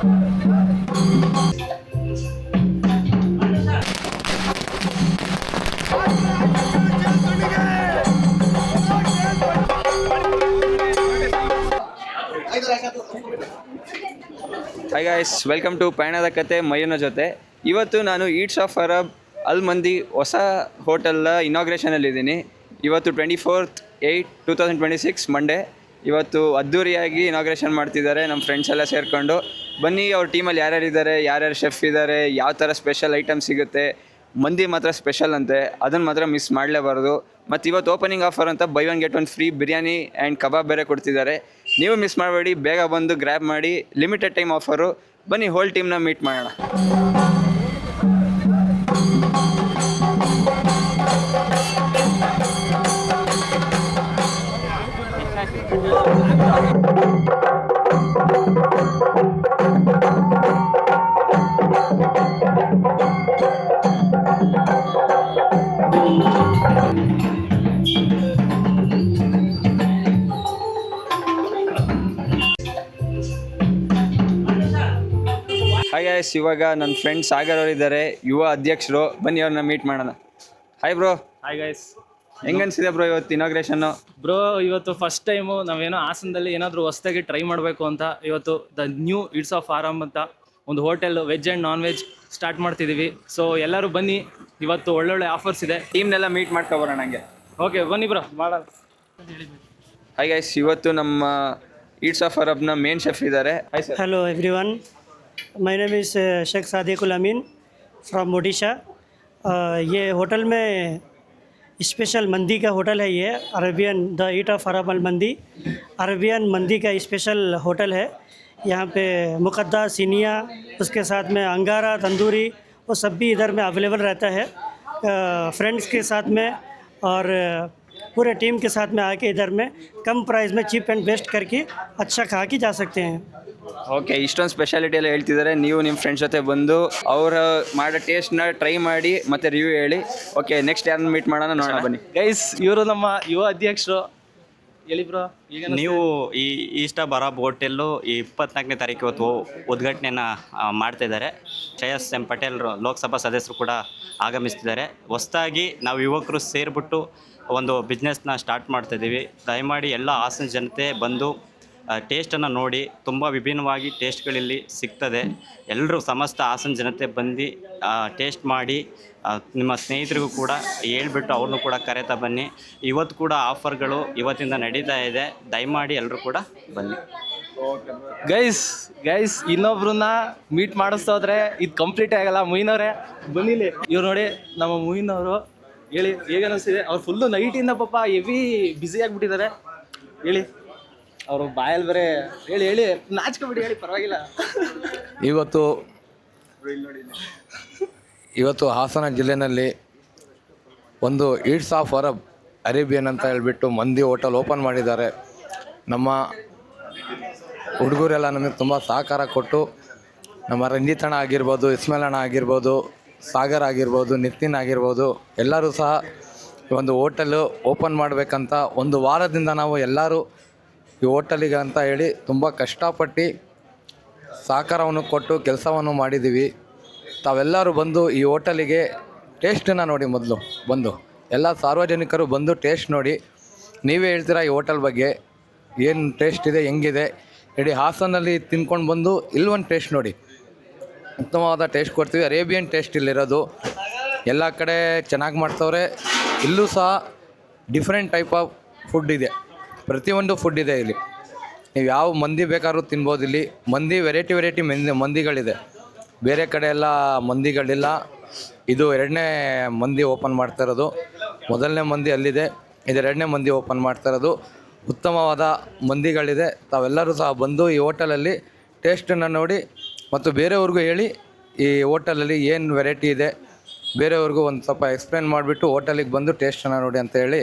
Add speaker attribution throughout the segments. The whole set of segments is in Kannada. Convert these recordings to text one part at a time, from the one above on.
Speaker 1: ಹಾಯ್ ಗಾಯ್ಸ್, ವೆಲ್ಕಮ್ ಟು ಪಯಣದ ಕತೆ ಮಯ್ಯನ ಜೊತೆ. ಇವತ್ತು ನಾನು ಈಟ್ಸ್ ಆಫ್ ಅರಬ್ ಅಲ್ ಮಂದಿ ಹೊಸ ಹೋಟೆಲ್ನ ಇನಾಗ್ರೇಷನಲ್ಲಿದ್ದೀನಿ. ಇವತ್ತು 24/8/2026 ಮಂಡೇ. ಇವತ್ತು ಅದ್ದೂರಿಯಾಗಿ ಇನಾಗ್ರೇಷನ್ ಮಾಡ್ತಿದ್ದಾರೆ ನಮ್ಮ ಫ್ರೆಂಡ್ಸ್ ಎಲ್ಲ ಸೇರಿಕೊಂಡು. ಬನ್ನಿ, ಅವ್ರ ಟೀಮಲ್ಲಿ ಯಾರ್ಯಾರಿದ್ದಾರೆ, ಯಾರ್ಯಾರು ಶೆಫ್ ಇದ್ದಾರೆ, ಯಾವ ಥರ ಸ್ಪೆಷಲ್ ಐಟಮ್ ಸಿಗುತ್ತೆ. ಮಂದಿ ಮಾತ್ರ ಸ್ಪೆಷಲ್ ಅಂತೆ, ಅದನ್ನು ಮಾತ್ರ ಮಿಸ್ ಮಾಡಲೇಬಾರ್ದು. ಮತ್ತು ಇವತ್ತು ಓಪನಿಂಗ್ ಆಫರ್ ಅಂತ buy one get one free biryani and kebab ಬೇರೆ ಕೊಡ್ತಿದ್ದಾರೆ. ನೀವು ಮಿಸ್ ಮಾಡಬೇಡಿ, ಬೇಗ ಬಂದು ಗ್ರ್ಯಾಬ್ ಮಾಡಿ. Limited time offer. ಬನ್ನಿ, ಹೋಲ್ ಟೀಮ್ನ ಮೀಟ್ ಮಾಡೋಣ. ಹಾಯ್ ಗಾಯ್ಸ್, ಇವಾಗ ನನ್ನ ಫ್ರೆಂಡ್ ಸಾಗರ್ ಅವರಿದ್ದಾರೆ, ಯುವ ಅಧ್ಯಕ್ಷರು. ಬನ್ನಿ, ಅವ್ರನ್ನ ಮೀಟ್ ಮಾಡೋಣ. Hi bro.
Speaker 2: Hi guys.
Speaker 1: ಹೆಂಗನ್ಸಿದೆ ಬ್ರೋ ಇವತ್ತು ಇನಾಗ್ರೇಷನ್ನು?
Speaker 2: ಬ್ರೋ, ಇವತ್ತು ಫಸ್ಟ್ ಟೈಮು ನಾವೇನೋ ಹಾಸನದಲ್ಲಿ ಏನಾದರೂ ಹೊಸದಾಗಿ ಟ್ರೈ ಮಾಡಬೇಕು ಅಂತ ಇವತ್ತು ದ ನ್ಯೂ ಈಟ್ಸ್ ಆಫ್ ಆರಾಮ್ ಅಂತ ಒಂದು hotel veg and non veg start ಮಾಡ್ತಿದ್ದೀವಿ. ಸೊ ಎಲ್ಲರೂ ಬನ್ನಿ, ಇವತ್ತು ಒಳ್ಳೊಳ್ಳೆ ಆಫರ್ಸ್ ಇದೆ.
Speaker 1: ಟೀಮ್ನೆಲ್ಲ ಮೀಟ್ ಮಾಡ್ಕೊಬರೋಣ ಹಂಗೆ.
Speaker 2: ಓಕೆ, ಬನ್ನಿ ಬ್ರೋ, ಮಾಡೋಣ.
Speaker 1: ಹಾಯ್ ಗೈಸ್, ಇವತ್ತು ನಮ್ಮ ಈಟ್ಸ್ ಆಫ್ ಅರಬ್ನ ಮೇನ್ ಶೆಫ್ ಇದ್ದಾರೆ. Hi sir.
Speaker 3: Hello everyone, my name is Shaikh Sadikul Amin from Odisha. ये होटल में स्पेशल मंदी का होटल है. ये Arabian the eat of Arab Al Mandi Arabian मंदी का स्पेशल होटल है. यहाँ पे मुकद्दा, सीनिया, उसके साथ में अंगारा, तंदूरी, वो सब भी इधर में अवेलेबल रहता है. फ्रेंड्स के साथ में और पूरे टीम के साथ में आके इधर में कम प्राइस में चीप एंड बेस्ट करके अच्छा खा के जा सकते हैं.
Speaker 1: ಓಕೆ, ಇಷ್ಟೊಂದು ಸ್ಪೆಷಾಲಿಟಿ ಎಲ್ಲ ಹೇಳ್ತಿದ್ದಾರೆ. ನೀವು ನಿಮ್ಮ ಫ್ರೆಂಡ್ಸ್ ಜೊತೆ ಬಂದು ಅವ್ರು ಮಾಡೋ ಟೇಸ್ಟ್ನ ಟ್ರೈ ಮಾಡಿ ಮತ್ತೆ ರಿವ್ಯೂ ಹೇಳಿ. ಓಕೆ, ನೆಕ್ಸ್ಟ್ ಯಾರನ್ನ ಮೀಟ್ ಮಾಡೋಣ ನೋಡೋಣ ಬನ್ನಿ.
Speaker 2: ಗೈಸ್, ಇವರು ನಮ್ಮ ಯುವ ಅಧ್ಯಕ್ಷರು. ಹೇಳಿ ಬ್ರೋ. ಈಗ
Speaker 4: ನೀವು ಈ ಈಸ್ಟ್ ಆಫ್ ಅರಬ್ ಹೋಟೆಲ್ಲು ಈ 24ನೇ ತಾರೀಕು ಇವತ್ತು ಉದ್ಘಾಟನೆಯನ್ನು ಮಾಡ್ತಾಯಿದ್ದಾರೆ. ಶ್ರೇಯಸ್ ಎಂ ಪಟೇಲ್ ಲೋಕಸಭಾ ಸದಸ್ಯರು ಕೂಡ ಆಗಮಿಸ್ತಿದ್ದಾರೆ. ಹೊಸದಾಗಿ ನಾವು ಯುವಕರು ಸೇರಿಬಿಟ್ಟು ಒಂದು ಬಿಸ್ನೆಸ್ನ ಸ್ಟಾರ್ಟ್ ಮಾಡ್ತಾಯಿದ್ದೀವಿ. ದಯಮಾಡಿ ಎಲ್ಲ ಹಾಸನ ಜನತೆ ಬಂದು ಟೇಸ್ಟನ್ನು ನೋಡಿ. ತುಂಬ ವಿಭಿನ್ನವಾಗಿ ಟೇಸ್ಟ್ಗಳಲ್ಲಿ ಸಿಗ್ತದೆ. ಎಲ್ಲರೂ ಸಮಸ್ತ ಹಾಸನ ಜನತೆ ಬಂದು ಟೇಸ್ಟ್ ಮಾಡಿ ನಿಮ್ಮ ಸ್ನೇಹಿತರಿಗೂ ಕೂಡ ಹೇಳ್ಬಿಟ್ಟು ಅವ್ರನ್ನೂ ಕೂಡ ಕರೆತಾ ಬನ್ನಿ. ಇವತ್ತು ಕೂಡ ಆಫರ್ಗಳು ಇವತ್ತಿಂದ ನಡೀತಾ ಇದೆ. ದಯಮಾಡಿ ಎಲ್ಲರೂ ಕೂಡ ಬನ್ನಿ.
Speaker 2: ಗೈಸ್ ಇನ್ನೊಬ್ರನ್ನ ಮೀಟ್ ಮಾಡಿಸ್ತಾ ಹೋದ್ರೆ ಇದು ಕಂಪ್ಲೀಟ್ ಆಗಲ್ಲ. ಮುಯಿನವರೇ ಬನ್ನಿಲಿ. ಇವ್ರು ನೋಡಿ ನಮ್ಮ ಮುಯಿನವರು. ಹೇಳಿ, ಹೇಗೆ ಅನ್ನಿಸ್ತಿದೆ? ಅವ್ರು ಫುಲ್ಲು ನೈಟಿಂದ ಪಾಪ ಹೆವಿ ಬ್ಯುಸಿ ಆಗಿಬಿಟ್ಟಿದ್ದಾರೆ. ಹೇಳಿ, ಅವರು ಬಾಯಲ್ಲಿ ಬರೇ ಹೇಳಿ ನಾಚ್ಕೊಬಿಡಿ, ಹೇಳಿ, ಪರವಾಗಿಲ್ಲ.
Speaker 5: ಇವತ್ತು ಹಾಸನ ಜಿಲ್ಲೆಯಲ್ಲಿ ಒಂದು ಈಟ್ಸ್ ಆಫ್ ಅರಬ್ ಅರೇಬಿಯನ್ ಅಂತ ಹೇಳ್ಬಿಟ್ಟು ಮಂದಿ ಹೋಟೆಲ್ ಓಪನ್ ಮಾಡಿದ್ದಾರೆ. ನಮ್ಮ ಹುಡುಗರೆಲ್ಲ ನಮಗೆ ತುಂಬ ಸಹಕಾರ ಕೊಟ್ಟು, ನಮ್ಮ ರಂಜಿತ್ ಅಣ್ಣ ಆಗಿರ್ಬೋದು, ಇಸ್ಮೇಲ್ ಅಣ್ಣ ಆಗಿರ್ಬೋದು, ಸಾಗರ್ ಆಗಿರ್ಬೋದು, ನಿತಿನ್ ಆಗಿರ್ಬೋದು, ಎಲ್ಲರೂ ಸಹ ಒಂದು ಹೋಟೆಲು ಓಪನ್ ಮಾಡಬೇಕಂತ ಒಂದು ವಾರದಿಂದ ನಾವು ಎಲ್ಲರೂ ಈ ಹೋಟೆಲಿಗೆ ಅಂತ ಹೇಳಿ ತುಂಬ ಕಷ್ಟಪಟ್ಟು ಸಹಕಾರವನ್ನು ಕೊಟ್ಟು ಕೆಲಸವನ್ನು ಮಾಡಿದ್ದೀವಿ. ತಾವೆಲ್ಲರೂ ಬಂದು ಈ ಹೋಟೆಲಿಗೆ ಟೇಸ್ಟನ್ನು ನೋಡಿ. ಮೊದಲು ಬಂದು ಎಲ್ಲ ಸಾರ್ವಜನಿಕರು ಬಂದು ಟೇಸ್ಟ್ ನೋಡಿ. ನೀವೇ ಹೇಳ್ತೀರಾ ಈ ಹೋಟೆಲ್ ಬಗ್ಗೆ ಏನು ಟೇಸ್ಟ್ ಇದೆ, ಹೆಂಗಿದೆ. ಇಡೀ ಹಾಸನಲ್ಲಿ ತಿನ್ಕೊಂಡು ಬಂದು ಇಲ್ಲೊಂದು ಟೇಸ್ಟ್ ನೋಡಿ. ಉತ್ತಮವಾದ ಟೇಸ್ಟ್ ಕೊಡ್ತೀವಿ. ಅರೇಬಿಯನ್ ಟೇಸ್ಟ್ ಇಲ್ಲಿರೋದು. ಎಲ್ಲ ಕಡೆ ಚೆನ್ನಾಗಿ ಮಾಡ್ತವ್ರೆ. ಇಲ್ಲೂ ಸಹ ಡಿಫ್ರೆಂಟ್ ಟೈಪ್ ಆಫ್ ಫುಡ್ ಇದೆ. ಪ್ರತಿಯೊಂದು ಫುಡ್ ಇದೆ ಇಲ್ಲಿ. ನೀವು ಯಾವ ಮಂದಿ ಬೇಕಾದ್ರೂ ತಿನ್ಬೋದು. ಇಲ್ಲಿ ಮಂದಿ ವೆರೈಟಿ ಮಂದಿಗಳಿದೆ. ಬೇರೆ ಕಡೆ ಎಲ್ಲ ಮಂದಿಗಳಿಲ್ಲ. ಇದು 2ನೇ ಮಂದಿ ಓಪನ್ ಮಾಡ್ತಾ ಇರೋದು. ಮೊದಲನೇ ಮಂದಿ ಅಲ್ಲಿದೆ, ಇದು 2ನೇ ಮಂದಿ ಓಪನ್ ಮಾಡ್ತಾ ಇರೋದು. ಉತ್ತಮವಾದ ಮಂದಿಗಳಿದೆ. ತಾವೆಲ್ಲರೂ ಸಹ ಬಂದು ಈ ಹೋಟೆಲಲ್ಲಿ ಟೇಸ್ಟನ್ನು ನೋಡಿ ಮತ್ತು ಬೇರೆಯವ್ರಿಗೂ ಹೇಳಿ ಈ ಹೋಟೆಲಲ್ಲಿ ಏನು ವೆರೈಟಿ ಇದೆ ಬೇರೆಯವ್ರಿಗೂ ಒಂದು ಸ್ವಲ್ಪ ಎಕ್ಸ್ಪ್ಲೇನ್ ಮಾಡಿಬಿಟ್ಟು ಹೋಟೆಲಿಗೆ ಬಂದು ಟೇಸ್ಟನ್ನು ನೋಡಿ ಅಂತ ಹೇಳಿ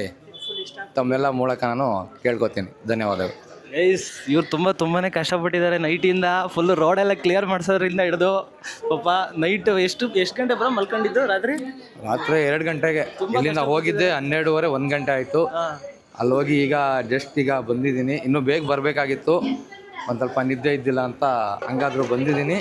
Speaker 5: ತಮ್ಮೆಲ್ಲ ಮೂಲಕ ನಾನು ಕೇಳ್ಕೊತೀನಿ. ಧನ್ಯವಾದಗಳು.
Speaker 2: ಗೈಸ್, ಇವ್ರು ತುಂಬಾ ಕಷ್ಟಪಟ್ಟಿದ್ದಾರೆ. ನೈಟಿಂದ ಫುಲ್ಲು ರೋಡೆಲ್ಲ ಕ್ಲಿಯರ್ ಮಾಡಿಸೋದ್ರಿಂದ ಹಿಡಿದು ಪಾಪ ನೈಟ್ ಎಷ್ಟು ಗಂಟೆ ಬರೋ ಮಲ್ಕೊಂಡಿದ್ದು? ರಾತ್ರಿ
Speaker 5: 2 ಗಂಟೆಗೆ ಇಲ್ಲಿಂದ ಹೋಗಿದ್ದೆ. 12:30 1 ಗಂಟೆ ಆಯಿತು. ಅಲ್ಲಿ ಹೋಗಿ ಈಗ ಜಸ್ಟ್ ಈಗ ಬಂದಿದ್ದೀನಿ. ಇನ್ನೂ ಬೇಗ ಬರಬೇಕಾಗಿತ್ತು. ಒಂದು ಸ್ವಲ್ಪ ನಿದ್ದೆ ಇದ್ದಿಲ್ಲ ಅಂತ ಹಂಗಾದ್ರೂ ಬಂದಿದ್ದೀನಿ.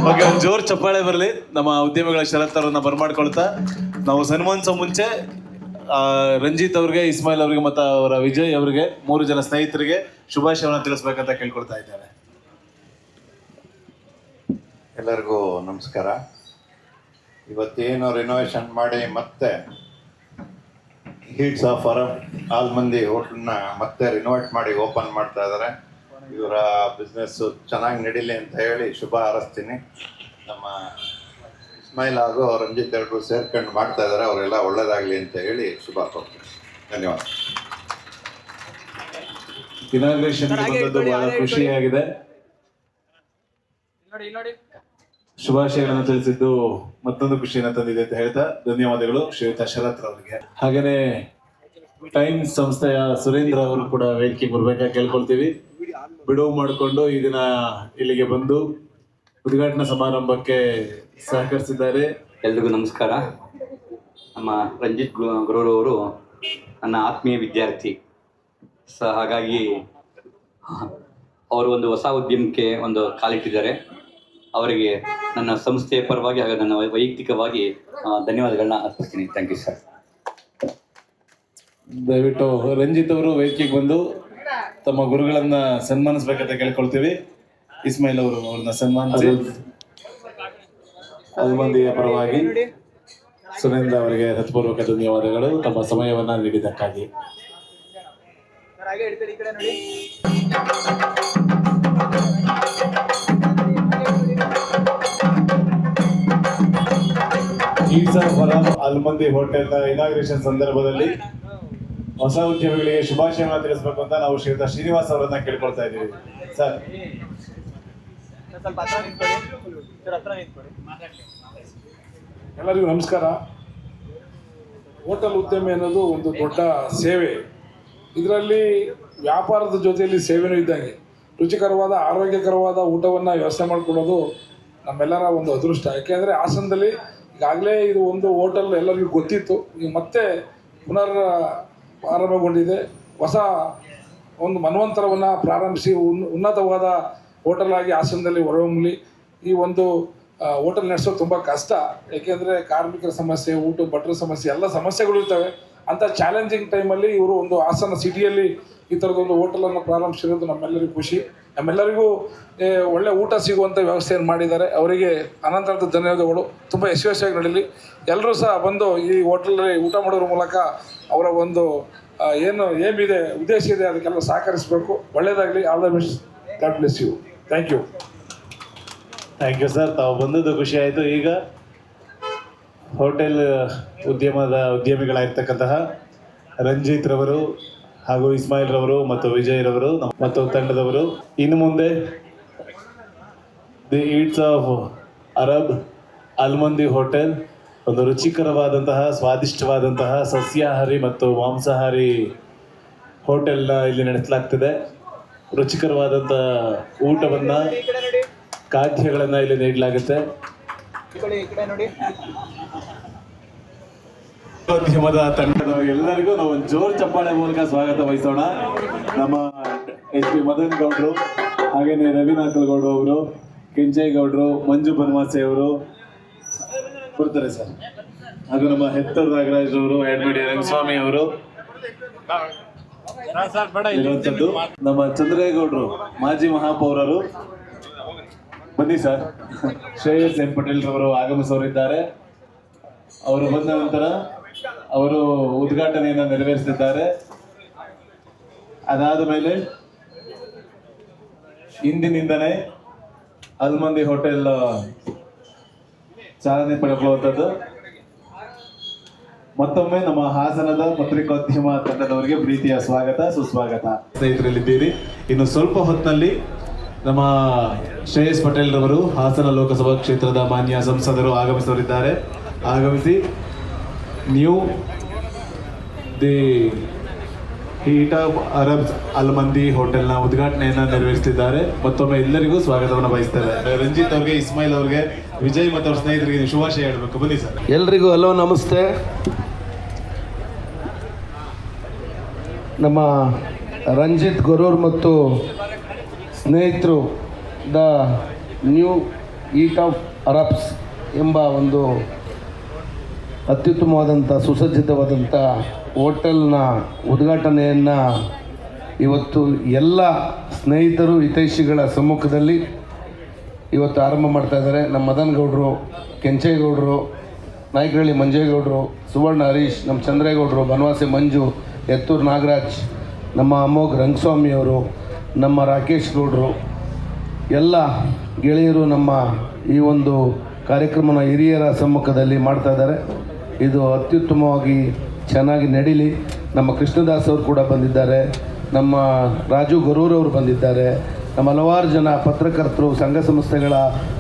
Speaker 6: ಓಕೆ, ಒಂದು ಜೋರು ಚಪ್ಪಾಳೆ ಬರಲಿ ನಮ್ಮ ಉದ್ಯಮಿಗಳ ಶರತ್ ಅವರನ್ನ ಬರ್ಮಾಡ್ಕೊಳ್ತಾ ನಾವು ಸನ್ಮಾನಿಸೋ ಮುಂಚೆ ರಂಜಿತ್ ಅವ್ರಿಗೆ, ಇಸ್ಮಾಯಿಲ್ ಅವ್ರಿಗೆ ಮತ್ತು ಅವರ ವಿಜಯ್ ಅವರಿಗೆ 3 ಜನ ಸ್ನೇಹಿತರಿಗೆ ಶುಭಾಶಯವನ್ನು ತಿಳಿಸ್ಬೇಕಂತ ಕೇಳ್ಕೊಳ್ತಾ ಇದ್ದಾರೆ.
Speaker 7: ಎಲ್ಲರಿಗೂ ನಮಸ್ಕಾರ. ಇವತ್ತೇನು ರಿನೋವೇಷನ್ ಮಾಡಿ ಮತ್ತೆ ಹೀಟ್ಸ್ ಆಫ್ ಅರಬ್ ಆಲ್ಮಂದಿ ಹೋಟ್ಲನ್ನ ಮತ್ತೆ ರಿನೋವೇಟ್ ಮಾಡಿ ಓಪನ್ ಮಾಡ್ತಾ ಇದ್ದಾರೆ. ಇವರ ಬಿಸ್ನೆಸ್ಸು ಚೆನ್ನಾಗಿ ನಡೀಲಿ ಅಂತ ಹೇಳಿ ಶುಭ ಹಾರೈಸ್ತೀನಿ. ನಮ್ಮ ಇಸ್ಮಾಯಿಲ್ ಹಾಗೂ ರಂಜಿತ್ ಎರಡರು ಸೇರ್ಕೊಂಡು ಮಾಡ್ತಾ ಇದ್ದಾರೆ, ಅವರೆಲ್ಲ ಒಳ್ಳೇದಾಗಲಿ ಅಂತ ಹೇಳಿ ಶುಭ ಕೋರ್ತೀನಿ. ಧನ್ಯವಾದ.
Speaker 6: ಇನಾಗ್ರೇಷನ್ ಬಂದದ್ದು ಬಹಳ ಖುಷಿಯಾಗಿದೆ. ಶುಭಾಶಯಗಳನ್ನು ತಿಳಿಸಿದ್ದು ಮತ್ತೊಂದು ಖುಷಿಯನ್ನು ತಂದಿದೆ ಅಂತ ಹೇಳ್ತಾ ಧನ್ಯವಾದಗಳು ಶ್ರೀಯುತ ಶರತ್ ಅವರಿಗೆ. ಹಾಗೇನೆ ಟೈಮ್ ಸಂಸ್ಥೆಯ ಸುರೇಂದ್ರ ಅವರು ಕೂಡ ವೇದಿಕೆಗೆ ಬರ್ಬೇಕಾಗಿ ಕೇಳ್ಕೊಳ್ತೀವಿ. ಬಿಡುವು ಮಾಡಿಕೊಂಡು ಈ ದಿನ ಇಲ್ಲಿಗೆ ಬಂದು ಉದ್ಘಾಟನಾ ಸಮಾರಂಭಕ್ಕೆ ಸಹಕರಿಸಿದ್ದಾರೆ.
Speaker 8: ಎಲ್ರಿಗೂ ನಮಸ್ಕಾರ. ನಮ್ಮ ರಂಜಿತ್ ಗುರೂರವರು ನನ್ನ ಆತ್ಮೀಯ ವಿದ್ಯಾರ್ಥಿ. ಹಾಗಾಗಿ ಅವರು ಒಂದು ಹೊಸ ಉದ್ಯಮಕ್ಕೆ ಒಂದು ಕಾಲಿಟ್ಟಿದ್ದಾರೆ. ಅವರಿಗೆ ನನ್ನ ಸಂಸ್ಥೆಯ ಪರವಾಗಿ ಹಾಗೂ ನನ್ನ ವೈಯಕ್ತಿಕವಾಗಿ ಧನ್ಯವಾದಗಳನ್ನ ಅರ್ಪಿಸ್ತೀನಿ. Thank you sir.
Speaker 6: ದಯವಿಟ್ಟು ರಂಜಿತ್ ಅವರು ವೇದಿಕೆಗೆ ಬಂದು ತಮ್ಮ ಗುರುಗಳನ್ನ ಸನ್ಮಾನಿಸ್ಬೇಕಂತ ಕೇಳ್ಕೊಳ್ತೀವಿ. ಇಸ್ಮಾಯಿಲ್ ಅವರು ಅವ್ರನ್ನ ಸನ್ಮಾನಿಸಿ ಅಲ್ಮಂದಿಯ ಪರವಾಗಿ ಸುರೇಂದ್ರ ಅವರಿಗೆ ಹೃತ್ಪೂರ್ವಕ ಧನ್ಯವಾದಗಳು ತಮ್ಮ ಸಮಯವನ್ನ ನೀಡಿದ್ದಕ್ಕಾಗಿ. ಅಲ್ಮಂದಿ ಹೋಟೆಲ್ನ ಇನಾಗ್ರೇಷನ್ ಸಂದರ್ಭದಲ್ಲಿ ಹೊಸ ಉದ್ಯಮಿಗಳಿಗೆ ಶುಭಾಶಯವನ್ನು ತಿಳಿಸಬೇಕು ಅಂತ ನಾವು ಶ್ರೀಯುತ ಶ್ರೀನಿವಾಸ್ ಅವರನ್ನ ಕೇಳ್ಕೊಳ್ತಾ ಇದ್ದೀವಿ. ಸರ್,
Speaker 9: ಎಲ್ಲರಿಗೂ ನಮಸ್ಕಾರ. ಹೋಟೆಲ್ ಉದ್ಯಮ ಅನ್ನೋದು ಒಂದು ದೊಡ್ಡ ಸೇವೆ. ಇದರಲ್ಲಿ ವ್ಯಾಪಾರದ ಜೊತೆಯಲ್ಲಿ ಸೇವೆನೂ ಇದ್ದಂಗೆ. ರುಚಿಕರವಾದ ಆರೋಗ್ಯಕರವಾದ ಊಟವನ್ನು ವ್ಯವಸ್ಥೆ ಮಾಡಿಕೊಡೋದು ನಮ್ಮೆಲ್ಲರ ಒಂದು ಅದೃಷ್ಟ. ಯಾಕೆಂದರೆ ಹಾಸನದಲ್ಲಿ ಈಗಾಗಲೇ ಇದು ಒಂದು ಹೋಟೆಲ್ ಎಲ್ಲರಿಗೂ ಗೊತ್ತಿತ್ತು. ಈಗ ಮತ್ತೆ ಪುನರ್ ಆರಂಭಗೊಂಡಿದೆ. ಹೊಸ ಒಂದು ಮನ್ವಂತರವನ್ನು ಪ್ರಾರಂಭಿಸಿ ಉನ್ನತವಾದ ಹೋಟೆಲ್ ಆಗಿ ಹಾಸನದಲ್ಲಿ ಹೊರಹೊಮ್ಮಲಿ. ಈ ಒಂದು ಹೋಟೆಲ್ ನಡೆಸೋದು ತುಂಬ ಕಷ್ಟ. ಏಕೆಂದರೆ ಕಾರ್ಮಿಕರ ಸಮಸ್ಯೆ, ಊಟ ಭಟ್ರ ಸಮಸ್ಯೆ, ಎಲ್ಲ ಸಮಸ್ಯೆಗಳು ಇರ್ತವೆ. ಅಂಥ ಚಾಲೆಂಜಿಂಗ್ ಟೈಮಲ್ಲಿ ಇವರು ಒಂದು ಹಾಸನ ಸಿಟಿಯಲ್ಲಿ ಈ ಥರದೊಂದು ಹೋಟೆಲನ್ನು ಪ್ರಾರಂಭಿಸಿರೋದು ನಮ್ಮೆಲ್ಲರಿಗೂ ಖುಷಿ. ನಮ್ಮೆಲ್ಲರಿಗೂ ಒಳ್ಳೆ ಊಟ ಸಿಗುವಂಥ ವ್ಯವಸ್ಥೆಯನ್ನು ಮಾಡಿದ್ದಾರೆ. ಅವರಿಗೆ ಅನಂತರದ ಧನ್ಯವಾದಗಳು. ತುಂಬ ಯಶಸ್ವಿಯಾಗಿ ನಡೀಲಿ. ಎಲ್ಲರೂ ಸಹ ಬಂದು ಈ ಹೋಟೆಲಲ್ಲಿ ಊಟ ಮಾಡೋದ್ರ ಮೂಲಕ ಅವರ ಒಂದು ಏನು ಏಮಿದೆ, ಉದ್ದೇಶ ಇದೆ, ಅದಕ್ಕೆಲ್ಲ ಸಹಕರಿಸಬೇಕು. ಒಳ್ಳೆಯದಾಗಲಿ. All the best. God bless you. Thank you.
Speaker 6: Thank you sir. ತಾವು ಬಂದದ್ದು ಖುಷಿ ಆಯಿತು. ಈಗ ಹೋಟೆಲ್ ಉದ್ಯಮಿಗಳಾಗಿರ್ತಕ್ಕಂತಹ ರಂಜಿತ್ ರವರು ಹಾಗೂ ಇಸ್ಮಾಯಿಲ್ ರವರು ಮತ್ತು ವಿಜಯ್ ರವರು ಮತ್ತು ತಂಡದವರು ಇನ್ನು ಮುಂದೆ the eats of Arab Al Mandi hotel ಒಂದು ರುಚಿಕರವಾದಂತಹ, ಸ್ವಾದಿಷ್ಟವಾದಂತಹ ಸಸ್ಯಾಹಾರಿ ಮತ್ತು ಮಾಂಸಾಹಾರಿ ಹೋಟೆಲ್ನ ಇಲ್ಲಿ ನಡೆಸಲಾಗ್ತಿದೆ. ರುಚಿಕರವಾದಂಥ ಊಟವನ್ನು, ಖಾದ್ಯಗಳನ್ನು ಇಲ್ಲಿ ನೀಡಲಾಗುತ್ತೆ. ಉದ್ಯಮದ ತಂಡದವರಿಗೆಲ್ಲರಿಗೂ ನಾವು ಒಂದು ಜೋರು ಚಪ್ಪಾಳೆ ಮೂಲಕ ಸ್ವಾಗತ ವಹಿಸೋಣ. ನಮ್ಮ HP ಮದನ್ ಗೌಡ್ರು, ಹಾಗೇನೆ ರವಿನಾಥ್ ಗೌಡ್ರು ಅವರು, ಕೆಂಚೇಗೌಡರು, ಮಂಜು ಬನ್ವಾಸೆ ಅವರು ಬರ್ತಾರೆ ಸರ್. ಹಾಗೂ ನಮ್ಮ ಹೆತ್ತರ್ ನಾಗರಾಜ್ ಅವರು, ಎಡ್ಮಿಡಿ ರಂಗಸ್ವಾಮಿ ಅವರು, ನಮ್ಮ ಚಂದ್ರೇಗೌಡರು, ಮಾಜಿ ಮಹಾಪೌರರು, ಬನ್ನಿ ಸರ್. ಶ್ರೇಯಸ್ ಎಂ ಪಟೇಲ್ ರವರು ಆಗಮಿಸೋರಿದ್ದಾರೆ. ಅವರು ಬಂದ ನಂತರ ಅವರು ಉದ್ಘಾಟನೆಯನ್ನು ನೆರವೇರಿಸಿದ್ದಾರೆ. ಅದಾದ ಮೇಲೆ ಇಂದಿನಿಂದನೇ ಅಲ್ಮಂದಿ ಹೋಟೆಲ್ ಚಾಲನೆ ಪಡೆಯುವಂಥದ್ದು. ಮತ್ತೊಮ್ಮೆ ನಮ್ಮ ಹಾಸನದ ಪತ್ರಿಕೋದ್ಯಮ ತಂಡದವರಿಗೆ ಪ್ರೀತಿಯ ಸ್ವಾಗತ, ಸುಸ್ವಾಗತ. ಸ್ನೇಹಿತರಲ್ಲಿದ್ದೀರಿ. ಇನ್ನು ಸ್ವಲ್ಪ ಹೊತ್ತಿನಲ್ಲಿ ನಮ್ಮ ಶ್ರೇಯಸ್ ಪಟೇಲ್ ರವರು, ಹಾಸನ ಲೋಕಸಭಾ ಕ್ಷೇತ್ರದ ಮಾನ್ಯ ಸಂಸದರು ಆಗಮಿಸಲಿದ್ದಾರೆ. ಆಗಮಿಸಿ new the eat of Arabs Al Mandi ಹೋಟೆಲ್ನ ಉದ್ಘಾಟನೆಯನ್ನು ನೆರವೇರಿಸುತ್ತಿದ್ದಾರೆ. ಮತ್ತೊಮ್ಮೆ ಎಲ್ಲರಿಗೂ ಸ್ವಾಗತವನ್ನು ಬಯಸ್ತಾರೆ. ರಂಜಿತ್ ಅವ್ರಿಗೆ, ಇಸ್ಮಾಯಿಲ್ ಅವ್ರಿಗೆ, ವಿಜಯ್ ಮತ್ತು ಅವ್ರ ಸ್ನೇಹಿತರಿಗೆ ನೀವು ಶುಭಾಶಯ ಹೇಳಬೇಕು. ಬನ್ನಿ ಸರ್.
Speaker 10: ಎಲ್ರಿಗೂ ಹಲೋ, ನಮಸ್ತೆ. ನಮ್ಮ ರಂಜಿತ್ ಗೊರೂರ್ ಮತ್ತು ಸ್ನೇಹಿತರು the new eat of Arabs ಎಂಬ ಒಂದು ಅತ್ಯುತ್ತಮವಾದಂಥ ಸುಸಜ್ಜಿತವಾದಂಥ ಹೋಟೆಲ್ನ ಉದ್ಘಾಟನೆಯನ್ನು ಇವತ್ತು ಎಲ್ಲ ಸ್ನೇಹಿತರು ಹಿತೈಷಿಗಳ ಸಮ್ಮುಖದಲ್ಲಿ ಇವತ್ತು ಆರಂಭ ಮಾಡ್ತಾಯಿದ್ದಾರೆ. ನಮ್ಮ ಮದನ್ ಗೌಡರು, ಕೆಂಚೇಗೌಡರು, ನಾಯಕರಳ್ಳಿ ಮಂಜೇಗೌಡರು, ಸುವರ್ಣ ಹರೀಶ್, ನಮ್ಮ ಚಂದ್ರೇಗೌಡರು, ಬನವಾಸಿ ಮಂಜು, ಎತ್ತೂರು ನಾಗರಾಜ್, ನಮ್ಮ ಅಮೋಘ್ ರಂಗಸ್ವಾಮಿಯವರು, ನಮ್ಮ ರಾಕೇಶ್ ಗೌಡರು, ಎಲ್ಲ ಗೆಳೆಯರು ನಮ್ಮ ಈ ಒಂದು ಕಾರ್ಯಕ್ರಮನ ಹಿರಿಯರ ಸಮ್ಮುಖದಲ್ಲಿ ಮಾಡ್ತಾಯಿದ್ದಾರೆ. ಇದು ಅತ್ಯುತ್ತಮವಾಗಿ ಚೆನ್ನಾಗಿ ನಡೀಲಿ. ನಮ್ಮ ಕೃಷ್ಣದಾಸ್ ಅವರು ಕೂಡ ಬಂದಿದ್ದಾರೆ, ನಮ್ಮ ರಾಜು ಗೊರೂರ್ ಅವರು ಬಂದಿದ್ದಾರೆ, ನಮ್ಮ ಹಲವಾರು ಜನ ಪತ್ರಕರ್ತರು, ಸಂಘ ಸಂಸ್ಥೆಗಳ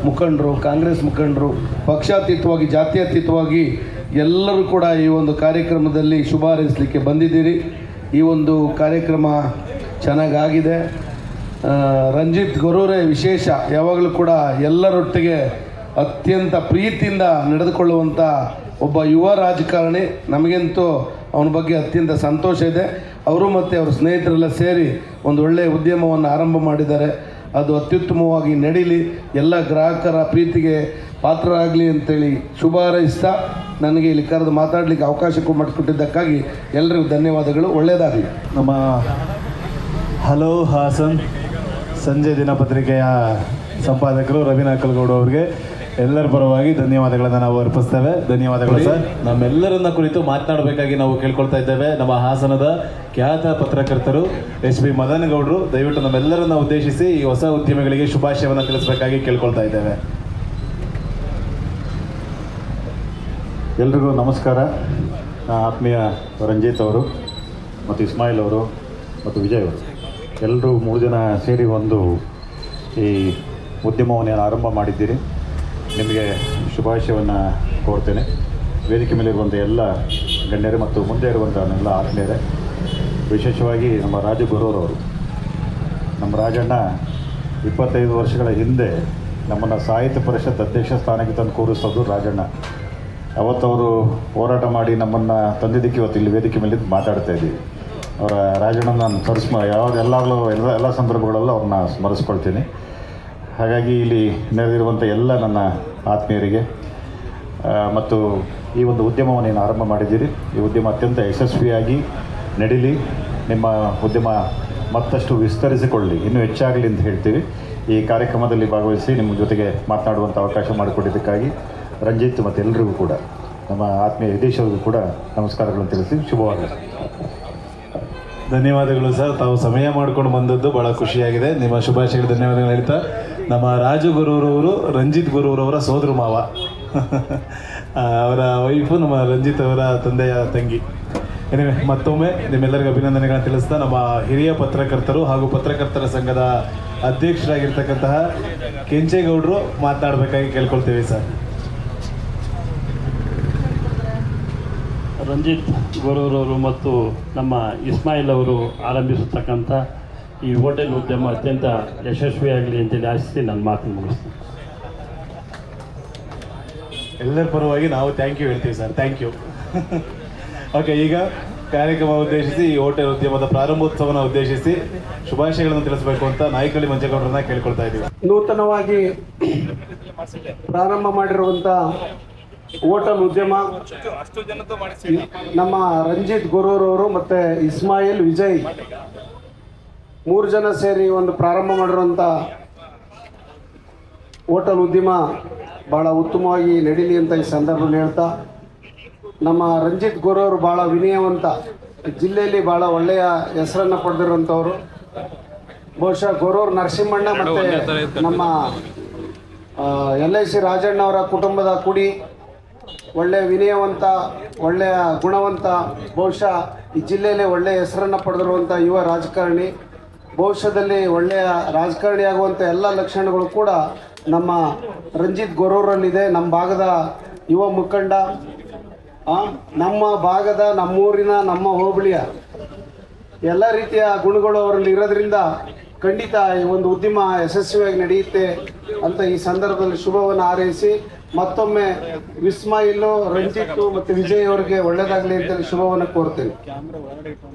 Speaker 10: ಮುಖಂಡರು, ಕಾಂಗ್ರೆಸ್ ಮುಖಂಡರು, ಪಕ್ಷಾತೀತವಾಗಿ ಜಾತ್ಯತೀತವಾಗಿ ಎಲ್ಲರೂ ಕೂಡ ಈ ಒಂದು ಕಾರ್ಯಕ್ರಮದಲ್ಲಿ ಶುಭ ಹಾರೈಸಲಿಕ್ಕೆ ಬಂದಿದ್ದೀರಿ. ಈ ಒಂದು ಕಾರ್ಯಕ್ರಮ ಚೆನ್ನಾಗಾಗಿದೆ. ರಂಜಿತ್ ಗೊರೂರೇ ವಿಶೇಷ, ಯಾವಾಗಲೂ ಕೂಡ ಎಲ್ಲರೊಟ್ಟಿಗೆ ಅತ್ಯಂತ ಪ್ರೀತಿಯಿಂದ ನಡೆದುಕೊಳ್ಳುವಂಥ ಒಬ್ಬ ಯುವ ರಾಜಕಾರಣಿ. ನಮಗಂತೂ ಅವನ ಬಗ್ಗೆ ಅತ್ಯಂತ ಸಂತೋಷ ಇದೆ. ಅವರು ಮತ್ತು ಅವರ ಸ್ನೇಹಿತರೆಲ್ಲ ಸೇರಿ ಒಂದು ಒಳ್ಳೆಯ ಉದ್ಯಮವನ್ನು ಆರಂಭ ಮಾಡಿದ್ದಾರೆ. ಅದು ಅತ್ಯುತ್ತಮವಾಗಿ ನಡೀಲಿ, ಎಲ್ಲ ಗ್ರಾಹಕರ ಪ್ರೀತಿಗೆ ಪಾತ್ರರಾಗಲಿ ಅಂತೇಳಿ ಶುಭ ಹಾರೈಸ್ತಾ ನನಗೆ ಇಲ್ಲಿ ಕರೆದು ಮಾತಾಡಲಿಕ್ಕೆ ಅವಕಾಶ ಮಾಡಿಕೊಟ್ಟಿದ್ದಕ್ಕಾಗಿ ಎಲ್ಲರಿಗೂ ಧನ್ಯವಾದಗಳು. ಒಳ್ಳೆಯದಾಗಲಿ.
Speaker 6: ನಮ್ಮ ಹಲೋ ಹಾಸನ್ ಸಂಜೆ ದಿನಪತ್ರಿಕೆಯ ಸಂಪಾದಕರು ರವಿ ನಾಕಲ್ಗೌಡ ಅವರಿಗೆ ಎಲ್ಲರ ಪರವಾಗಿ ಧನ್ಯವಾದಗಳನ್ನು ನಾವು ಅರ್ಪಿಸ್ತೇವೆ. ಧನ್ಯವಾದಗಳು ಸರ್. ನಮ್ಮೆಲ್ಲರನ್ನ ಕುರಿತು ಮಾತನಾಡಬೇಕಾಗಿ ನಾವು ಕೇಳ್ಕೊಳ್ತಾ ಇದ್ದೇವೆ. ನಮ್ಮ ಹಾಸನದ ಖ್ಯಾತ ಪತ್ರಕರ್ತರು SP ಮದನ್ ಗೌಡರು ದಯವಿಟ್ಟು ನಮ್ಮೆಲ್ಲರನ್ನ ಉದ್ದೇಶಿಸಿ ಈ ಹೊಸ ಉದ್ಯಮಿಗಳಿಗೆ ಶುಭಾಶಯವನ್ನು ತಿಳಿಸಬೇಕಾಗಿ ಕೇಳ್ಕೊಳ್ತಾ ಇದ್ದೇವೆ.
Speaker 11: ಎಲ್ರಿಗೂ ನಮಸ್ಕಾರ. ಆತ್ಮೀಯ ರಂಜಿತ್ ಅವರು ಮತ್ತು ಇಸ್ಮಾಯಿಲ್ ಅವರು ಮತ್ತು ವಿಜಯ್ ಅವರು ಎಲ್ಲರೂ 3 ಜನ ಸೇರಿ ಒಂದು ಈ ಉದ್ಯಮವನ್ನು ಆರಂಭ ಮಾಡಿದ್ದೀರಿ. ನಿಮಗೆ ಶುಭಾಶಯವನ್ನು ಕೋರ್ತೇನೆ. ವೇದಿಕೆ ಮೇಲಿರುವಂಥ ಎಲ್ಲ ಗಣ್ಯರೇ ಮತ್ತು ಮುಂದೆ ಇರುವಂಥ ಎಲ್ಲ ಆತ್ಮೀಯರೇ, ವಿಶೇಷವಾಗಿ ನಮ್ಮ ರಾಜು ಗೊರೂರ್ ಅವರು, ನಮ್ಮ ರಾಜಣ್ಣ 25 ವರ್ಷಗಳ ಹಿಂದೆ ನಮ್ಮನ್ನು ಸಾಹಿತ್ಯ ಪರಿಷತ್ ಅಧ್ಯಕ್ಷ ಸ್ಥಾನಕ್ಕೆ ತಂದು ಕೂರಿಸೋದು ರಾಜಣ್ಣ. ಅವತ್ತವರು ಹೋರಾಟ ಮಾಡಿ ನಮ್ಮನ್ನು ತಂದಿದ್ದಕ್ಕೆ ಇವತ್ತು ಇಲ್ಲಿ ವೇದಿಕೆ ಮೇಲೆ ಮಾತಾಡ್ತಾ ಇದ್ದೀವಿ. ಅವರ ರಾಜಣ್ಣನ ನಾನು ಎಲ್ಲ ಸಂದರ್ಭಗಳಲ್ಲೂ ಅವ್ರನ್ನ ಸ್ಮರಿಸ್ಕೊಳ್ತೀನಿ. ಹಾಗಾಗಿ ಇಲ್ಲಿ ನೆರೆದಿರುವಂಥ ಎಲ್ಲ ನನ್ನ ಆತ್ಮೀಯರಿಗೆ ಮತ್ತು ಈ ಒಂದು ಉದ್ಯಮವನ್ನು ಏನು ಆರಂಭ ಮಾಡಿದ್ದೀರಿ, ಈ ಉದ್ಯಮ ಅತ್ಯಂತ ಯಶಸ್ವಿಯಾಗಿ ನಡೀಲಿ, ನಿಮ್ಮ ಉದ್ಯಮ ಮತ್ತಷ್ಟು ವಿಸ್ತರಿಸಿಕೊಳ್ಳಿ, ಇನ್ನೂ ಹೆಚ್ಚಾಗಲಿ ಅಂತ ಹೇಳ್ತೀವಿ. ಈ ಕಾರ್ಯಕ್ರಮದಲ್ಲಿ ಭಾಗವಹಿಸಿ ನಿಮ್ಮ ಜೊತೆಗೆ ಮಾತನಾಡುವಂಥ ಅವಕಾಶ ಮಾಡಿಕೊಟ್ಟಿದ್ದಕ್ಕಾಗಿ ರಂಜಿತ್ ಮತ್ತು ಎಲ್ಲರಿಗೂ ಕೂಡ, ನಮ್ಮ ಆತ್ಮೀಯ ವಿದೇಶಿಗೂ ಕೂಡ ನಮಸ್ಕಾರಗಳನ್ನು ತಿಳಿಸಿ ಶುಭವಾಗಲಿ.
Speaker 6: ಧನ್ಯವಾದಗಳು ಸರ್. ತಾವು ಸಮಯ ಮಾಡ್ಕೊಂಡು ಬಂದದ್ದು ಭಾಳ ಖುಷಿಯಾಗಿದೆ. ನಿಮ್ಮ ಶುಭಾಶಯಗಳು ಧನ್ಯವಾದಗಳು ಹೇಳ್ತಾ, ನಮ್ಮ ರಾಜು ಗೊರೂರವರು ರಂಜಿತ್ ಗೊರೂರವರ ಸೋದರ ಮಾವ, ಅವರ ವೈಫು ನಮ್ಮ ರಂಜಿತ್ ಅವರ ತಂದೆಯ ತಂಗಿ. ಮತ್ತೊಮ್ಮೆ ನಿಮ್ಮೆಲ್ಲರಿಗೂ ಅಭಿನಂದನೆಗಳನ್ನು ತಿಳಿಸ್ತಾ, ನಮ್ಮ ಹಿರಿಯ ಪತ್ರಕರ್ತರು ಹಾಗೂ ಪತ್ರಕರ್ತರ ಸಂಘದ ಅಧ್ಯಕ್ಷರಾಗಿರ್ತಕ್ಕಂತಹ ಕೆಂಚೇಗೌಡರು ಮಾತನಾಡಬೇಕಾಗಿ ಕೇಳ್ಕೊಳ್ತೇವೆ ಸರ್.
Speaker 12: ರಂಜಿತ್ ಗೊರೂರವರು ಮತ್ತು ನಮ್ಮ ಇಸ್ಮಾಯಿಲ್ ಅವರು ಆರಂಭಿಸತಕ್ಕಂಥ ಈ ಹೋಟೆಲ್ ಉದ್ಯಮ ಅತ್ಯಂತ ಯಶಸ್ವಿಯಾಗಲಿ ಅಂತೇಳಿ ಆಶಿಸಿ ನನ್ನ ಮಾತನ್ನು ಮುಗಿಸ್ತೀನಿ.
Speaker 6: ಎಲ್ಲರ ಪರವಾಗಿ ನಾವು ಥ್ಯಾಂಕ್ ಯು ಹೇಳ್ತೀವಿ ಸರ್. Thank you. ಓಕೆ, ಈಗ ಕಾರ್ಯಕ್ರಮ ಉದ್ದೇಶಿಸಿ, ಈ ಹೋಟೆಲ್ ಉದ್ಯಮದ ಪ್ರಾರಂಭೋತ್ಸವನ ಉದ್ದೇಶಿಸಿ ಶುಭಾಶಯಗಳನ್ನು ತಿಳಿಸಬೇಕು ಅಂತ ನಾಯಕಳ್ಳಿ ಮಂಜೇಗೌಡರನ್ನ ಕೇಳ್ಕೊಳ್ತಾ ಇದ್ದೀವಿ.
Speaker 10: ನೂತನವಾಗಿ ಪ್ರಾರಂಭ ಮಾಡಿರುವಂಥ ಹೋಟೆಲ್ ಉದ್ಯಮ ನಮ್ಮ ರಂಜಿತ್ ಗೊರೂರ್ ಅವರು ಮತ್ತು ಇಸ್ಮಾಯಿಲ್, ವಿಜಯ್ 3 ಜನ ಸೇರಿ ಒಂದು ಪ್ರಾರಂಭ ಮಾಡಿರುವಂಥ ಹೋಟೆಲ್ ಉದ್ಯಮ ಭಾಳ ಉತ್ತಮವಾಗಿ ನಡೀಲಿ ಅಂತ ಈ ಸಂದರ್ಭದಲ್ಲಿ ಹೇಳ್ತಾ, ನಮ್ಮ ರಂಜಿತ್ ಗೊರೂರ್ ಭಾಳ ವಿನಯವಂತ, ಜಿಲ್ಲೆಯಲ್ಲಿ ಭಾಳ ಒಳ್ಳೆಯ ಹೆಸರನ್ನು ಪಡೆದಿರುವಂಥವ್ರು. ಬಹುಶಃ ಗೊರೂರ್ ನರಸಿಂಹಣ್ಣ ಮತ್ತು ನಮ್ಮ LIC ರಾಜಣ್ಣ ಅವರ ಕುಟುಂಬದ ಕುಡಿ ಒಳ್ಳೆಯ ವಿನಯವಂತ, ಒಳ್ಳೆಯ ಗುಣವಂತ, ಬಹುಶಃ ಈ ಜಿಲ್ಲೆಯಲ್ಲಿ ಒಳ್ಳೆಯ ಹೆಸರನ್ನು ಪಡೆದಿರುವಂಥ ಯುವ ರಾಜಕಾರಣಿ. ಭವಿಷ್ಯದಲ್ಲಿ ಒಳ್ಳೆಯ ರಾಜಕಾರಣಿ ಆಗುವಂಥ ಎಲ್ಲ ಲಕ್ಷಣಗಳು ಕೂಡ ನಮ್ಮ ರಂಜಿತ್ ಗೊರೂರಲ್ಲಿದೆ. ನಮ್ಮ ಭಾಗದ ಯುವ ಮುಖಂಡ, ನಮ್ಮ ಭಾಗದ, ನಮ್ಮೂರಿನ, ನಮ್ಮ ಹೋಬಳಿಯ ಎಲ್ಲ ರೀತಿಯ ಗುಣಗಳು ಅವರಲ್ಲಿ ಇರೋದ್ರಿಂದ ಖಂಡಿತ ಈ ಒಂದು ಉದ್ಯಮ ಯಶಸ್ವಿಯಾಗಿ ನಡೆಯುತ್ತೆ ಅಂತ ಈ ಸಂದರ್ಭದಲ್ಲಿ ಶುಭವನ್ನು ಹಾರೈಸಿ ಮತ್ತೊಮ್ಮೆ ವಿಸ್ಮಾಯಿಲು, ರಂಜಿತ್ ಮತ್ತು ವಿಜಯ್ ಅವರಿಗೆ ಒಳ್ಳೆಯದಾಗಲಿ ಅಂತೇಳಿ ಶುಭವನ್ನು ಕೋರ್ತೇನೆ.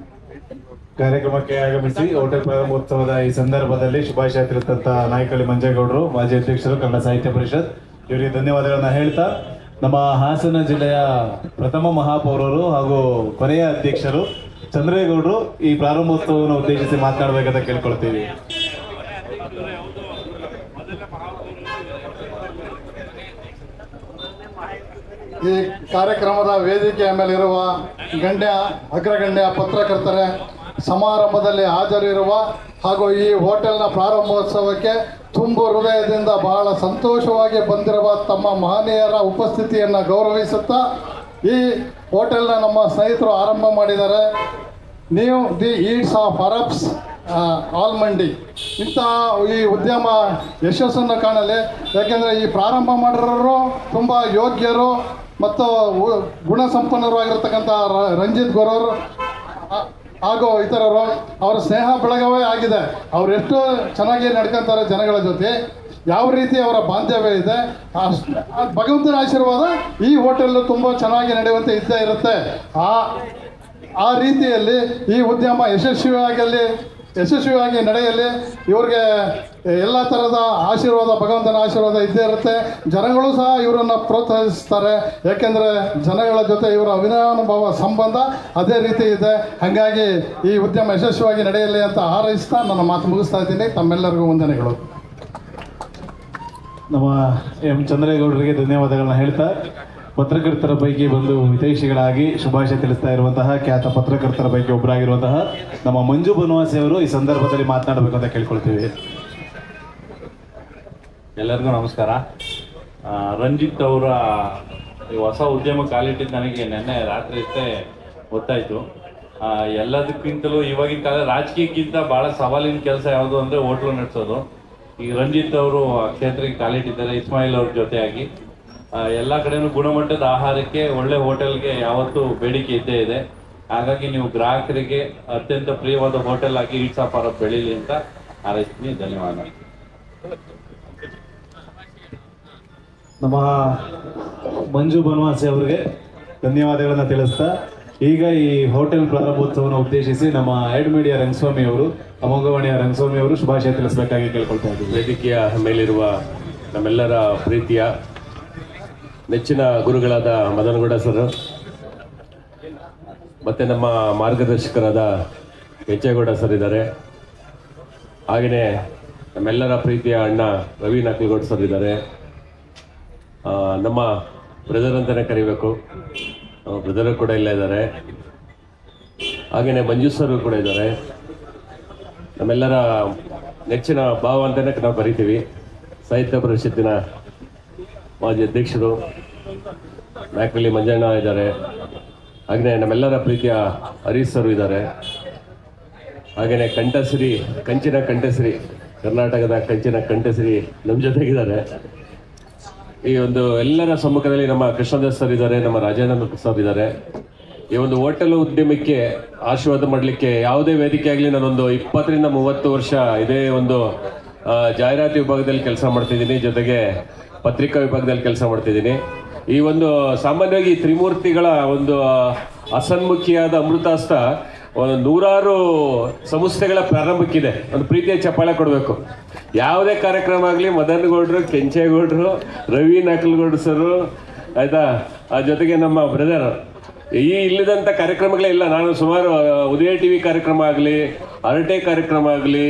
Speaker 6: ಕಾರ್ಯಕ್ರಮಕ್ಕೆ ಆಗಮಿಸಿ ಹೋಟೆಲ್ ಪ್ರಾರಂಭೋತ್ಸವದ ಈ ಸಂದರ್ಭದಲ್ಲಿ ಶುಭಾಶಯ ತಿಳಿಸಿದಂತ ನಾಯಕಳ್ಳಿ ಮಂಜೇಗೌಡರು, ಮಾಜಿ ಅಧ್ಯಕ್ಷರು, ಕನ್ನಡ ಸಾಹಿತ್ಯ ಪರಿಷತ್, ಇವರಿಗೆ ಧನ್ಯವಾದಗಳನ್ನ ಹೇಳ್ತಾ ನಮ್ಮ ಹಾಸನ ಜಿಲ್ಲೆಯ ಪ್ರಥಮ ಮಹಾಪೌರರು ಹಾಗೂ ಕೊನೆಯ ಅಧ್ಯಕ್ಷರು ಚಂದ್ರೇಗೌಡರು ಈ ಪ್ರಾರಂಭೋತ್ಸವವನ್ನು ಉದ್ದೇಶಿಸಿ ಮಾತನಾಡಬೇಕಂತ ಕೇಳ್ಕೊಳ್ತೀವಿ.
Speaker 13: ಈ ಕಾರ್ಯಕ್ರಮದ ವೇದಿಕೆಯ ಮೇಲಿರುವ ಅಗ್ರಗಣ್ಯ ಪತ್ರಕರ್ತರೇ, ಸಮಾರಂಭದಲ್ಲಿ ಹಾಜರಿರುವ ಹಾಗೂ ಈ ಹೋಟೆಲ್ನ ಪ್ರಾರಂಭೋತ್ಸವಕ್ಕೆ ತುಂಬು ಹೃದಯದಿಂದ ಬಹಳ ಸಂತೋಷವಾಗಿ ಬಂದಿರುವ ತಮ್ಮ ಮಹನೀಯರ ಉಪಸ್ಥಿತಿಯನ್ನು ಗೌರವಿಸುತ್ತಾ ಈ ಹೋಟೆಲ್ನ ನಮ್ಮ ಸ್ನೇಹಿತರು ಆರಂಭ ಮಾಡಿದ್ದಾರೆ. ನೀವು ದಿ ಈಟ್ಸ್ ಆಫ್ ಅರಬ್ಸ್ ಆಲ್ಮಂಡಿ ಇಂತಹ ಈ ಉದ್ಯಮ ಯಶಸ್ಸನ್ನು ಕಾಣಲಿ. ಯಾಕೆಂದರೆ ಈ ಪ್ರಾರಂಭ ಮಾಡಿರೋರು ತುಂಬ ಯೋಗ್ಯರು ಮತ್ತು ಗುಣಸಂಪನ್ನರು ಆಗಿರ್ತಕ್ಕಂಥ ರಂಜಿತ್ ಗುರೂರು ಹಾಗೂ ಇತರರು, ಅವರ ಸ್ನೇಹ ಬೆಳಗವೇ ಆಗಿದೆ. ಅವರು ಎಷ್ಟು ಚೆನ್ನಾಗಿ ನಡ್ಕೊತಾರೆ ಜನಗಳ ಜೊತೆ, ಯಾವ ರೀತಿ ಅವರ ಬಾಂಧವ್ಯ ಇದೆ, ಭಗವಂತನ ಆಶೀರ್ವಾದ ಈ ಹೋಟೆಲ್ಲು ತುಂಬ ಚೆನ್ನಾಗಿ ನಡೆಯುವಂತೆ ಇದ್ದೇ ಇರುತ್ತೆ. ಆ ರೀತಿಯಲ್ಲಿ ಈ ಉದ್ಯಮ ಯಶಸ್ವಿಯಾಗಿ ನಡೆಯಲಿ. ಇವ್ರಿಗೆ ಎಲ್ಲ ಥರದ ಆಶೀರ್ವಾದ, ಭಗವಂತನ ಆಶೀರ್ವಾದ ಇದ್ದೇ ಇರುತ್ತೆ. ಜನಗಳು ಸಹ ಇವರನ್ನು ಪ್ರೋತ್ಸಾಹಿಸ್ತಾರೆ. ಯಾಕೆಂದರೆ ಜನಗಳ ಜೊತೆ ಇವರ ಅವಿನಾನುಭವ ಸಂಬಂಧ ಅದೇ ರೀತಿ ಇದೆ. ಹಾಗಾಗಿ ಈ ಉದ್ಯಮ ಯಶಸ್ವಿಯಾಗಿ ನಡೆಯಲಿ ಅಂತ ಹಾರೈಸ್ತಾ ನನ್ನ ಮಾತು ಮುಗಿಸ್ತಾ ಇದ್ದೀನಿ. ತಮ್ಮೆಲ್ಲರಿಗೂ ವಂದನೆಗಳು.
Speaker 6: ನಮ್ಮ ಎಂ ಚಂದ್ರೇಗೌಡರಿಗೆ ಧನ್ಯವಾದಗಳನ್ನ ಹೇಳ್ತಾ, ಪತ್ರಕರ್ತರ ಪೈಕಿ ಬಂದು ವಿದೇಶಿಗಳಾಗಿ ಶುಭಾಶಯ ತಿಳಿಸ್ತಾ ಇರುವಂತಹ ಖ್ಯಾತ ಪತ್ರಕರ್ತರ ಪೈಕಿ ಒಬ್ಬರಾಗಿರುವಂತಹ ನಮ್ಮ ಮಂಜು ಬನವಾಸಿ ಅವರು ಈ ಸಂದರ್ಭದಲ್ಲಿ ಮಾತನಾಡಬೇಕು ಅಂತ ಕೇಳ್ಕೊಳ್ತೀವಿ.
Speaker 14: ಎಲ್ಲರಿಗೂ ನಮಸ್ಕಾರ. ರಂಜಿತ್ ಅವರ ಈ ಹೊಸ ಉದ್ಯಮ ಕಾಲಿಟ್ಟಿದ್ದು ನನಗೆ ನೆನ್ನೆ ರಾತ್ರಿ ಅಷ್ಟೇ ಗೊತ್ತಾಯಿತು. ಎಲ್ಲದಕ್ಕಿಂತಲೂ ಇವಾಗಿನ ಕಾಲ ರಾಜಕೀಯಕ್ಕಿಂತ ಭಾಳ ಸವಾಲಿನ ಕೆಲಸ ಯಾವುದು ಅಂದರೆ ಹೋಟ್ಲು ನಡೆಸೋದು. ಈಗ ರಂಜಿತ್ ಅವರು ಕ್ಷೇತ್ರಕ್ಕೆ ಕಾಲಿಟ್ಟಿದ್ದಾರೆ ಇಸ್ಮಾಯಿಲ್ ಅವ್ರ ಜೊತೆಯಾಗಿ. ಎಲ್ಲ ಕಡೆಯೂ ಗುಣಮಟ್ಟದ ಆಹಾರಕ್ಕೆ, ಒಳ್ಳೆ ಹೋಟೆಲ್ಗೆ ಯಾವತ್ತೂ ಬೇಡಿಕೆ ಇದ್ದೇ ಇದೆ. ಹಾಗಾಗಿ ನೀವು ಗ್ರಾಹಕರಿಗೆ ಅತ್ಯಂತ ಪ್ರಿಯವಾದ ಹೋಟೆಲ್ ಆಗಿ ಈಟ್ಸ್ ಆಫ್ ಅರಬ್ ಬೆಳೀಲಿ ಅಂತ ಹಾರೈಸ್ತೀನಿ. ಧನ್ಯವಾದ.
Speaker 6: ನಮ್ಮ ಮಂಜು ಬನವಾಸಿ ಅವರಿಗೆ ಧನ್ಯವಾದಗಳನ್ನು ತಿಳಿಸ್ತಾ, ಈಗ ಈ ಹೋಟೆಲ್ ಪ್ರಾರಂಭೋತ್ಸವವನ್ನು ಉದ್ದೇಶಿಸಿ ನಮ್ಮ ಹೆಡ್ ಮೀಡಿಯಾ ರಂಗಸ್ವಾಮಿ ಅವರು, ಅಮೋಘವಾಣಿಯ ರಂಗಸ್ವಾಮಿ ಅವರು ಶುಭಾಶಯ ತಿಳಿಸಬೇಕಾಗಿ ಕೇಳ್ಕೊಳ್ತಾ ಇದ್ದೀವಿ.
Speaker 15: ವೇದಿಕೆಯ ಮೇಲಿರುವ ನಮ್ಮೆಲ್ಲರ ಪ್ರೀತಿಯ ನೆಚ್ಚಿನ ಗುರುಗಳಾದ ಮದನಗೌಡ ಸರ್ ಮತ್ತು ನಮ್ಮ ಮಾರ್ಗದರ್ಶಕರಾದ ಕೆಂಚೇಗೌಡ ಸರ್ ಇದ್ದಾರೆ. ಹಾಗೆಯೇ ನಮ್ಮೆಲ್ಲರ ಪ್ರೀತಿಯ ಅಣ್ಣ ರವಿ ನಕಲ್ಗೌಡ ಸರ್ ಇದ್ದಾರೆ. ನಮ್ಮ ಬ್ರದರ್ ಅಂತಲೇ ಕರಿಬೇಕು, ನಮ್ಮ ಬ್ರದರು ಕೂಡ ಇಲ್ಲೇ ಇದ್ದಾರೆ. ಹಾಗೆಯೇ ಮಂಜು ಸರ್ ಕೂಡ ಇದ್ದಾರೆ. ನಮ್ಮೆಲ್ಲರ ನೆಚ್ಚಿನ ಭಾವ ಅಂತಲೇ ನಾವು ಕರಿತೀವಿ. ಸಾಹಿತ್ಯ ಪರಿಷತ್ತಿನ ಮಾಜಿ ಅಧ್ಯಕ್ಷರು ನಾಯಕಳ್ಳಿ ಮಂಜಣ್ಣ ಇದ್ದಾರೆ. ಹಾಗೆಯೇ ನಮ್ಮೆಲ್ಲರ ಪ್ರೀತಿಯ ಹರೀಶ್ ಸರ್ ಇದ್ದಾರೆ. ಹಾಗೆಯೇ ಕಂಚಿನ ಕಂಠಶ್ರೀ, ಕರ್ನಾಟಕದ ಕಂಚಿನ ಕಂಠಶ್ರೀ ನಮ್ಮ ಜೊತೆಗಿದ್ದಾರೆ. ಈ ಒಂದು ಎಲ್ಲರ ಸಮ್ಮುಖದಲ್ಲಿ ನಮ್ಮ ಕೃಷ್ಣದಾಸ್ ಸರ್ ಇದ್ದಾರೆ, ನಮ್ಮ ರಾಜೇಂದ್ರ ಸರ್ ಇದ್ದಾರೆ. ಈ ಒಂದು ಹೋಟೆಲ್ ಉದ್ಯಮಕ್ಕೆ ಆಶೀರ್ವಾದ ಮಾಡಲಿಕ್ಕೆ ಯಾವುದೇ ವೇದಿಕೆ ಆಗಲಿ, ನಾನೊಂದು 20 ರಿಂದ 30 ವರ್ಷ ಇದೇ ಒಂದು ಜಾಹೀರಾತು ವಿಭಾಗದಲ್ಲಿ ಕೆಲಸ ಮಾಡ್ತಿದ್ದೀನಿ, ಜೊತೆಗೆ ಪತ್ರಿಕಾ ವಿಭಾಗದಲ್ಲಿ ಕೆಲಸ ಮಾಡ್ತಿದ್ದೀನಿ. ಈ ಒಂದು ಸಾಮಾನ್ಯವಾಗಿ ತ್ರಿಮೂರ್ತಿಗಳ ಒಂದು ಅಸನ್ಮುಖಿಯಾದ ಅಮೃತಾಸ್ತ ನೂರಾರು ಸಂಸ್ಥೆಗಳ ಪ್ರಾರಂಭಕ್ಕಿದೆ. ಒಂದು ಪ್ರೀತಿಯ ಚಪ್ಪಾಳೆ ಕೊಡಬೇಕು. ಯಾವುದೇ ಕಾರ್ಯಕ್ರಮ ಆಗಲಿ ಮದನಗೌಡರು, ಕೆಂಚೇಗೌಡರು, ರವಿ ನಕಲ್ಗೌಡ ಸರು, ಆಯಿತಾ, ಆ ಜೊತೆಗೆ ನಮ್ಮ ಬ್ರದರ್, ಈ ಇಲ್ಲದಂಥ ಕಾರ್ಯಕ್ರಮಗಳೇ ಇಲ್ಲ. ನಾನು ಸುಮಾರು ಉದಯ ಟಿ ವಿ ಕಾರ್ಯಕ್ರಮ ಆಗಲಿ, ಅರಟೆ ಕಾರ್ಯಕ್ರಮ ಆಗಲಿ,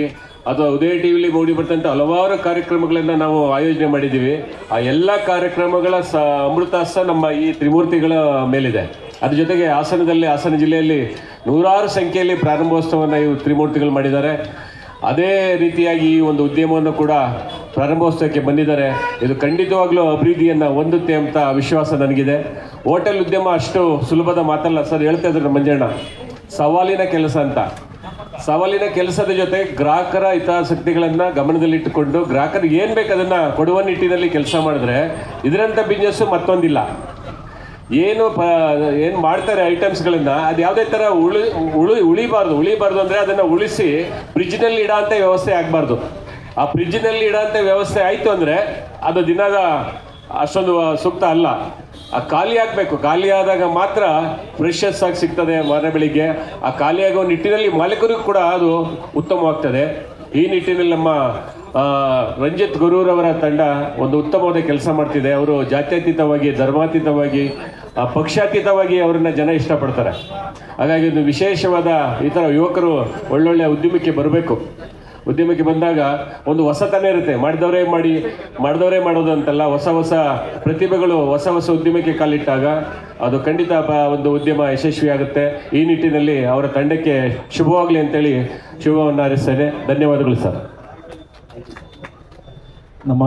Speaker 15: ಅಥವಾ ಉದಯ ಟಿ ವಿಲಿ ಮೂಡಿ ಬರ್ತಂಥ ಹಲವಾರು ಕಾರ್ಯಕ್ರಮಗಳನ್ನು ನಾವು ಆಯೋಜನೆ ಮಾಡಿದ್ದೀವಿ. ಆ ಎಲ್ಲ ಕಾರ್ಯಕ್ರಮಗಳ ಅಮೃತಾಸ್ತ ನಮ್ಮ ಈ ತ್ರಿಮೂರ್ತಿಗಳ ಮೇಲಿದೆ. ಅದ್ರ ಜೊತೆಗೆ ಹಾಸನ ಜಿಲ್ಲೆಯಲ್ಲಿ ನೂರಾರು ಸಂಖ್ಯೆಯಲ್ಲಿ ಪ್ರಾರಂಭೋತ್ಸವವನ್ನು ಈ ತ್ರಿಮೂರ್ತಿಗಳು ಮಾಡಿದ್ದಾರೆ. ಅದೇ ರೀತಿಯಾಗಿ ಈ ಒಂದು ಉದ್ಯಮವನ್ನು ಕೂಡ ಪ್ರಾರಂಭೋತ್ಸವಕ್ಕೆ ಬಂದಿದ್ದಾರೆ. ಇದು ಖಂಡಿತವಾಗ್ಲೂ ಅಭಿವೃದ್ಧಿಯನ್ನು ಹೊಂದುತ್ತೆ ಅಂತ ವಿಶ್ವಾಸ ನನಗಿದೆ. ಹೋಟೆಲ್ ಉದ್ಯಮ ಅಷ್ಟು ಸುಲಭದ ಮಾತಲ್ಲ. ಸರ್ ಹೇಳ್ತಾ ಇದ್ರು ನಮ್ಮ ಮಂಜಣ್ಣ, ಸವಾಲಿನ ಕೆಲಸ ಅಂತ. ಸವಾಲಿನ ಕೆಲಸದ ಜೊತೆ ಗ್ರಾಹಕರ ಹಿತಾಸಕ್ತಿಗಳನ್ನು ಗಮನದಲ್ಲಿಟ್ಟುಕೊಂಡು ಗ್ರಾಹಕರಿಗೆ ಏನು ಬೇಕು ಅದನ್ನು ಕೊಡುವ ನಿಟ್ಟಿನಲ್ಲಿ ಕೆಲಸ ಮಾಡಿದ್ರೆ ಇದರಂಥ ಬಿಸ್ನೆಸ್ಸು ಮತ್ತೊಂದಿಲ್ಲ. ಏನು ಮಾಡ್ತಾರೆ ಐಟಮ್ಸ್ಗಳನ್ನ ಅದು ಯಾವುದೇ ಥರ ಉಳಿಬಾರ್ದು ಅಂದರೆ ಅದನ್ನು ಉಳಿಸಿ ಫ್ರಿಜ್ನಲ್ಲಿ ಇಡೋಂಥ ವ್ಯವಸ್ಥೆ ಆಗಬಾರ್ದು. ಆ ಫ್ರಿಜ್ನಲ್ಲಿ ಇಡೋಂಥ ವ್ಯವಸ್ಥೆ ಆಯಿತು ಅಂದರೆ ಅದು ದಿನದ ಅಷ್ಟೊಂದು ಸೂಕ್ತ ಅಲ್ಲ. ಆ ಖಾಲಿ ಆಗಬೇಕು, ಖಾಲಿ ಆದಾಗ ಮಾತ್ರ ಫ್ರೆಶಸ್ ಆಗಿ ಸಿಗ್ತದೆ ಮಾರನೇ ಬೆಳಿಗ್ಗೆ. ಆ ಖಾಲಿಯಾಗೋ ನಿಟ್ಟಿನಲ್ಲಿ ಮಾಲೀಕರಿಗೂ ಕೂಡ ಅದು ಉತ್ತಮವಾಗ್ತದೆ. ಈ ನಿಟ್ಟಿನಲ್ಲಿ ನಮ್ಮ ರಂಜಿತ್ ಗುರೂರವರ ತಂಡ ಒಂದು ಉತ್ತಮವಾದ ಕೆಲಸ ಮಾಡ್ತಿದೆ. ಅವರು ಜಾತ್ಯತೀತವಾಗಿ, ಧರ್ಮಾತೀತವಾಗಿ, ಪಕ್ಷಾತೀತವಾಗಿ ಅವರನ್ನ ಜನ ಇಷ್ಟಪಡ್ತಾರೆ. ಹಾಗಾಗಿ ಒಂದು ವಿಶೇಷವಾದ ಈ ಥರ ಯುವಕರು ಒಳ್ಳೊಳ್ಳೆ ಉದ್ಯಮಕ್ಕೆ ಬರಬೇಕು. ಉದ್ಯಮಕ್ಕೆ ಬಂದಾಗ ಒಂದು ಹೊಸತನ ಇರುತ್ತೆ. ಮಾಡಿದವರೇ ಮಾಡೋದು ಅಂತಲ್ಲ, ಹೊಸ ಪ್ರತಿಭೆಗಳು ಹೊಸ ಉದ್ಯಮಕ್ಕೆ ಕಾಲಿಟ್ಟಾಗ ಅದು ಖಂಡಿತ ಒಂದು ಉದ್ಯಮ ಯಶಸ್ವಿ ಆಗುತ್ತೆ. ಈ ನಿಟ್ಟಿನಲ್ಲಿ ಅವರ ತಂಡಕ್ಕೆ ಶುಭವಾಗಲಿ ಅಂತೇಳಿ ಶುಭವನ್ನು ಹಾರೈಸ್ತೇನೆ. ಧನ್ಯವಾದಗಳು ಸರ್.
Speaker 6: ನಮ್ಮ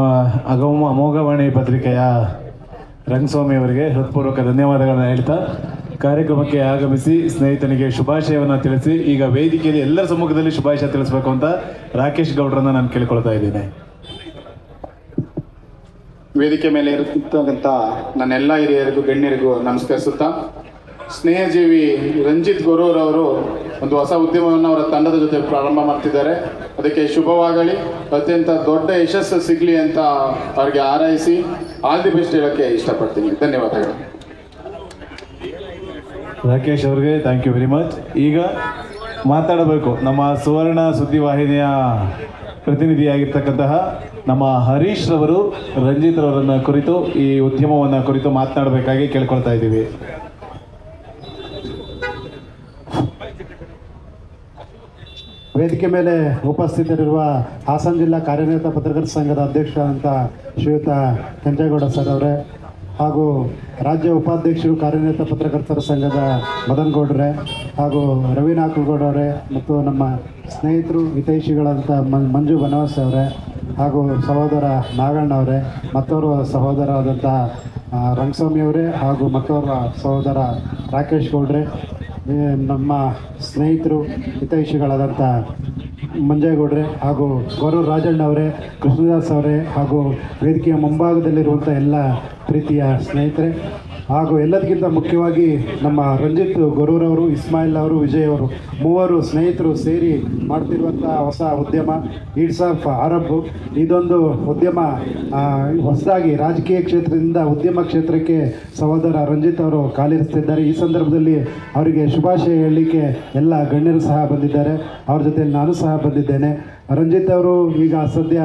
Speaker 6: ಅಮೋಘವಾಣಿ ಪತ್ರಿಕೆಯ ರಂಗಸ್ವಾಮಿ ಅವರಿಗೆ ಹೃತ್ಪೂರ್ವಕ ಧನ್ಯವಾದಗಳನ್ನು ಹೇಳ್ತಾ, ಕಾರ್ಯಕ್ರಮಕ್ಕೆ ಆಗಮಿಸಿ ಸ್ನೇಹಿತನಿಗೆ ಶುಭಾಶಯವನ್ನು ತಿಳಿಸಿ ಈಗ ವೇದಿಕೆಯಲ್ಲಿ ಎಲ್ಲರ ಸಮ್ಮುಖದಲ್ಲಿ ಶುಭಾಶಯ ತಿಳಿಸಬೇಕು ಅಂತ ರಾಕೇಶ್ ಗೌಡ್ರನ್ನ ನಾನು ಕೇಳ್ಕೊಳ್ತಾ ಇದ್ದೀನಿ.
Speaker 13: ವೇದಿಕೆ ಮೇಲೆ ಇರತಕ್ಕಂಥ ನನ್ನೆಲ್ಲ ಹಿರಿಯರಿಗೂ ಗಣ್ಯರಿಗೂ ನಮಸ್ಕರಿಸುತ್ತಾ, ಸ್ನೇಹಜೀವಿ ರಂಜಿತ್ ಗೊರೂರವರು ಒಂದು ಹೊಸ ಉದ್ಯಮವನ್ನು ಅವರ ತಂಡದ ಜೊತೆ ಪ್ರಾರಂಭ ಮಾಡ್ತಿದ್ದಾರೆ. ಅದಕ್ಕೆ ಶುಭವಾಗಲಿ, ಅತ್ಯಂತ ದೊಡ್ಡ ಯಶಸ್ಸು ಸಿಗಲಿ ಅಂತ ಅವ್ರಿಗೆ ಹಾರೈಸಿ ಆಲ್ ದಿ ಬೆಸ್ಟ್ ಹೇಳೋಕ್ಕೆ ಇಷ್ಟಪಡ್ತೀನಿ. ಧನ್ಯವಾದಗಳು.
Speaker 6: ರಾಕೇಶ್ ಅವ್ರಿಗೆ ಥ್ಯಾಂಕ್ ಯು ವೆರಿ ಮಚ್. ಈಗ ಮಾತಾಡಬೇಕು ನಮ್ಮ ಸುವರ್ಣ ಸುದ್ದಿವಾಹಿನಿಯ ಪ್ರತಿನಿಧಿಯಾಗಿರ್ತಕ್ಕಂತಹ ನಮ್ಮ ಹರೀಶ್ ರವರು ರಂಜಿತ್ ರವರನ್ನ ಕುರಿತು, ಈ ಉದ್ಯಮವನ್ನು ಕುರಿತು ಮಾತನಾಡಬೇಕಾಗಿ ಕೇಳ್ಕೊಳ್ತಾ ಇದ್ದೀವಿ.
Speaker 13: ವೇದಿಕೆ ಮೇಲೆ ಉಪಸ್ಥಿತರಿರುವ ಹಾಸನ ಜಿಲ್ಲಾ ಕಾರ್ಯನಿರತ ಪತ್ರಕರ್ತರ ಸಂಘದ ಅಧ್ಯಕ್ಷ ಅಂತ ಶ್ರೀಯುತ ಕೆಂಚೇಗೌಡ ಸರ್ ಅವರೇ, ಹಾಗೂ ರಾಜ್ಯ ಉಪಾಧ್ಯಕ್ಷರು ಕಾರ್ಯನಿರತ ಪತ್ರಕರ್ತರ ಸಂಘದ ಮದನ್ ಗೌಡ್ರೆ, ಹಾಗೂ ರವಿ ನಾಕಲ್ಗೌಡ ಅವರೇ, ಮತ್ತು ನಮ್ಮ ಸ್ನೇಹಿತರು ಹಿತೈಷಿಗಳಂತ ಮಂಜು ಬನವಾಸ್ ಅವರೇ, ಹಾಗೂ ಸಹೋದರ ನಾಗಣ್ಣ ಅವರೇ, ಮತ್ತೋರ್ವ ಸಹೋದರ ಆದಂಥ ರಂಗಸ್ವಾಮಿ ಅವರೇ, ಹಾಗೂ ಮತ್ತೋರ್ವ ಸಹೋದರ ರಾಕೇಶ್ ಗೌಡ್ರೆ, ನಮ್ಮ ಸ್ನೇಹಿತರು ಹಿತೈಷಿಗಳಾದಂಥ ಮಂಜೇಗೌಡ್ರೆ, ಹಾಗೂ ಗೌರವ್ ರಾಜಣ್ಣ ಅವರೇ, ಕೃಷ್ಣದಾಸ್ ಅವರೇ, ಹಾಗೂ ವೇದಿಕೆಯ ಮುಂಭಾಗದಲ್ಲಿರುವಂಥ ಎಲ್ಲ ಪ್ರೀತಿಯ ಸ್ನೇಹಿತರೆ, ಹಾಗೂ ಎಲ್ಲದಕ್ಕಿಂತ ಮುಖ್ಯವಾಗಿ ನಮ್ಮ ರಂಜಿತ್ ಗೊರೂರವರು, ಇಸ್ಮಾಯಿಲ್ ಅವರು, ವಿಜಯ್ ಅವರು ಮೂವರು ಸ್ನೇಹಿತರು ಸೇರಿ ಮಾಡ್ತಿರುವಂಥ ಹೊಸ ಉದ್ಯಮ ಈಡ್ಸ್ ಆಫ್ ಅರಬ್. ಇದೊಂದು ಉದ್ಯಮ ಹೊಸದಾಗಿ ರಾಜಕೀಯ ಕ್ಷೇತ್ರದಿಂದ ಉದ್ಯಮ ಕ್ಷೇತ್ರಕ್ಕೆ ಸಹೋದರ ರಂಜಿತ್ ಅವರು ಕಾಲಿರಿಸ್ತಿದ್ದಾರೆ. ಈ ಸಂದರ್ಭದಲ್ಲಿ ಅವರಿಗೆ ಶುಭಾಶಯ ಹೇಳಲಿಕ್ಕೆ ಎಲ್ಲ ಗಣ್ಯರು ಸಹ ಬಂದಿದ್ದಾರೆ. ಅವ್ರ ಜೊತೆ ನಾನು ಸಹ ಬಂದಿದ್ದೇನೆ. ರಂಜಿತ್ ಅವರು ಈಗ ಸದ್ಯ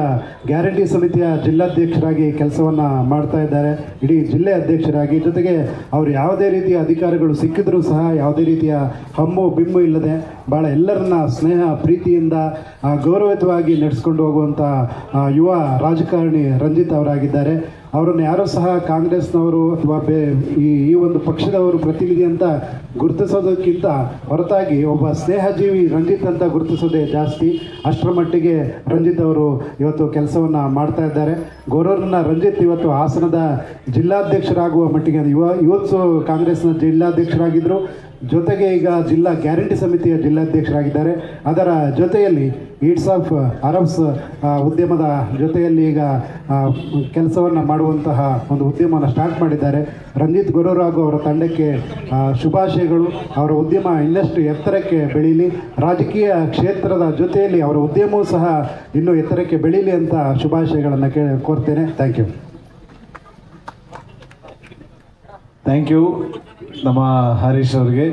Speaker 13: ಗ್ಯಾರಂಟಿ ಸಮಿತಿಯ ಜಿಲ್ಲಾಧ್ಯಕ್ಷರಾಗಿ ಕೆಲಸವನ್ನು ಮಾಡ್ತಾ ಇದ್ದಾರೆ, ಇಡೀ ಜಿಲ್ಲೆ ಅಧ್ಯಕ್ಷರಾಗಿ. ಜೊತೆಗೆ ಅವರು ಯಾವುದೇ ರೀತಿಯ ಅಧಿಕಾರಿಗಳು ಸಿಕ್ಕಿದ್ರೂ ಸಹ ಯಾವುದೇ ರೀತಿಯ ಹಮ್ಮು ಬಿಮ್ಮು ಇಲ್ಲದೆ ಭಾಳ ಎಲ್ಲರನ್ನ ಸ್ನೇಹ ಪ್ರೀತಿಯಿಂದ ಗೌರವಯುತವಾಗಿ ನಡೆಸ್ಕೊಂಡು ಹೋಗುವಂಥ ಯುವ ರಾಜಕಾರಣಿ ರಂಜಿತ್ ಅವರಾಗಿದ್ದಾರೆ. ಅವರನ್ನು ಯಾರೂ ಸಹ ಕಾಂಗ್ರೆಸ್ನವರು ಅಥವಾ ಈ ಒಂದು ಪಕ್ಷದವರು ಪ್ರತಿನಿಧಿ ಅಂತ ಗುರುತಿಸೋದಕ್ಕಿಂತ ಹೊರತಾಗಿ ಒಬ್ಬ ಸ್ನೇಹಜೀವಿ ರಂಜಿತ್ ಅಂತ ಗುರುತಿಸೋದೇ ಜಾಸ್ತಿ. ಅಷ್ಟರ ಮಟ್ಟಿಗೆ ರಂಜಿತ್ ಅವರು ಇವತ್ತು ಕೆಲಸವನ್ನು ಮಾಡ್ತಾ ಇದ್ದಾರೆ. ಗೊರೂರಿನ ರಂಜಿತ್ ಇವತ್ತು ಹಾಸನದ ಜಿಲ್ಲಾಧ್ಯಕ್ಷರಾಗುವ ಮಟ್ಟಿಗೆ ಯೂತ್ಸ್ ಕಾಂಗ್ರೆಸ್ನ ಜಿಲ್ಲಾಧ್ಯಕ್ಷರಾಗಿದ್ದರು. ಜೊತೆಗೆ ಈಗ ಜಿಲ್ಲಾ ಗ್ಯಾರಂಟಿ ಸಮಿತಿಯ ಜಿಲ್ಲಾಧ್ಯಕ್ಷರಾಗಿದ್ದಾರೆ. ಅದರ ಜೊತೆಯಲ್ಲಿ ಈಡ್ಸ್ ಆಫ್ ಅರಬ್ಸ್ ಉದ್ಯಮದ ಜೊತೆಯಲ್ಲಿ ಈಗ ಕೆಲಸವನ್ನು ಮಾಡುವಂತಹ ಒಂದು ಉದ್ಯಮವನ್ನು ಸ್ಟಾರ್ಟ್ ಮಾಡಿದ್ದಾರೆ. ರಂಜಿತ್ ಗೊರೂರ್ ಹಾಗೂ ಅವರ ತಂಡಕ್ಕೆ ಶುಭಾಶಯಗಳು. ಅವರ ಉದ್ಯಮ ಇನ್ನಷ್ಟು ಎತ್ತರಕ್ಕೆ ಬೆಳೀಲಿ, ರಾಜಕೀಯ ಕ್ಷೇತ್ರದ ಜೊತೆಯಲ್ಲಿ ಅವರ ಉದ್ಯಮವೂ ಸಹ ಇನ್ನೂ ಎತ್ತರಕ್ಕೆ ಬೆಳೀಲಿ ಅಂತ ಶುಭಾಶಯಗಳನ್ನು ಕೋರ್ತೇನೆ. Thank you.
Speaker 6: ಥ್ಯಾಂಕ್ ಯು ನಮ್ಮ ಹರೀಶ್ ಅವರಿಗೆ.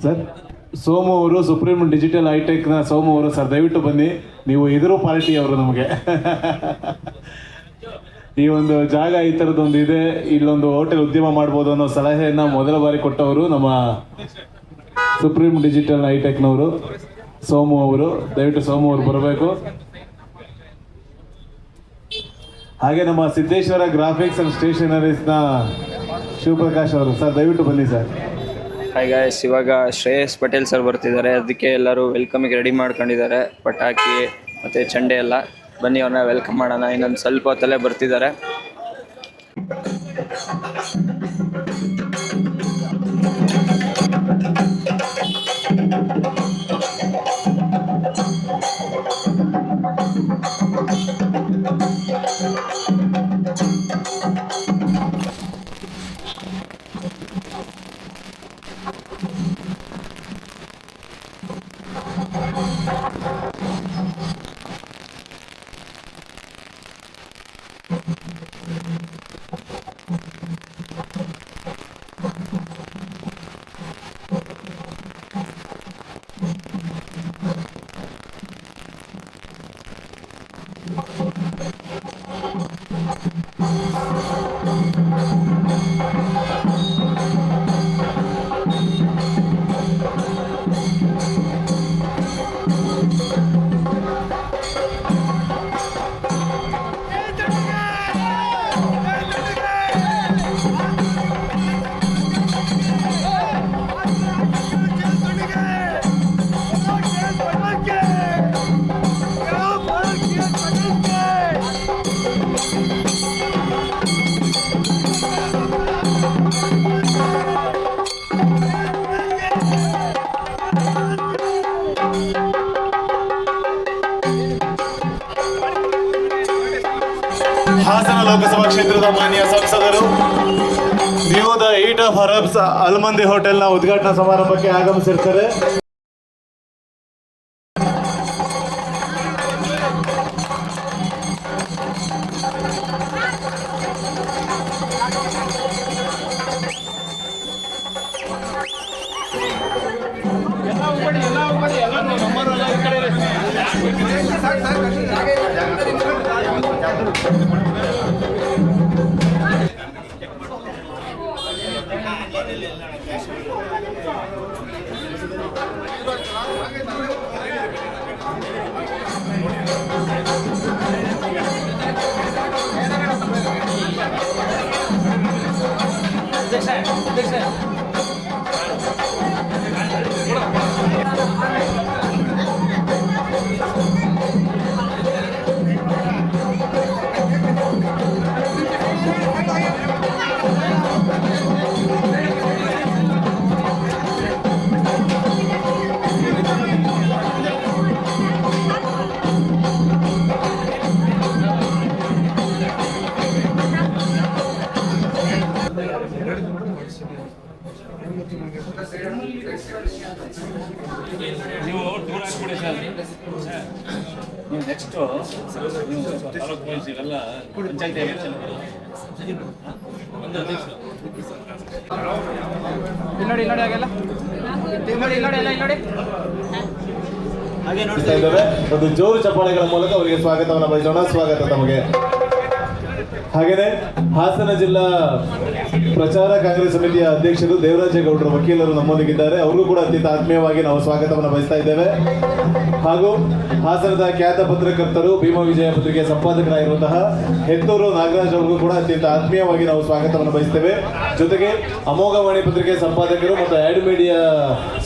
Speaker 6: ಸರ್, ಸೋಮು ಅವರು ಸುಪ್ರೀಂ ಡಿಜಿಟಲ್ ಹೈಟೆಕ್ನ ಸೋಮು ಅವರು, ಸರ್ ದಯವಿಟ್ಟು ಬನ್ನಿ. ನೀವು ಎದುರು ಪಾರ್ಟಿಯವರು ನಮಗೆ. ಈ ಒಂದು ಜಾಗ ಈ ಥರದ್ದೊಂದು ಇದೆ, ಇಲ್ಲೊಂದು ಹೋಟೆಲ್ ಉದ್ಯಮ ಮಾಡ್ಬೋದು ಅನ್ನೋ ಸಲಹೆಯನ್ನು ಮೊದಲ ಬಾರಿ ಕೊಟ್ಟವರು ನಮ್ಮ ಸುಪ್ರೀಂ ಡಿಜಿಟಲ್ ಹೈಟೆಕ್ನವರು ಸೋಮು ಅವರು. ದಯವಿಟ್ಟು ಸೋಮು ಅವರು ಬರಬೇಕು. ಹಾಗೆ ನಮ್ಮ ಸಿದ್ದೇಶ್ವರ ಗ್ರಾಫಿಕ್ಸ್ ಆ್ಯಂಡ್ ಸ್ಟೇಷನರೀಸ್ನ ಶಿವಪ್ರಕಾಶ್ ಅವರು, ಸರ್ ದಯವಿಟ್ಟು ಬನ್ನಿ ಸರ್.
Speaker 1: ಹಾಯ್ ಗಾಯ್ಸ್, ಇವಾಗ ಶ್ರೇಯಸ್ ಪಟೇಲ್ ಸರ್ ಬರ್ತಿದ್ದಾರೆ. ಅದಕ್ಕೆ ಎಲ್ಲರೂ ವೆಲ್ಕಮಿಗೆ ರೆಡಿ ಮಾಡ್ಕೊಂಡಿದ್ದಾರೆ, ಪಟಾಕಿ ಮತ್ತು ಚಂಡೆ ಎಲ್ಲ. ಬನ್ನಿ ಅವ್ರನ್ನ ವೆಲ್ಕಮ್ ಮಾಡೋಣ. ಇನ್ನೊಂದು ಸ್ವಲ್ಪ ಹೊತ್ತಲ್ಲೇ ಬರ್ತಿದ್ದಾರೆ.
Speaker 6: ಹಾಸನ ಲೋಕಸಭಾ ಕ್ಷೇತ್ರದ ಮಾನ್ಯ ಸಂಸದರು ನೀವು the eat of Arabs Al Mandi ಹೋಟೆಲ್ನ ಉದ್ಘಾಟನಾ ಸಮಾರಂಭಕ್ಕೆ ಆಗಮಿಸಿರ್ತಾರೆ.
Speaker 14: ನೆಕ್ಸ್ಟ್ ಇವೆಲ್ಲ ಪಂಚಾಯತಿ ಎಲೆಕ್ಷನ್
Speaker 2: ನೋಡಿ ಹಾಗೆಲ್ಲ ನೋಡಿ
Speaker 6: ಹಾಗೆ ನೋಡ್ತಾ ಇದ್ದಾರೆ. ಒಂದು ಜೋರು ಚಪ್ಪಾಳೆಗಳ ಮೂಲಕ ಅವರಿಗೆ ಸ್ವಾಗತವನ್ನು ಬಯಸೋಣ. ಸ್ವಾಗತ ತಮಗೆ. ಹಾಗೆಯೇ ಹಾಸನ ಜಿಲ್ಲಾ ಪ್ರಚಾರ ಕಾಂಗ್ರೆಸ್ ಸಮಿತಿಯ ಅಧ್ಯಕ್ಷರು ದೇವರಾಜೇಗೌಡರ ವಕೀಲರು ನಮ್ಮೊಂದಿಗಿದ್ದಾರೆ. ಅವ್ರಿಗೂ ಕೂಡ ಅತ್ಯಂತ ಆತ್ಮೀಯವಾಗಿ ನಾವು ಸ್ವಾಗತವನ್ನು ಬಯಸ್ತಾ ಇದ್ದೇವೆ. ಹಾಗೂ ಹಾಸನದ ಖ್ಯಾತ ಪತ್ರಕರ್ತರು ಭೀಮಾ ವಿಜಯ ಪತ್ರಿಕೆಯ ಸಂಪಾದಕರಾಗಿರುವಂತಹ ಹೆತ್ತೂರು ನಾಗರಾಜ್ ಅವ್ರಿಗೂ ಕೂಡ ಅತ್ಯಂತ ಆತ್ಮೀಯವಾಗಿ ನಾವು ಸ್ವಾಗತವನ್ನು ಬಯಸ್ತೇವೆ. ಜೊತೆಗೆ ಅಮೋಘವಾಣಿ ಪತ್ರಿಕೆಯ ಸಂಪಾದಕರು ಮತ್ತು ಆ್ಯಡ್ ಮೀಡಿಯಾ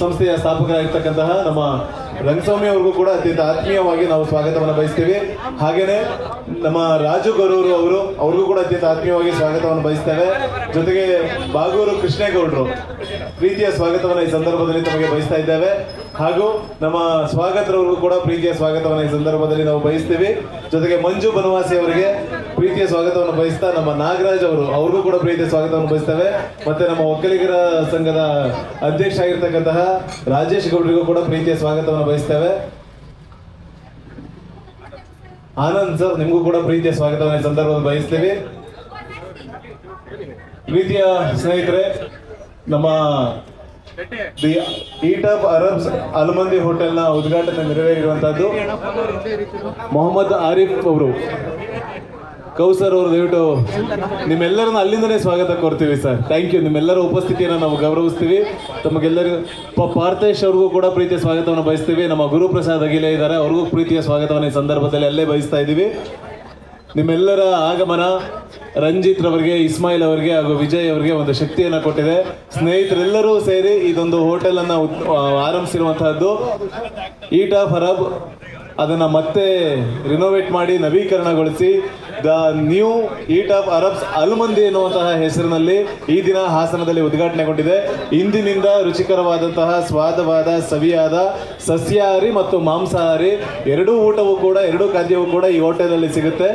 Speaker 6: ಸಂಸ್ಥೆಯ ಸ್ಥಾಪಕರಾಗಿರ್ತಕ್ಕಂತಹ ನಮ್ಮ ರಂಗಸ್ವಾಮಿ ಅವ್ರಿಗೂ ಕೂಡ ಅತ್ಯಂತ ಆತ್ಮೀಯವಾಗಿ ನಾವು ಸ್ವಾಗತವನ್ನು ಬಯಸ್ತೇವೆ. ಹಾಗೇನೆ ನಮ್ಮ ರಾಜು ಗರೂರು ಅವ್ರಿಗೂ ಕೂಡ ಅತ್ಯಂತ ಆತ್ಮೀಯವಾಗಿ ಸ್ವಾಗತವನ್ನು ಬಯಸ್ತೇವೆ. ಜೊತೆಗೆ ಬಾಗೂರು ಕೃಷ್ಣೇಗೌಡರು ಪ್ರೀತಿಯ ಸ್ವಾಗತವನ್ನು ಈ ಸಂದರ್ಭದಲ್ಲಿ ತಮಗೆ ಬಯಸ್ತಾ ಇದ್ದೇವೆ. ಹಾಗೂ ನಮ್ಮ ಸ್ವಾಗತರವ್ರಿಗೂ ಕೂಡ ಪ್ರೀತಿಯ ಸ್ವಾಗತವನ್ನು ಈ ಸಂದರ್ಭದಲ್ಲಿ ನಾವು ಬಯಸ್ತೀವಿ. ಜೊತೆಗೆ ಮಂಜು ಬನವಾಸಿ ಅವರಿಗೆ ಪ್ರೀತಿಯ ಸ್ವಾಗತವನ್ನು ಬಯಸ್ತಾ ನಮ್ಮ ನಾಗರಾಜ್ ಅವ್ರಿಗೂ ಕೂಡ ಪ್ರೀತಿಯ ಸ್ವಾಗತವನ್ನು ಬಯಸ್ತೇವೆ. ಮತ್ತೆ ನಮ್ಮ ಒಕ್ಕಲಿಗರ ಸಂಘದ ಅಧ್ಯಕ್ಷ ಆಗಿರ್ತಕ್ಕಂತಹ ರಾಜೇಶ್ ಗೌಡರಿಗೂ ಕೂಡ ಪ್ರೀತಿಯ ಸ್ವಾಗತವನ್ನು ಬಯಸ್ತೇವೆ. ಆನಂದ್ ಸರ್ ನಿಮಗೂ ಕೂಡ ಪ್ರೀತಿಯ ಸ್ವಾಗತವನ್ನು ಈ ಸಂದರ್ಭದಲ್ಲಿ ಬಯಸ್ತೀವಿ. ಪ್ರೀತಿಯ ಸ್ನೇಹಿತರೆ, ನಮ್ಮ the eat of Arabs Al Mandi ಹೋಟೆಲ್ನ ಉದ್ಘಾಟನೆ ನೆರವೇರಿರುವಂತಹದ್ದು ಮೊಹಮ್ಮದ್ ಆರಿಫ್ ಅವರು. ಕೌಸರ್ ಅವರು ದಯವಿಟ್ಟು ನಿಮ್ಮೆಲ್ಲರನ್ನ ಅಲ್ಲಿಂದನೇ ಸ್ವಾಗತ ಕೋರ್ತೀವಿ ಸರ್. Thank you. ನಿಮ್ಮೆಲ್ಲರ ಉಪಸ್ಥಿತಿಯನ್ನು ನಾವು ಗೌರವಿಸ್ತೀವಿ. ತಮಗೆಲ್ಲರಿಗೂ ಪಾರ್ಥೇಶ್ ಅವ್ರಿಗೂ ಕೂಡ ಪ್ರೀತಿಯ ಸ್ವಾಗತವನ್ನು ಬಯಸ್ತೀವಿ. ನಮ್ಮ ಗುರುಪ್ರಸಾದ್ ಅಗಿಲೇ ಇದ್ದಾರೆ, ಅವ್ರಿಗೂ ಪ್ರೀತಿಯ ಸ್ವಾಗತವನ್ನು ಈ ಸಂದರ್ಭದಲ್ಲಿ ಅಲ್ಲೇ ಬಯಸ್ತಾ ಇದ್ದೀವಿ. ನಿಮ್ಮೆಲ್ಲರ ಆಗಮನ ರಂಜಿತ್ ರವರಿಗೆ, ಇಸ್ಮಾಯಿಲ್ ಅವರಿಗೆ ಹಾಗೂ ವಿಜಯ್ ಅವರಿಗೆ ಒಂದು ಶಕ್ತಿಯನ್ನು ಕೊಟ್ಟಿದೆ. ಸ್ನೇಹಿತರೆಲ್ಲರೂ ಸೇರಿ ಇದೊಂದು ಹೋಟೆಲನ್ನು ಆರಂಭಿಸಿರುವಂತಹದ್ದು ಈಟ್ ಆಫ್ ಅರಬ್. ಅದನ್ನು ಮತ್ತೆ ರಿನೋವೇಟ್ ಮಾಡಿ ನವೀಕರಣಗೊಳಿಸಿ the new eat of Arabs Al Mandi ಎನ್ನುವಂತಹ ಹೆಸರಿನಲ್ಲಿ ಈ ದಿನ ಹಾಸನದಲ್ಲಿ ಉದ್ಘಾಟನೆಗೊಂಡಿದೆ. ಇಂದಿನಿಂದ ರುಚಿಕರವಾದಂತಹ ಸ್ವಾದವಾದ ಸವಿಯಾದ ಸಸ್ಯಾಹಾರಿ ಮತ್ತು ಮಾಂಸಾಹಾರಿ ಎರಡೂ ಖಾದ್ಯವೂ ಕೂಡ ಈ ಹೋಟೆಲಲ್ಲಿ ಸಿಗುತ್ತೆ.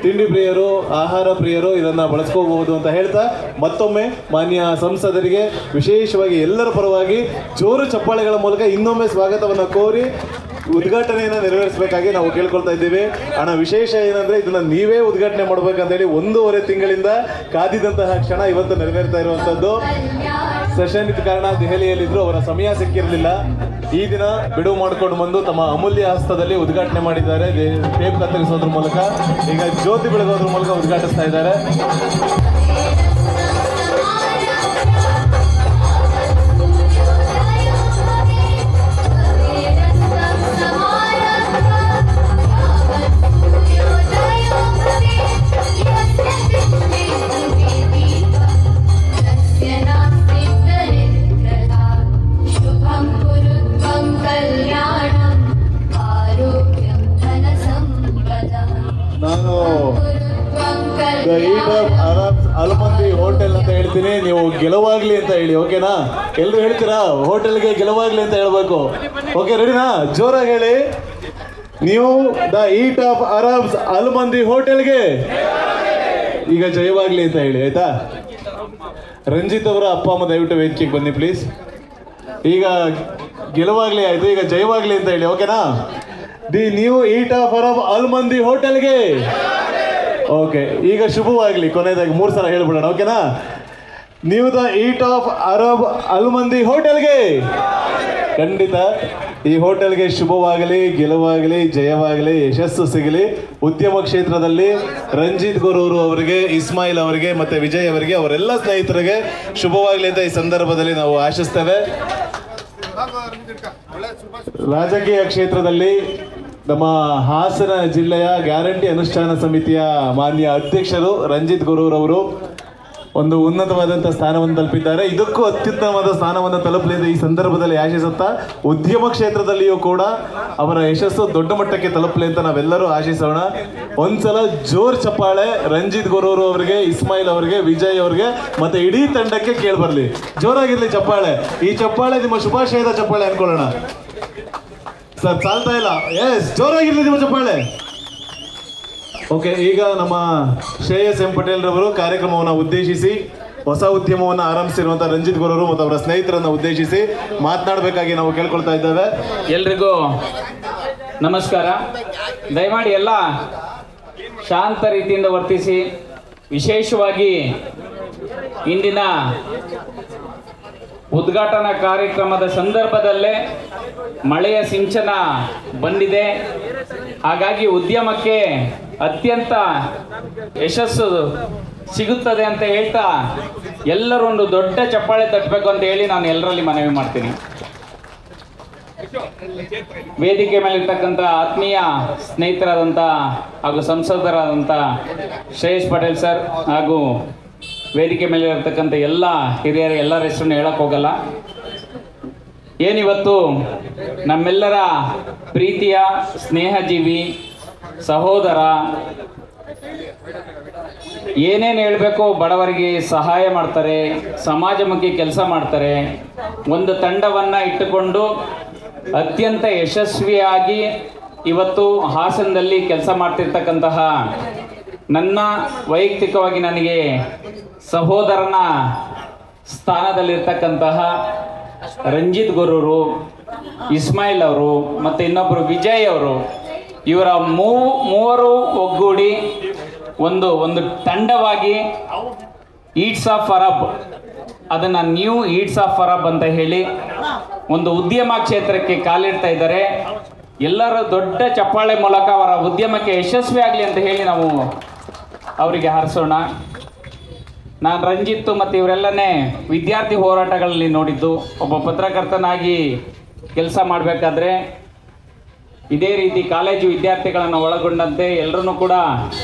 Speaker 6: ತಿಂಡಿ ಪ್ರಿಯರು, ಆಹಾರ ಪ್ರಿಯರು ಇದನ್ನು ಬಳಸ್ಕೋಬಹುದು ಅಂತ ಹೇಳ್ತಾ ಮತ್ತೊಮ್ಮೆ ಮಾನ್ಯ ಸಂಸದರಿಗೆ ವಿಶೇಷವಾಗಿ ಎಲ್ಲರ ಪರವಾಗಿ ಜೋರು ಚಪ್ಪಾಳೆಗಳ ಮೂಲಕ ಇನ್ನೊಮ್ಮೆ ಸ್ವಾಗತವನ್ನು ಕೋರಿ ಉದ್ಘಾಟನೆಯನ್ನು ನೆರವೇರಿಸಬೇಕಾಗಿ ನಾವು ಕೇಳ್ಕೊಳ್ತಾ ಇದ್ದೀವಿ. ಅಣ್ಣ, ವಿಶೇಷ ಏನಂದ್ರೆ ಇದನ್ನ ನೀವೇ ಉದ್ಘಾಟನೆ ಮಾಡ್ಬೇಕಂತೇಳಿ 1.5 ತಿಂಗಳಿಂದ ಕಾದಿದಂತಹ ಕ್ಷಣ ಇವತ್ತು ನೆರವೇರ್ತಾ ಇರುವಂತದ್ದು. ಸೆಷನ್ ಇದ್ದ ಕಾರಣ ದೆಹಲಿಯಲ್ಲಿದ್ರು, ಅವರ ಸಮಯ ಸಿಕ್ಕಿರಲಿಲ್ಲ. ಈ ದಿನ ಬಿಡುವು ಮಾಡಿಕೊಂಡು ಬಂದು ತಮ್ಮ ಅಮೂಲ್ಯ ಹಸ್ತದಲ್ಲಿ ಉದ್ಘಾಟನೆ ಮಾಡಿದ್ದಾರೆ. ಟೇಪ್ ಕತ್ತರಿಸೋದ್ರ ಮೂಲಕ, ಈಗ ಜ್ಯೋತಿ ಬೆಳಗೋದ್ರ ಮೂಲಕ ಉದ್ಘಾಟಿಸ್ತಾ ಇದ್ದಾರೆ. ನಾನು ಈಟ್ ಆಫ್ ಅರಬ್ಸ್ ಅಲ್ಮಂದಿ ಹೋಟೆಲ್ ಅಂತ ಹೇಳ್ತೀನಿ, ನೀವು ಗೆಲುವಾಗ್ಲಿ ಅಂತ ಹೇಳಿ. ಓಕೆನಾ? ಎಲ್ಲರೂ ಹೇಳ್ತೀರಾ ಹೋಟೆಲ್ಗೆ ಗೆಲುವಾಗ್ಲಿ ಅಂತ ಹೇಳ್ಬೇಕು. ಓಕೆ, ರೆಡಿನಾ? ಜೋರಾಗಿ ಹೇಳಿ. ನೀವು ದ ಈಟ್ ಆಫ್ ಅರಬ್ಸ್ ಅಲ್ಮಂದಿ ಹೋಟೆಲ್ಗೆ ಈಗ ಜಯವಾಗ್ಲಿ ಅಂತ ಹೇಳಿ ಆಯ್ತಾ. ರಂಜಿತ್ ಅವರ ಅಪ್ಪ ಅಮ್ಮ ದಯವಿಟ್ಟು ವೇದಿಕೆಗೆ ಬನ್ನಿ ಪ್ಲೀಸ್. ಈಗ ಗೆಲುವಾಗ್ಲಿ ಆಯ್ತು, ಈಗ ಜಯವಾಗ್ಲಿ ಅಂತ ಹೇಳಿ, ಓಕೆನಾ? The new eat of Arab Al Mandi ಹೋಟೆಲ್ಗೆ. ಓಕೆ, ಈಗ ಶುಭವಾಗ್ಲಿ. ಕೊನೆಯದಾಗಿ 3 ಸಲ ಹೇಳ್ಬಿಡೋಣ, ಓಕೆನಾ? New the eat of Arab Al Mandi ಹೋಟೆಲ್ಗೆ. ಖಂಡಿತ ಈ ಹೋಟೆಲ್ಗೆ ಶುಭವಾಗಲಿ, ಗೆಲುವಾಗಲಿ, ಜಯವಾಗಲಿ, ಯಶಸ್ಸು ಸಿಗಲಿ. ಉದ್ಯಮ ಕ್ಷೇತ್ರದಲ್ಲಿ ರಂಜಿತ್ ಗೊರೂರು ಅವರಿಗೆ, ಇಸ್ಮಾಯಿಲ್ ಅವರಿಗೆ ಮತ್ತು ವಿಜಯ್ ಅವರಿಗೆ, ಅವರೆಲ್ಲ ಸ್ನೇಹಿತರಿಗೆ ಶುಭವಾಗಲಿ ಅಂತ ಈ ಸಂದರ್ಭದಲ್ಲಿ ನಾವು ಆಶಿಸ್ತೇವೆ. ರಾಜಕೀಯ ಕ್ಷೇತ್ರದಲ್ಲಿ ನಮ್ಮ ಹಾಸನ ಜಿಲ್ಲೆಯ ಗ್ಯಾರಂಟಿ ಅನುಷ್ಠಾನ ಸಮಿತಿಯ ಮಾನ್ಯ ಅಧ್ಯಕ್ಷರು ರಂಜಿತ್ ಗೊರೂರು ಅವರು ಒಂದು ಉನ್ನತವಾದಂಥ ಸ್ಥಾನವನ್ನು ತಲುಪಿದ್ದಾರೆ. ಇದಕ್ಕೂ ಅತ್ಯುತ್ತಮವಾದ ಸ್ಥಾನವನ್ನು ತಲುಪಲಿ ಅಂತ ಈ ಸಂದರ್ಭದಲ್ಲಿ ಆಶಿಸುತ್ತಾ, ಉದ್ಯಮ ಕ್ಷೇತ್ರದಲ್ಲಿಯೂ ಕೂಡ ಅವರ ಯಶಸ್ಸು ದೊಡ್ಡ ಮಟ್ಟಕ್ಕೆ ತಲುಪಲಿ ಅಂತ ನಾವೆಲ್ಲರೂ ಆಶಿಸೋಣ. ಒಂದ್ಸಲ ಜೋರ್ ಚಪ್ಪಾಳೆ ರಂಜಿತ್ ಗೊರೂರು ಅವರಿಗೆ, ಇಸ್ಮಾಯಿಲ್ ಅವರಿಗೆ, ವಿಜಯ್ ಅವರಿಗೆ ಮತ್ತೆ ಇಡೀ ತಂಡಕ್ಕೆ ಕೇಳ್ಬರ್ಲಿ. ಜೋರಾಗಿರ್ಲಿ ಚಪ್ಪಾಳೆ. ಈ ಚಪ್ಪಾಳೆ ನಿಮ್ಮ ಶುಭಾಶಯದ ಚಪ್ಪಾಳೆ ಅನ್ಕೊಳ್ಳೋಣ ಸರ್, ಸಾಲ್ತಾ ಇಲ್ಲ. ಎಸ್, ಜೋರಾಗಿರ್ಲಿ ನಿಮ್ಮ ಚಪ್ಪಾಳೆ. ಓಕೆ, ಈಗ ನಮ್ಮ ಶ್ರೇಯಸ್ ಎಂ ಪಟೇಲ್ ರವರು ಕಾರ್ಯಕ್ರಮವನ್ನು ಉದ್ದೇಶಿಸಿ ಹೊಸ ಉದ್ಯಮವನ್ನು ಆರಂಭಿಸಿರುವಂಥ ರಂಜಿತ್ ಗೊರೂರು ಮತ್ತು ಅವರ ಸ್ನೇಹಿತರನ್ನು ಉದ್ದೇಶಿಸಿ ಮಾತನಾಡಬೇಕಾಗಿ ನಾವು ಕೇಳ್ಕೊಳ್ತಾ ಇದ್ದೇವೆ.
Speaker 16: ಎಲ್ರಿಗೂ ನಮಸ್ಕಾರ. ದಯಮಾಡಿ ಎಲ್ಲ ಶಾಂತ ರೀತಿಯಿಂದ ವರ್ತಿಸಿ. ವಿಶೇಷವಾಗಿ ಇಂದಿನ ಉದ್ಘಾಟನಾ ಕಾರ್ಯಕ್ರಮದ ಸಂದರ್ಭದಲ್ಲೇ ಮಳೆಯ ಸಿಂಚನ ಬಂದಿದೆ. ಹಾಗಾಗಿ ಉದ್ಯಮಕ್ಕೆ ಅತ್ಯಂತ ಯಶಸ್ಸು ಸಿಗುತ್ತದೆ ಅಂತ ಹೇಳ್ತಾ ಎಲ್ಲರೂ ಒಂದು ದೊಡ್ಡ ಚಪ್ಪಾಳೆ ತಟ್ಟಬೇಕು ಅಂತ ಹೇಳಿ ನಾನು ಎಲ್ಲರಲ್ಲಿ ಮನವಿ ಮಾಡ್ತೀನಿ. ವೇದಿಕೆ ಮೇಲಿರ್ತಕ್ಕಂಥ ಆತ್ಮೀಯ ಸ್ನೇಹಿತರಾದಂಥ ಹಾಗೂ ಸಂಸದರಾದಂಥ ಶ್ರೇಯಸ್ ಪಟೇಲ್ ಸರ್ ಹಾಗೂ ವೇದಿಕೆ ಮೇಲೆ ಇರತಕ್ಕಂಥ ಎಲ್ಲ ಹಿರಿಯರ ಎಲ್ಲರ ಹೆಸರನ್ನು ಹೇಳಕ್ಕೆ ಹೋಗಲ್ಲ. ಏನಿವತ್ತು ನಮ್ಮೆಲ್ಲರ ಪ್ರೀತಿಯ ಸ್ನೇಹಜೀವಿ ಸಹೋದರ, ಏನೇನು ಹೇಳಬೇಕು, ಬಡವರಿಗೆ ಸಹಾಯ ಮಾಡ್ತಾರೆ, ಸಮಾಜಮುಖಿ ಕೆಲಸ ಮಾಡ್ತಾರೆ, ಒಂದು ತಂಡವನ್ನು ಇಟ್ಟುಕೊಂಡು ಅತ್ಯಂತ ಯಶಸ್ವಿಯಾಗಿ ಇವತ್ತು ಹಾಸನದಲ್ಲಿ ಕೆಲಸ ಮಾಡ್ತಿರ್ತಕ್ಕಂತಹ ನನ್ನ ವೈಯಕ್ತಿಕವಾಗಿ ನನಗೆ ಸಹೋದರನ ಸ್ಥಾನದಲ್ಲಿರ್ತಕ್ಕಂತಹ ರಂಜಿತ್ ಗೊರೂರು, ಇಸ್ಮಾಯಿಲ್ ಅವರು ಮತ್ತು ಇನ್ನೊಬ್ಬರು ವಿಜಯ್ ಅವರು, ಇವರ ಮೂವರು ಒಗ್ಗೂಡಿ ಒಂದು ತಂಡವಾಗಿ ಈಟ್ಸ್ ಆಫ್ ಅರಬ್, ಅದನ್ನು ನ್ಯೂ ಈಟ್ಸ್ ಆಫ್ ಅರಬ್ ಅಂತ ಹೇಳಿ ಒಂದು ಉದ್ಯಮ ಕ್ಷೇತ್ರಕ್ಕೆ ಕಾಲಿಡ್ತಾ ಇದ್ದಾರೆ. ಎಲ್ಲರೂ ದೊಡ್ಡ ಚಪ್ಪಾಳೆ ಮೂಲಕ ಅವರ ಉದ್ಯಮಕ್ಕೆ ಯಶಸ್ವಿ ಆಗಲಿ ಅಂತ ಹೇಳಿ ನಾವು ಅವರಿಗೆ ಹಾರಿಸೋಣ. ನಾನು ರಂಜಿತ್ ಮತ್ತು ಇವರೆಲ್ಲನೇ ವಿದ್ಯಾರ್ಥಿ ಹೋರಾಟಗಳಲ್ಲಿ ನೋಡಿದ್ದು. ಒಬ್ಬ ಪತ್ರಕರ್ತನಾಗಿ ಕೆಲಸ ಮಾಡಬೇಕಾದ್ರೆ ಇದೇ ರೀತಿ ಕಾಲೇಜು ವಿದ್ಯಾರ್ಥಿಗಳನ್ನು ಒಳಗೊಂಡಂತೆ ಎಲ್ಲರೂ ಕೂಡ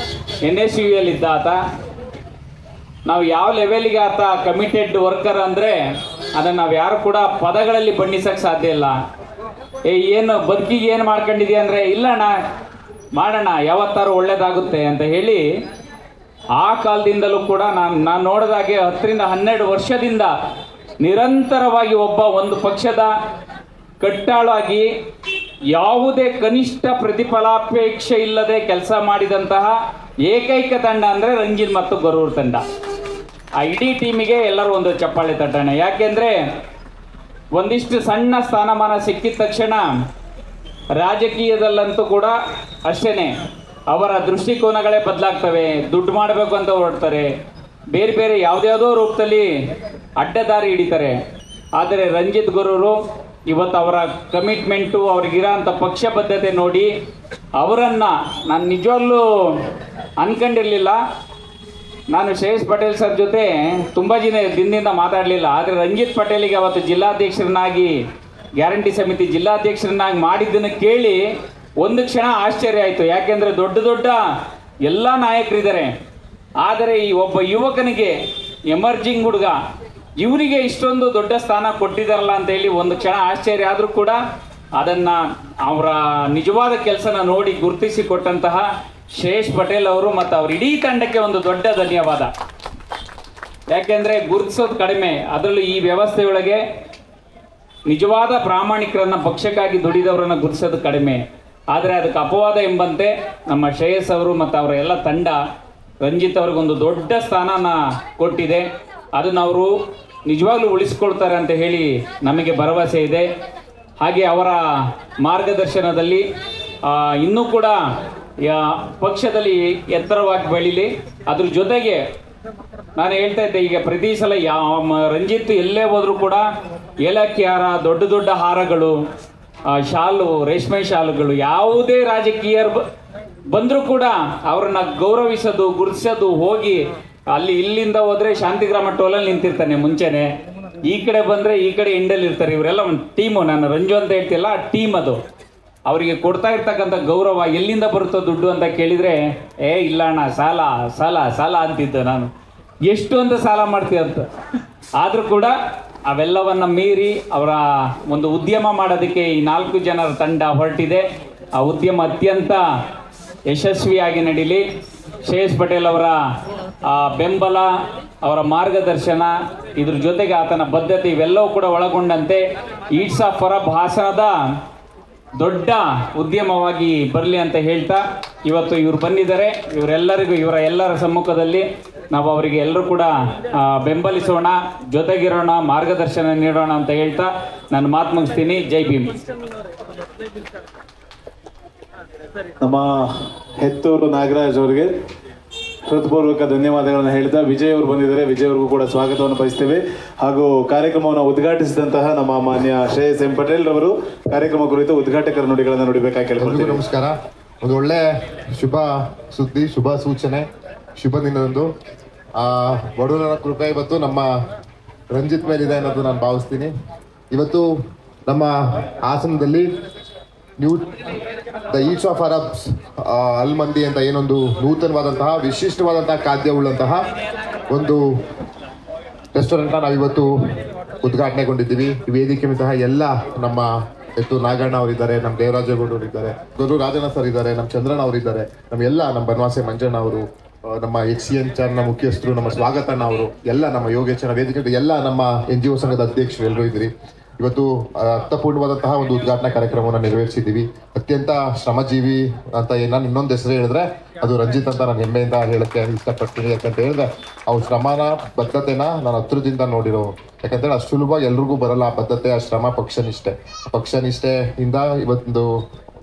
Speaker 16: NSUಯಲ್ಲಿದ್ದ ಆತ. ನಾವು ಯಾವ ಲೆವೆಲಿಗೆ ಆತ ಕಮಿಟೆಡ್ ವರ್ಕರ್ ಅಂದರೆ ಅದನ್ನು ನಾವು ಯಾರು ಕೂಡ ಪದಗಳಲ್ಲಿ ಬಣ್ಣಿಸೋಕ್ಕೆ ಸಾಧ್ಯ ಇಲ್ಲ. ಏನು ಬದುಕಿಗೆ ಏನು ಮಾಡ್ಕೊಂಡಿದೆಯಾ ಅಂದರೆ, ಇಲ್ಲಣ್ಣ ಮಾಡೋಣ, ಯಾವತ್ತಾರು ಒಳ್ಳೇದಾಗುತ್ತೆ ಅಂತ ಹೇಳಿ ಆ ಕಾಲದಿಂದಲೂ ಕೂಡ ನಾನು ನೋಡಿದಾಗೆ 10 ರಿಂದ 12 ವರ್ಷದಿಂದ ನಿರಂತರವಾಗಿ ಒಂದು ಪಕ್ಷದ ಕಟ್ಟಾಳಾಗಿ ಯಾವುದೇ ಕನಿಷ್ಠ ಪ್ರತಿಫಲಾಪೇಕ್ಷೆ ಇಲ್ಲದೆ ಕೆಲಸ ಮಾಡಿದಂತಹ ಏಕೈಕ ತಂಡ ಅಂದರೆ ರಂಜಿತ್ ಮತ್ತು ಗೊರೂರು ತಂಡ. ಆ ಇಡೀ ಟೀಮಿಗೆ ಎಲ್ಲರೂ ಒಂದು ಚಪ್ಪಾಳೆ ತಟ್ಟೋಣ. ಯಾಕೆಂದರೆ ಒಂದಿಷ್ಟು ಸಣ್ಣ ಸ್ಥಾನಮಾನ ಸಿಕ್ಕಿದ ತಕ್ಷಣ ರಾಜಕೀಯದಲ್ಲಂತೂ ಕೂಡ ಅಷ್ಟೇ ಅವರ ದೃಷ್ಟಿಕೋನಗಳೇ ಬದಲಾಗ್ತವೆ. ದುಡ್ಡು ಮಾಡಬೇಕು ಅಂತ ಹೊರಡ್ತಾರೆ, ಬೇರೆ ಬೇರೆ ಯಾವುದ್ಯಾವುದೋ ರೂಪದಲ್ಲಿ ಅಡ್ಡದಾರಿ ಹಿಡಿತಾರೆ. ಆದರೆ ರಂಜಿತ್ ಗೊರೂರು ಇವತ್ತು ಅವರ ಕಮಿಟ್ಮೆಂಟು, ಅವ್ರಿಗಿರೋ ಅಂಥ ಪಕ್ಷಬದ್ಧತೆ ನೋಡಿ ಅವರನ್ನು ನಾನು ನಿಜವಾಗ್ಲೂ ಅಂದ್ಕೊಂಡಿರಲಿಲ್ಲ. ನಾನು ಶ್ರೇಯಸ್ ಪಟೇಲ್ ಸರ್ ಜೊತೆ ತುಂಬ ದಿನದಿಂದ ಮಾತಾಡಲಿಲ್ಲ. ಆದರೆ ರಂಜಿತ್ ಪಟೇಲಿಗೆ ಅವತ್ತು ಜಿಲ್ಲಾಧ್ಯಕ್ಷರನ್ನಾಗಿ, ಗ್ಯಾರಂಟಿ ಸಮಿತಿ ಜಿಲ್ಲಾಧ್ಯಕ್ಷರನ್ನಾಗಿ ಮಾಡಿದ್ದನ್ನು ಕೇಳಿ ಒಂದು ಕ್ಷಣ ಆಶ್ಚರ್ಯ ಆಯಿತು. ಯಾಕೆಂದರೆ ದೊಡ್ಡ ದೊಡ್ಡ ಎಲ್ಲ ನಾಯಕರಿದ್ದಾರೆ, ಆದರೆ ಈ ಒಬ್ಬ ಯುವಕನಿಗೆ, ಎಮರ್ಜಿಂಗ್ ಹುಡುಗ, ಇವರಿಗೆ ಇಷ್ಟೊಂದು ದೊಡ್ಡ ಸ್ಥಾನ ಕೊಟ್ಟಿದ್ದಾರಲ್ಲ ಅಂತೇಳಿ ಒಂದು ಕ್ಷಣ ಆಶ್ಚರ್ಯ ಆದರೂ ಕೂಡ ಅದನ್ನು ಅವರ ನಿಜವಾದ ಕೆಲಸನ ನೋಡಿ ಗುರುತಿಸಿ ಕೊಟ್ಟಂತಹ ಶ್ರೇಯಸ್ ಪಟೇಲ್ ಅವರು ಮತ್ತು ಅವ್ರ ಇಡೀ ತಂಡಕ್ಕೆ ಒಂದು ದೊಡ್ಡ ಧನ್ಯವಾದ. ಯಾಕೆಂದರೆ ಗುರುತಿಸೋದು ಕಡಿಮೆ, ಅದರಲ್ಲೂ ಈ ವ್ಯವಸ್ಥೆಯೊಳಗೆ ನಿಜವಾದ ಪ್ರಾಮಾಣಿಕರನ್ನು, ಪಕ್ಷಕ್ಕಾಗಿ ದುಡಿದವರನ್ನು ಗುರುತಿಸೋದು ಕಡಿಮೆ. ಆದರೆ ಅದಕ್ಕೆ ಅಪವಾದ ಎಂಬಂತೆ ನಮ್ಮ ಶ್ರೇಯಸ್ ಅವರು ಮತ್ತು ಅವರ ಎಲ್ಲ ತಂಡ ರಂಜಿತ್ ಅವ್ರಿಗೊಂದು ದೊಡ್ಡ ಸ್ಥಾನನ ಕೊಟ್ಟಿದೆ. ಅದನ್ನು ಅವರು ನಿಜವಾಗ್ಲೂ ಉಳಿಸ್ಕೊಳ್ತಾರೆ ಅಂತ ಹೇಳಿ ನಮಗೆ ಭರವಸೆ ಇದೆ. ಹಾಗೆ ಅವರ ಮಾರ್ಗದರ್ಶನದಲ್ಲಿ ಇನ್ನೂ ಕೂಡ ಪಕ್ಷದಲ್ಲಿ ಎತ್ತರವಾಗಿ ಬೆಳೀಲಿ. ಅದ್ರ ಜೊತೆಗೆ ನಾನು ಹೇಳ್ತಾ ಇದ್ದೆ, ಈಗ ಪ್ರತಿ ಸಲ ರಂಜಿತ್ ಎಲ್ಲೇ ಹೋದರೂ ಕೂಡ ಏಲಕ್ಕಿ ಹಾರ, ದೊಡ್ಡ ದೊಡ್ಡ ಹಾರಗಳು, ಶಾಲು, ರೇಷ್ಮೆ ಶಾಲುಗಳು, ಯಾವುದೇ ರಾಜಕೀಯರು ಬಂದರೂ ಕೂಡ ಅವ್ರನ್ನ ಗೌರವಿಸೋದು, ಗುರುತಿಸೋದು, ಹೋಗಿ ಅಲ್ಲಿ ಇಲ್ಲಿಂದ ಹೋದರೆ ಶಾಂತಿಗ್ರಾಮ ಟೋಲಲ್ಲಿ ನಿಂತಿರ್ತಾನೆ ಮುಂಚೆನೆ, ಈ ಕಡೆ ಬಂದರೆ ಈ ಕಡೆ ಎಂಡಲ್ಲಿ ಇರ್ತಾರೆ. ಇವರೆಲ್ಲ ಒಂದು ಟೀಮು, ನಾನು ರಂಜು ಅಂತ ಹೇಳ್ತಿಲ್ಲ, ಆ ಟೀಮ್ ಅದು. ಅವರಿಗೆ ಕೊಡ್ತಾ ಇರ್ತಕ್ಕಂಥ ಗೌರವ ಎಲ್ಲಿಂದ ಬರುತ್ತೋ ದುಡ್ಡು ಅಂತ ಕೇಳಿದರೆ, ಇಲ್ಲ ಅಣ್ಣ, ಸಾಲ ಸಾಲ ಸಾಲ ಅಂತಿದ್ದೆ ನಾನು. ಎಷ್ಟು ಅಂತ ಸಾಲ ಮಾಡ್ತೀವಿ ಅಂತ. ಆದರೂ ಕೂಡ ಅವೆಲ್ಲವನ್ನು ಮೀರಿ ಅವರ ಒಂದು ಉದ್ಯಮ ಮಾಡೋದಕ್ಕೆ ಈ 4 ಜನರ ತಂಡ ಹೊರಟಿದೆ. ಆ ಉದ್ಯಮ ಅತ್ಯಂತ ಯಶಸ್ವಿಯಾಗಿ ನಡೀಲಿ. ಶ್ರೇಯಸ್ ಪಟೇಲ್ ಅವರ ಬೆಂಬಲ, ಅವರ ಮಾರ್ಗದರ್ಶನ, ಇದ್ರ ಜೊತೆಗೆ ಆತನ ಬದ್ಧತೆ ಇವೆಲ್ಲವೂ ಕೂಡ ಒಳಗೊಂಡಂತೆ ಈಟ್ಸ್ ಆಫ್ ಫರಬ್ ಹಾಸನದ ದೊಡ್ಡ ಉದ್ಯಮವಾಗಿ ಬರಲಿ ಅಂತ ಹೇಳ್ತಾ, ಇವತ್ತು ಇವರು ಬಂದಿದ್ದಾರೆ. ಇವರೆಲ್ಲರಿಗೂ, ಇವರ ಎಲ್ಲರ ಸಮ್ಮುಖದಲ್ಲಿ ನಾವು ಅವರಿಗೆ ಎಲ್ಲರೂ ಕೂಡ ಬೆಂಬಲಿಸೋಣ, ಜೊತೆಗಿರೋಣ, ಮಾರ್ಗದರ್ಶನ ನೀಡೋಣ ಅಂತ ಹೇಳ್ತಾ ನಾನು ಮಾತು ಮುಗಿಸ್ತೀನಿ. ಜೈ ಭೀಮ್.
Speaker 6: ನಮ್ಮ ಹೆತ್ತೂರು ನಾಗರಾಜ್ ಅವರಿಗೆ ಹೃತ್ಪೂರ್ವಕ ಧನ್ಯವಾದಗಳನ್ನು ಹೇಳ್ತಾ, ವಿಜಯ್ ಅವರು ಬಂದಿದ್ದಾರೆ, ವಿಜಯ್ ಅವ್ರಿಗೂ ಕೂಡ ಸ್ವಾಗತವನ್ನು ಬಯಸ್ತೇವೆ. ಹಾಗೂ ಕಾರ್ಯಕ್ರಮವನ್ನು ಉದ್ಘಾಟಿಸಿದಂತಹ ನಮ್ಮ ಮಾನ್ಯ ಶ್ರೇಯಸ್ ಎಂ ಪಟೇಲ್ ರವರು ಕಾರ್ಯಕ್ರಮ ಕುರಿತು ಉದ್ಘಾಟಕರ ನುಡಿಗಳನ್ನು ನುಡಿಬೇಕಾಗಿ ಕೇಳ್ಕೊಳ್ತೀವಿ.
Speaker 17: ನಮಸ್ಕಾರ. ಒಂದು ಒಳ್ಳೆ ಶುಭ ಸುದ್ದಿ, ಶುಭ ಸೂಚನೆ, ಶುಭ ದಿನದಂದು ಬಡವರ ಕೃಪೆ ಇವತ್ತು ನಮ್ಮ ರಂಜಿತ್ ಮೇಲಿದೆ ಅನ್ನೋದು ನಾನು ಭಾವಿಸ್ತೀನಿ. ಇವತ್ತು ನಮ್ಮ ಹಾಸನದಲ್ಲಿ ದ ಈಟ್ಸ್ ಆಫ್ ಅರಬ್ಸ್ ಅಲ್ ಮಂದಿ ಅಂತ ಏನೊಂದು ನೂತನವಾದಂತಹ ವಿಶಿಷ್ಟವಾದಂತಹ ಖಾದ್ಯವುಳ್ಳಂತಹ ಒಂದು ರೆಸ್ಟೋರೆಂಟ್ನ ನಾವಿವತ್ತು ಉದ್ಘಾಟನೆಗೊಂಡಿದ್ದೀವಿ. ಈ ವೇದಿಕೆ ಸಹ ಎಲ್ಲ ನಮ್ಮ ನಾಗಣ್ಣ ಅವರಿದ್ದಾರೆ, ನಮ್ಮ ದೇವರಾಜೇಗೌಡರು ಇದ್ದಾರೆ, ಗೌರು ರಾಜಣ್ಣ ಸರ್ ಇದ್ದಾರೆ, ನಮ್ಮ ಚಂದ್ರಣ್ಣ ಅವರಿದ್ದಾರೆ, ನಮ್ಮ ಬನವಾಸೆ ಮಂಜಣ್ಣ ಅವರು, ನಮ್ಮ HCN ಮುಖ್ಯಸ್ಥರು, ನಮ್ಮ ಸ್ವಾಗತಣ್ಣ ಅವರು, ಎಲ್ಲ ನಮ್ಮ ಯೋಗೇಶನ ವೇದಿಕೆ, ಎಲ್ಲ ನಮ್ಮ NGO ಸಂಘದ ಅಧ್ಯಕ್ಷರು ಎಲ್ಲರೂ ಇದ್ದೀರಿ. ಇವತ್ತು ಅರ್ಥಪೂರ್ಣವಾದಂತಹ ಒಂದು ಉದ್ಘಾಟನಾ ಕಾರ್ಯಕ್ರಮವನ್ನು ನೆರವೇರಿಸಿದ್ದೀವಿ. ಅತ್ಯಂತ ಶ್ರಮಜೀವಿ ಅಂತ ನಾನು ಇನ್ನೊಂದು ಹೆಸರು ಹೇಳಿದ್ರೆ ಅದು ರಂಜಿತ್ ಅಂತ ನಾನು ಹೆಮ್ಮೆಯಿಂದ ಹೇಳಕ್ಕೆ ಇಷ್ಟಪಡ್ತೀನಿ. ಯಾಕಂತ ಹೇಳಿದ್ರೆ ಅವ್ರ ಶ್ರಮನ, ಬದ್ಧತೆನ ನಾನು ಹತ್ರದಿಂದ ನೋಡಿರೋ. ಯಾಕಂತೇಳಿ ಅಷ್ಟು ಸುಲಭ ಎಲ್ರಿಗೂ ಬರಲ್ಲ ಆ ಬದ್ಧತೆ, ಆ ಶ್ರಮ, ಪಕ್ಷನಿಷ್ಠೆಯಿಂದ ಇವತ್ತು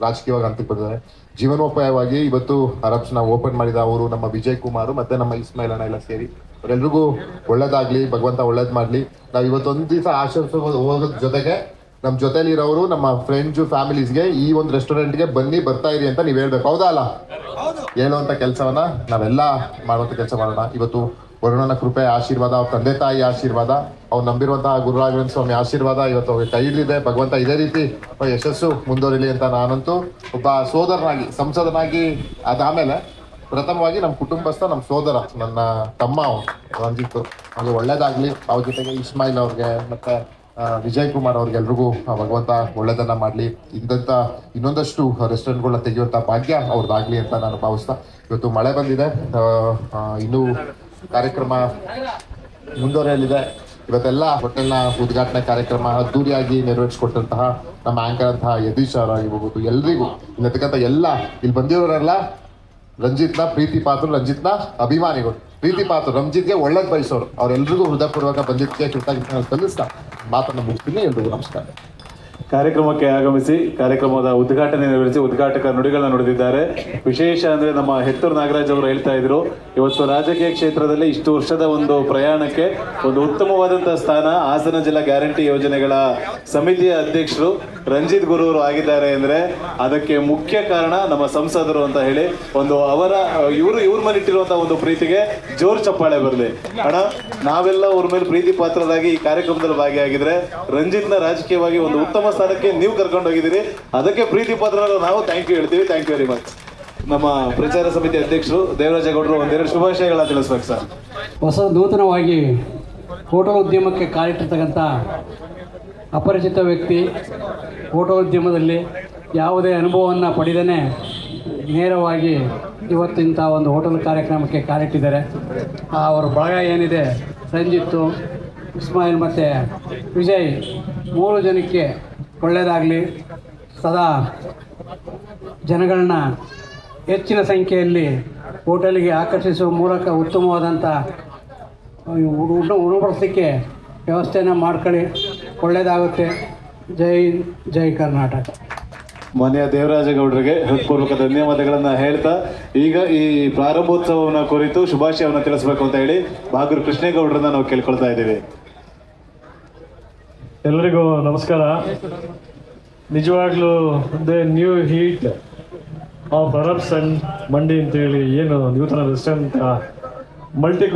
Speaker 17: ರಾಜಕೀಯವಾಗಿ ಹಂತಕ್ಕೆ ಬಂದಿದ್ದಾರೆ. ಜೀವನೋಪಾಯವಾಗಿ ಇವತ್ತು ಅರಬ್ಸ್ನ ಓಪನ್ ಮಾಡಿದ ಅವರು, ನಮ್ಮ ವಿಜಯ್ ಕುಮಾರ್ ಮತ್ತೆ ನಮ್ಮ ಇಸ್ಮಾಯಿಲ್ ಅಣ್ಣ ಎಲ್ಲ ಸೇರಿ ಅವರೆಲ್ರಿಗೂ ಒಳ್ಳೇದಾಗ್ಲಿ, ಭಗವಂತ ಒಳ್ಳೇದು ಮಾಡಲಿ. ನಾವು ಇವತ್ತೊಂದು ದಿವಸ ಆಚರಿಸೋದು ಹೋಗೋದ್ರ ಜೊತೆಗೆ ನಮ್ಮ ಜೊತೆಲಿರೋರು, ನಮ್ಮ ಫ್ರೆಂಡ್ಸು, ಫ್ಯಾಮಿಲೀಸ್ಗೆ ಈ ಒಂದು ರೆಸ್ಟೋರೆಂಟ್ಗೆ ಬರ್ತಾ ಇರಿ ಅಂತ ನೀವು ಹೇಳ್ಬೇಕು. ಹೌದಾ ಅಲ್ಲ? ಹೇಳುವಂಥ ಕೆಲಸವನ್ನ ನಾವೆಲ್ಲ ಮಾಡುವಂಥ ಕೆಲಸ ಮಾಡೋಣ. ಇವತ್ತು ವರುಣನ ಕೃಪೆ, ಆಶೀರ್ವಾದ, ಅವ್ರ ತಂದೆ ತಾಯಿ ಆಶೀರ್ವಾದ, ಅವ್ರು ನಂಬಿರುವಂತಹ ಗುರು ರಾಘವೇಂದ್ರ ಸ್ವಾಮಿ ಆಶೀರ್ವಾದ ಇವತ್ತು ಅವ್ರಿಗೆ ಕೈ ಹಿಡಿದಿದೆ. ಭಗವಂತ ಇದೇ ರೀತಿ ಯಶಸ್ಸು ಮುಂದುವರಿಲಿ ಅಂತ ನಾನಂತೂ ಒಬ್ಬ ಸೋದರನಾಗಿ, ಸಂಸದನಾಗಿ, ಅದಾದಮೇಲೆ ಪ್ರಥಮವಾಗಿ ನಮ್ಮ ಕುಟುಂಬಸ್ಥ, ನಮ್ಮ ಸೋದರ, ನನ್ನ ತಮ್ಮ ರಂಜಿತ್, ಅದು ಒಳ್ಳೇದಾಗಲಿ. ಅವ್ರ ಜೊತೆಗೆ ಇಸ್ಮಾಯಿಲ್ ಅವ್ರಿಗೆ ಮತ್ತು ವಿಜಯ್ ಕುಮಾರ್ ಅವ್ರಿಗೆಲ್ರಿಗೂ ಭಗವಂತ ಒಳ್ಳೇದನ್ನ ಮಾಡಲಿ. ಇನ್ನೊಂದಷ್ಟು ರೆಸ್ಟೋರೆಂಟ್ಗಳನ್ನ ತೆಗೆಯುವಂಥ ಭಾಗ್ಯ ಅವ್ರದ್ದಾಗಲಿ ಅಂತ ನಾನು ಭಾವಿಸ್ತಾ, ಇವತ್ತು ಮಳೆ ಬಂದಿದೆ, ಇನ್ನೂ ಕಾರ್ಯಕ್ರಮ ಮುಂದುವರೆಯಲಿದೆ. ಇವತ್ತೆಲ್ಲ ಹೋಟೆಲ್ನ ಉದ್ಘಾಟನೆ ಕಾರ್ಯಕ್ರಮ ಅದ್ದೂರಿಯಾಗಿ ನೆರವೇರಿಸಿಕೊಟ್ಟಂತಹ ನಮ್ಮ ಆಂಕರ್ ಅಂತಹ ಯತೀಶ್ ಅವರಾಗಿರ್ಬೋದು, ಎಲ್ರಿಗೂ ಇಲ್ಲಿರ್ತಕ್ಕಂಥ ಎಲ್ಲ ಇಲ್ಲಿ ಬಂದಿರೋರೆಲ್ಲ ರಂಜಿತ್ನ ಪ್ರೀತಿ ಪಾತ್ರರು, ರಂಜಿತ್ನ ಅಭಿಮಾನಿಗಳು, ಪ್ರೀತಿ ಪಾತ್ರರು, ರಂಜಿತ್ಗೆ ಒಳ್ಳೇದು ಬಯಸೋರು, ಅವರೆಲ್ಲರಿಗೂ ಹೃದಯಪೂರ್ವಕ ಬಂದಿದ್ದಕ್ಕೆ ಕೃತಜ್ಞತೆ ಸಲ್ಲಿಸ್ತಾ ಮಾತನ್ನು ಮುಗಿಸ್ತೀನಿ. ಎಲ್ರಿಗೂ ನಮಸ್ಕಾರ.
Speaker 6: ಕಾರ್ಯಕ್ರಮಕ್ಕೆ ಆಗಮಿಸಿ ಕಾರ್ಯಕ್ರಮದ ಉದ್ಘಾಟನೆ ನೆರವೇರಿಸಿ ಉದ್ಘಾಟಕ ನುಡಿಗಳನ್ನ ನುಡಿದಿದ್ದಾರೆ. ವಿಶೇಷ ಅಂದರೆ ನಮ್ಮ ಹೆತ್ತೂರು ನಾಗರಾಜ್ ಅವರು ಹೇಳ್ತಾ ಇದ್ರು, ಇವತ್ತು ರಾಜಕೀಯ ಕ್ಷೇತ್ರದಲ್ಲಿ ಇಷ್ಟು ವರ್ಷದ ಒಂದು ಪ್ರಯಾಣಕ್ಕೆ ಒಂದು ಉತ್ತಮವಾದಂತಹ ಸ್ಥಾನ ಹಾಸನ ಜಿಲ್ಲಾ ಗ್ಯಾರಂಟಿ ಯೋಜನೆಗಳ ಸಮಿತಿಯ ಅಧ್ಯಕ್ಷರು ರಂಜಿತ್ ಗುರೂರು ಆಗಿದ್ದಾರೆ ಅಂದರೆ ಅದಕ್ಕೆ ಮುಖ್ಯ ಕಾರಣ ನಮ್ಮ ಸಂಸದರು ಅಂತ ಹೇಳಿ ಒಂದು ಇವ್ರ ಮೇಲೆ ಇಟ್ಟಿರುವಂತಹ ಒಂದು ಪ್ರೀತಿಗೆ ಜೋರು ಚಪ್ಪಾಳೆ ಬರಲಿ. ಅಣ್ಣ, ನಾವೆಲ್ಲ ಅವ್ರ ಮೇಲೆ ಪ್ರೀತಿ ಪಾತ್ರರಾಗಿ ಈ ಕಾರ್ಯಕ್ರಮದಲ್ಲಿ ಭಾಗಿಯಾಗಿದ್ರೆ ರಂಜಿತ್ನ ರಾಜಕೀಯವಾಗಿ ಒಂದು ಉತ್ತಮ ಸ್ಥಾನಕ್ಕೆ ನೀವು ಕರ್ಕೊಂಡು ಹೋಗಿದ್ದೀರಿ. ಅದಕ್ಕೆ ಪ್ರೀತಿ ಪಾತ್ರರು ನಾವು ಥ್ಯಾಂಕ್ ಯು ಹೇಳ್ತೀವಿ. Thank you very much. ನಮ್ಮ ಪ್ರಚಾರ ಸಮಿತಿ ಅಧ್ಯಕ್ಷರು ದೇವರಾಜೇಗೌಡರು ಒಂದೆರಡು ಶುಭಾಶಯಗಳ ತಿಳಿಸ್ಬೇಕು ಸರ್.
Speaker 18: ಹೊಸ ನೂತನವಾಗಿ ಹೋಟೆಲ್ ಉದ್ಯಮಕ್ಕೆ ಕಾಲಿಟ್ಟಿರ್ತಕ್ಕಂಥ ಅಪರಿಚಿತ ವ್ಯಕ್ತಿ, ಹೋಟೆಲ್ ಉದ್ಯಮದಲ್ಲಿ ಯಾವುದೇ ಅನುಭವವನ್ನು ಪಡೆದೇ ನೇರವಾಗಿ ಇವತ್ತಿಂಥ ಒಂದು ಹೋಟೆಲ್ ಕಾರ್ಯಕ್ರಮಕ್ಕೆ ಕಾಲಿಟ್ಟಿದ್ದಾರೆ. ಅವರ ಬಳಗ ಏನಿದೆ, ರಂಜಿತ್ತು, ಇಸ್ಮಾಯಿಲ್ ಮತ್ತು ವಿಜಯ್, 3 ಜನಕ್ಕೆ ಒಳ್ಳೆಯದಾಗಲಿ. ಸದಾ ಜನಗಳನ್ನ ಹೆಚ್ಚಿನ ಸಂಖ್ಯೆಯಲ್ಲಿ ಹೋಟೆಲಿಗೆ ಆಕರ್ಷಿಸುವ ಮೂಲಕ ಉತ್ತಮವಾದಂಥ ಉಣಬಡಿಸಲಿಕ್ಕೆ ವ್ಯವಸ್ಥೆಯನ್ನು ಮಾಡ್ಕೊಳ್ಳಿ, ಒಳ್ಳೆಯದಾಗುತ್ತೆ. ಜೈ ಹಿಂದ್, ಜೈ ಕರ್ನಾಟಕ.
Speaker 6: ಮಾನ್ಯ ದೇವರಾಜೇಗೌಡರಿಗೆ ಹೃತ್ಪೂರ್ವಕ ಧನ್ಯವಾದಗಳನ್ನು ಹೇಳ್ತಾ ಈಗ ಈ ಪ್ರಾರಂಭೋತ್ಸವವನ್ನು ಕುರಿತು ಶುಭಾಶಯವನ್ನು ತಿಳಿಸಬೇಕು ಅಂತ ಹೇಳಿ ಬಾಗೂರು ಕೃಷ್ಣೇಗೌಡರನ್ನ ನಾವು ಕೇಳ್ಕೊಳ್ತಾ ಇದ್ದೀವಿ.
Speaker 12: ಎಲ್ಲರಿಗೂ ನಮಸ್ಕಾರ. ನಿಜವಾಗ್ಲೂ the new heat of Arabs and ಮಂಡಿ ಅಂತೇಳಿ ಏನು ನೂತನ ರೆಸ್ಟೋರೆಂಟ್ ಮಲ್ಟಿ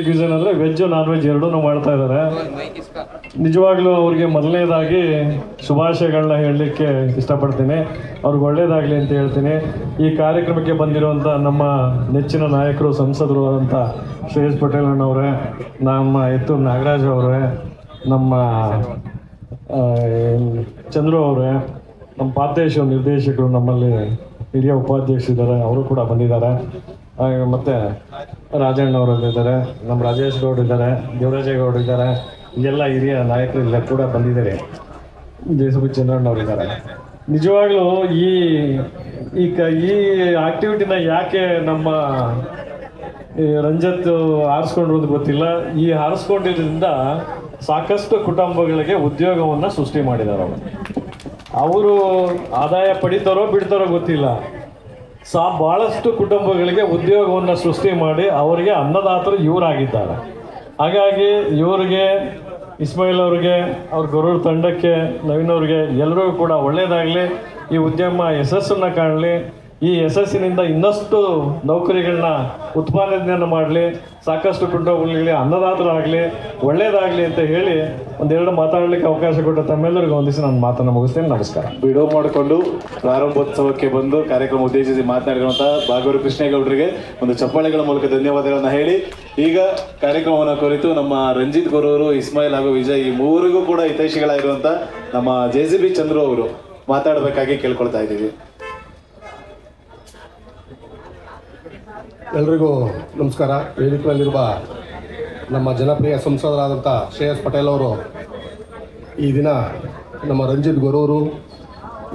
Speaker 12: ಕ್ಯೂಸಿನ್ ಅಂದರೆ ವೆಜ್ಜು ನಾನ್ ವೆಜ್ ಎರಡೂ ಮಾಡ್ತಾ ಇದ್ದಾರೆ. ನಿಜವಾಗ್ಲೂ ಅವ್ರಿಗೆ ಮೊದಲನೇದಾಗಿ ಶುಭಾಶಯಗಳನ್ನ ಹೇಳಲಿಕ್ಕೆ ಇಷ್ಟಪಡ್ತೀನಿ. ಅವ್ರಿಗೆ ಒಳ್ಳೇದಾಗಲಿ ಅಂತ ಹೇಳ್ತೀನಿ. ಈ ಕಾರ್ಯಕ್ರಮಕ್ಕೆ ಬಂದಿರುವಂಥ ನಮ್ಮ ನೆಚ್ಚಿನ ನಾಯಕರು, ಸಂಸದರು ಆದಂಥ ಶ್ರೇಯಸ್ ಪಟೇಲ್ ಅಣ್ಣವರೇ, ನಮ್ಮ ಎತ್ತೂರು ನಾಗರಾಜ್ ಅವರೇ, ನಮ್ಮ ಚಂದ್ರು ಅವರೇ, ನಮ್ಮ ಪಾರ್ಥೇಶ್ ನಿರ್ದೇಶಕರು, ನಮ್ಮಲ್ಲಿ ಹಿರಿಯ ಉಪಾಧ್ಯಕ್ಷರಿದ್ದಾರೆ, ಅವರು ಕೂಡ ಬಂದಿದ್ದಾರೆ. ಮತ್ತು ರಾಜಣ್ಣವರಲ್ಲಿದ್ದಾರೆ, ನಮ್ಮ ರಾಜೇಶ್ ಗೌಡ್ರು ಇದ್ದಾರೆ, ದೇವರಾಜೇಗೌಡರು ಇದ್ದಾರೆ, ಇದೆಲ್ಲ ಹಿರಿಯ ನಾಯಕರು ಇಲ್ಲ ಕೂಡ ಬಂದಿದ್ದಾರೆ. ಜಯಸುಭಿ ಚಂದ್ರಣ್ಣವರಿದ್ದಾರೆ. ನಿಜವಾಗ್ಲೂ ಈ ಆಕ್ಟಿವಿಟಿನ ಯಾಕೆ ನಮ್ಮ ರಂಜಿತ್ ಆರಿಸ್ಕೊಂಡಿರೋದು ಗೊತ್ತಿಲ್ಲ. ಈ ಆರಿಸ್ಕೊಂಡಿರೋದ್ರಿಂದ ಸಾಕಷ್ಟು ಕುಟುಂಬಗಳಿಗೆ ಉದ್ಯೋಗವನ್ನು ಸೃಷ್ಟಿ ಮಾಡಿದ್ದಾರೆ. ಅವರು ಆದಾಯ ಪಡಿತಾರೋ ಬಿಡ್ತಾರೋ ಗೊತ್ತಿಲ್ಲ. ಭಾಳಷ್ಟು ಕುಟುಂಬಗಳಿಗೆ ಉದ್ಯೋಗವನ್ನು ಸೃಷ್ಟಿ ಮಾಡಿ ಅವರಿಗೆ ಅನ್ನದಾತರು ಇವರಾಗಿದ್ದಾರೆ. ಹಾಗಾಗಿ ಇವರಿಗೆ, ಇಸ್ಮಾಯಿಲ್ ಅವ್ರಿಗೆ, ಅವ್ರ ಗೊರೂರು ತಂಡಕ್ಕೆ, ನವೀನ್ ಅವ್ರಿಗೆ ಎಲ್ಲರಿಗೂ ಕೂಡ ಒಳ್ಳೆಯದಾಗಲಿ. ಈ ಉದ್ಯಮ ಯಶಸ್ಸನ್ನು ಕಾಣಲಿ. ಈ ಯಶಸ್ಸಿನಿಂದ ಇನ್ನಷ್ಟು ನೌಕರಿಗಳನ್ನ ಉತ್ಪಾದನೆಯನ್ನು ಮಾಡಲಿ, ಸಾಕಷ್ಟು ಕುಟುಂಬಗಳಿಗೆ ಅನ್ನದಾತರಾಗಲಿ, ಒಳ್ಳೆಯದಾಗಲಿ ಅಂತ ಹೇಳಿ ಒಂದೆರಡು ಮಾತಾಡಲಿಕ್ಕೆ ಅವಕಾಶ ಕೊಟ್ಟ ತಮ್ಮೆಲ್ಲರಿಗೂ ಒಂದಿಸಿ ನಾನು ಮಾತನ್ನು ಮುಗಿಸ್ತೇನೆ. ನಮಸ್ಕಾರ.
Speaker 6: ಬಿಡುವು ಮಾಡಿಕೊಂಡು ಪ್ರಾರಂಭೋತ್ಸವಕ್ಕೆ ಬಂದು ಕಾರ್ಯಕ್ರಮ ಉದ್ದೇಶಿಸಿ ಮಾತನಾಡಿರುವಂತಹ ಬಾಗೂರು ಕೃಷ್ಣೇಗೌಡರಿಗೆ ಒಂದು ಚಪ್ಪಾಳೆಗಳ ಮೂಲಕ ಧನ್ಯವಾದಗಳನ್ನು ಹೇಳಿ ಈಗ ಕಾರ್ಯಕ್ರಮವನ್ನು ಕುರಿತು ನಮ್ಮ ರಂಜಿತ್ ಗೊರೂರು, ಇಸ್ಮಾಯಿಲ್ ಹಾಗೂ ವಿಜಯ್ ಈ ಮೂವರಿಗೂ ಕೂಡ ಹಿತೈಷಿಗಳಾಗಿರುವಂಥ ನಮ್ಮ JCB ಚಂದ್ರು ಅವರು ಮಾತಾಡಬೇಕಾಗಿ ಕೇಳ್ಕೊಳ್ತಾ ಇದ್ದೀವಿ.
Speaker 10: ಎಲ್ರಿಗೂ ನಮಸ್ಕಾರ. ವೇದಿಕೆಯಲ್ಲಿರುವ ನಮ್ಮ ಜನಪ್ರಿಯ ಸಂಸದರಾದಂಥ ಶ್ರೇಯಸ್ ಪಟೇಲ್ ಅವರು ಈ ದಿನ ನಮ್ಮ ರಂಜಿತ್ ಗೊರೂರು,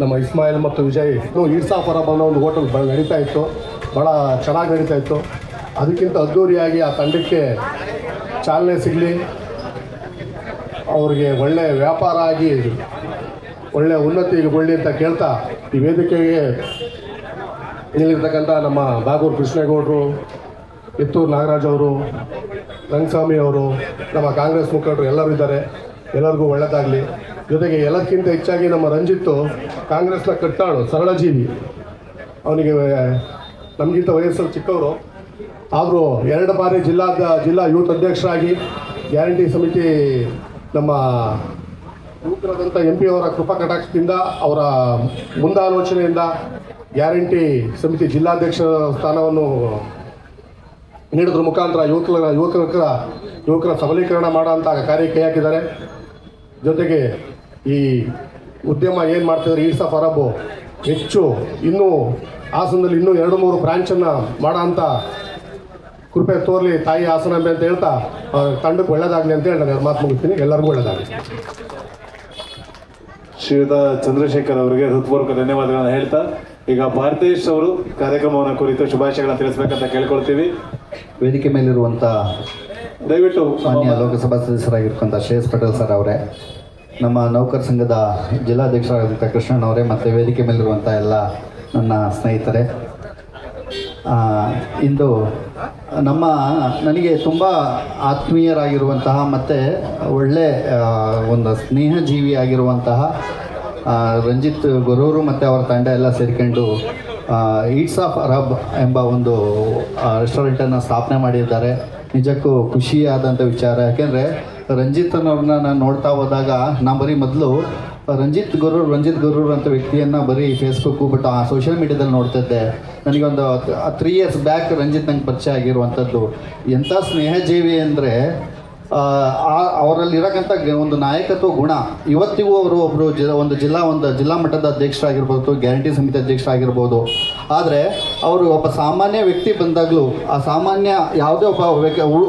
Speaker 10: ನಮ್ಮ ಇಸ್ಮಾಯಿಲ್ ಮತ್ತು ವಿಜಯ್ ಈಟ್ಸ್ ಆಫ್ ಅರಬ್ ಅನ್ನೋ ಒಂದು ಹೋಟೆಲ್ ನಡೀತಾ ಇತ್ತು. ಭಾಳ ಚೆನ್ನಾಗಿ ನಡೀತಾ ಇತ್ತು. ಅದಕ್ಕಿಂತ ಅದ್ದೂರಿಯಾಗಿ ಆ ತಂಡಕ್ಕೆ ಚಾಲನೆ ಸಿಗಲಿ, ಅವ್ರಿಗೆ ಒಳ್ಳೆಯ ವ್ಯಾಪಾರ ಆಗಿ ಒಳ್ಳೆಯ ಉನ್ನತಿಗೊಳ್ಳಿ ಅಂತ ಕೇಳ್ತಾ ಈ ವೇದಿಕೆಗೆ ಇಲ್ಲಿರ್ತಕ್ಕಂಥ ನಮ್ಮ ಬಾಗೂರು ಕೃಷ್ಣೇಗೌಡರು, ಎತ್ತೂರು ನಾಗರಾಜ್ ಅವರು, ರಂಗಸ್ವಾಮಿ ಅವರು, ನಮ್ಮ ಕಾಂಗ್ರೆಸ್ ಮುಖಂಡರು ಎಲ್ಲರೂ ಇದ್ದಾರೆ. ಎಲ್ಲರಿಗೂ ಒಳ್ಳೆಯದಾಗಲಿ. ಜೊತೆಗೆ ಎಲ್ಲಕ್ಕಿಂತ ಹೆಚ್ಚಾಗಿ ನಮ್ಮ ರಂಜಿತ್ತು ಕಾಂಗ್ರೆಸ್ನ ಕಟ್ಟಾಳು, ಸರಳ ಜೀವಿ. ಅವನಿಗೆ ನಮಗಿಂತ ವಯಸ್ಸಲ್ಲಿ ಚಿಕ್ಕವರು, ಆದರೂ 2 ಬಾರಿ ಜಿಲ್ಲಾ ಯೂತ್ ಅಧ್ಯಕ್ಷರಾಗಿ ಗ್ಯಾರಂಟಿ ಸಮಿತಿ ನಮ್ಮ ಯುವಕರಾದಂಥ MP ಅವರ ಕೃಪಾ ಕಟಾಕ್ಷದಿಂದ, ಅವರ ಮುಂದಾಲೋಚನೆಯಿಂದ ಗ್ಯಾರಂಟಿ ಸಮಿತಿ ಜಿಲ್ಲಾಧ್ಯಕ್ಷ ಸ್ಥಾನವನ್ನು ನೀಡೋದ್ರ ಮುಖಾಂತರ ಯುವಕರ ಸಬಲೀಕರಣ ಮಾಡೋಂಥ ಕಾರ್ಯ ಕೈ ಹಾಕಿದ್ದಾರೆ. ಜೊತೆಗೆ ಈ ಉದ್ಯಮ ಏನು ಮಾಡ್ತಿದ್ದಾರೆ ಈಟ್ಸ್ ಆಫ್ ಅರಬ್ ಹೆಚ್ಚು ಇನ್ನೂ ಹಾಸನದಲ್ಲಿ ಇನ್ನೂ 2-3 ಬ್ರಾಂಚನ್ನು ಮಾಡೋ ಅಂಥ ಕೃಪೆ ತೋರಲಿ ತಾಯಿ ಹಾಸನಾಂಬೆ ಅಂತ ಹೇಳ್ತಾ ತಂಡಕ್ಕೆ ಒಳ್ಳೆಯದಾಗಲಿ ಅಂತ ಹೇಳಿ ನಾನು ಮಾತು ಮುಗಿಸ್ತೀನಿ. ಎಲ್ಲರಿಗೂ ಒಳ್ಳೆಯದಾಗಲಿ.
Speaker 6: ಶ್ರೀಯುತ ಚಂದ್ರಶೇಖರ್ ಅವರಿಗೆ ಹೃತ್ಪೂರ್ವಕ ಧನ್ಯವಾದಗಳನ್ನು ಹೇಳ್ತಾ ಈಗ ಪಾರ್ಥೇಶ್ ಅವರು ಕಾರ್ಯಕ್ರಮವನ್ನು ಕುರಿತು ಶುಭಾಶಯಗಳನ್ನು ತಿಳಿಸ್ಬೇಕಂತ ಕೇಳ್ಕೊಳ್ತೀವಿ.
Speaker 19: ವೇದಿಕೆ ಮೇಲಿರುವಂಥ
Speaker 6: ದಯವಿಟ್ಟು
Speaker 19: ಮಾನ್ಯ ಲೋಕಸಭಾ ಸದಸ್ಯರಾಗಿರ್ತಕ್ಕಂಥ ಶ್ರೇಯಸ್ ಪಟೇಲ್ ಸರ್ ಅವರೇ, ನಮ್ಮ ನೌಕರ ಸಂಘದ ಜಿಲ್ಲಾಧ್ಯಕ್ಷರಾಗಿರ್ತಕ್ಕಂಥ ಕೃಷ್ಣಣ್ಣವರೇ, ಮತ್ತು ವೇದಿಕೆ ಮೇಲಿರುವಂಥ ಎಲ್ಲ ನನ್ನ ಸ್ನೇಹಿತರೆ, ಇಂದು ನನಗೆ ತುಂಬ ಆತ್ಮೀಯರಾಗಿರುವಂತಹ ಮತ್ತು ಒಳ್ಳೆ ಒಂದು ಸ್ನೇಹಜೀವಿ ಆಗಿರುವಂತಹ ರಂಜಿತ್ ಗೊರೂರು ಮತ್ತು ಅವರ ತಂಡ ಎಲ್ಲ ಸೇರಿಕೊಂಡು ಈಟ್ಸ್ ಆಫ್ ಅರಬ್ ಎಂಬ ಒಂದು ರೆಸ್ಟೋರೆಂಟನ್ನು ಸ್ಥಾಪನೆ ಮಾಡಿದ್ದಾರೆ. ನಿಜಕ್ಕೂ ಖುಷಿಯಾದಂಥ ವಿಚಾರ. ಯಾಕೆಂದರೆ ರಂಜಿತ್ನವ್ರನ್ನ ನಾನು ನೋಡ್ತಾ ಹೋದಾಗ ನಾನು ಬರೀ ಮೊದಲು ರಂಜಿತ್ ಗೊರೂರು ಅಂತ ವ್ಯಕ್ತಿಯನ್ನು ಬರೀ ಫೇಸ್ಬುಕ್ಕು ಬಟ್ ಸೋಷಿಯಲ್ ಮೀಡ್ಯಾದಲ್ಲಿ ನೋಡ್ತಿದ್ದೆ. ನನಗೊಂದು 3 years ಬ್ಯಾಕ್ ರಂಜಿತ್ ನಂಗೆ ಪರಿಚಯ ಆಗಿರುವಂಥದ್ದು. ಎಂಥ ಸ್ನೇಹಜೀವಿ ಅಂದರೆ ಅವರಲ್ಲಿರಕ್ಕಂಥ ಒಂದು ನಾಯಕತ್ವ ಗುಣ ಇವತ್ತಿಗೂ ಅವರು ಒಬ್ಬರು ಒಂದು ಜಿಲ್ಲಾ ಮಟ್ಟದ ಅಧ್ಯಕ್ಷರಾಗಿರ್ಬೋದು, ಗ್ಯಾರಂಟಿ ಸಮಿತಿ ಅಧ್ಯಕ್ಷರಾಗಿರ್ಬೋದು. ಆದರೆ ಅವರು ಒಬ್ಬ ಸಾಮಾನ್ಯ ವ್ಯಕ್ತಿ ಬಂದಾಗಲೂ ಆ ಸಾಮಾನ್ಯ ಯಾವುದೇ ಒಬ್ಬ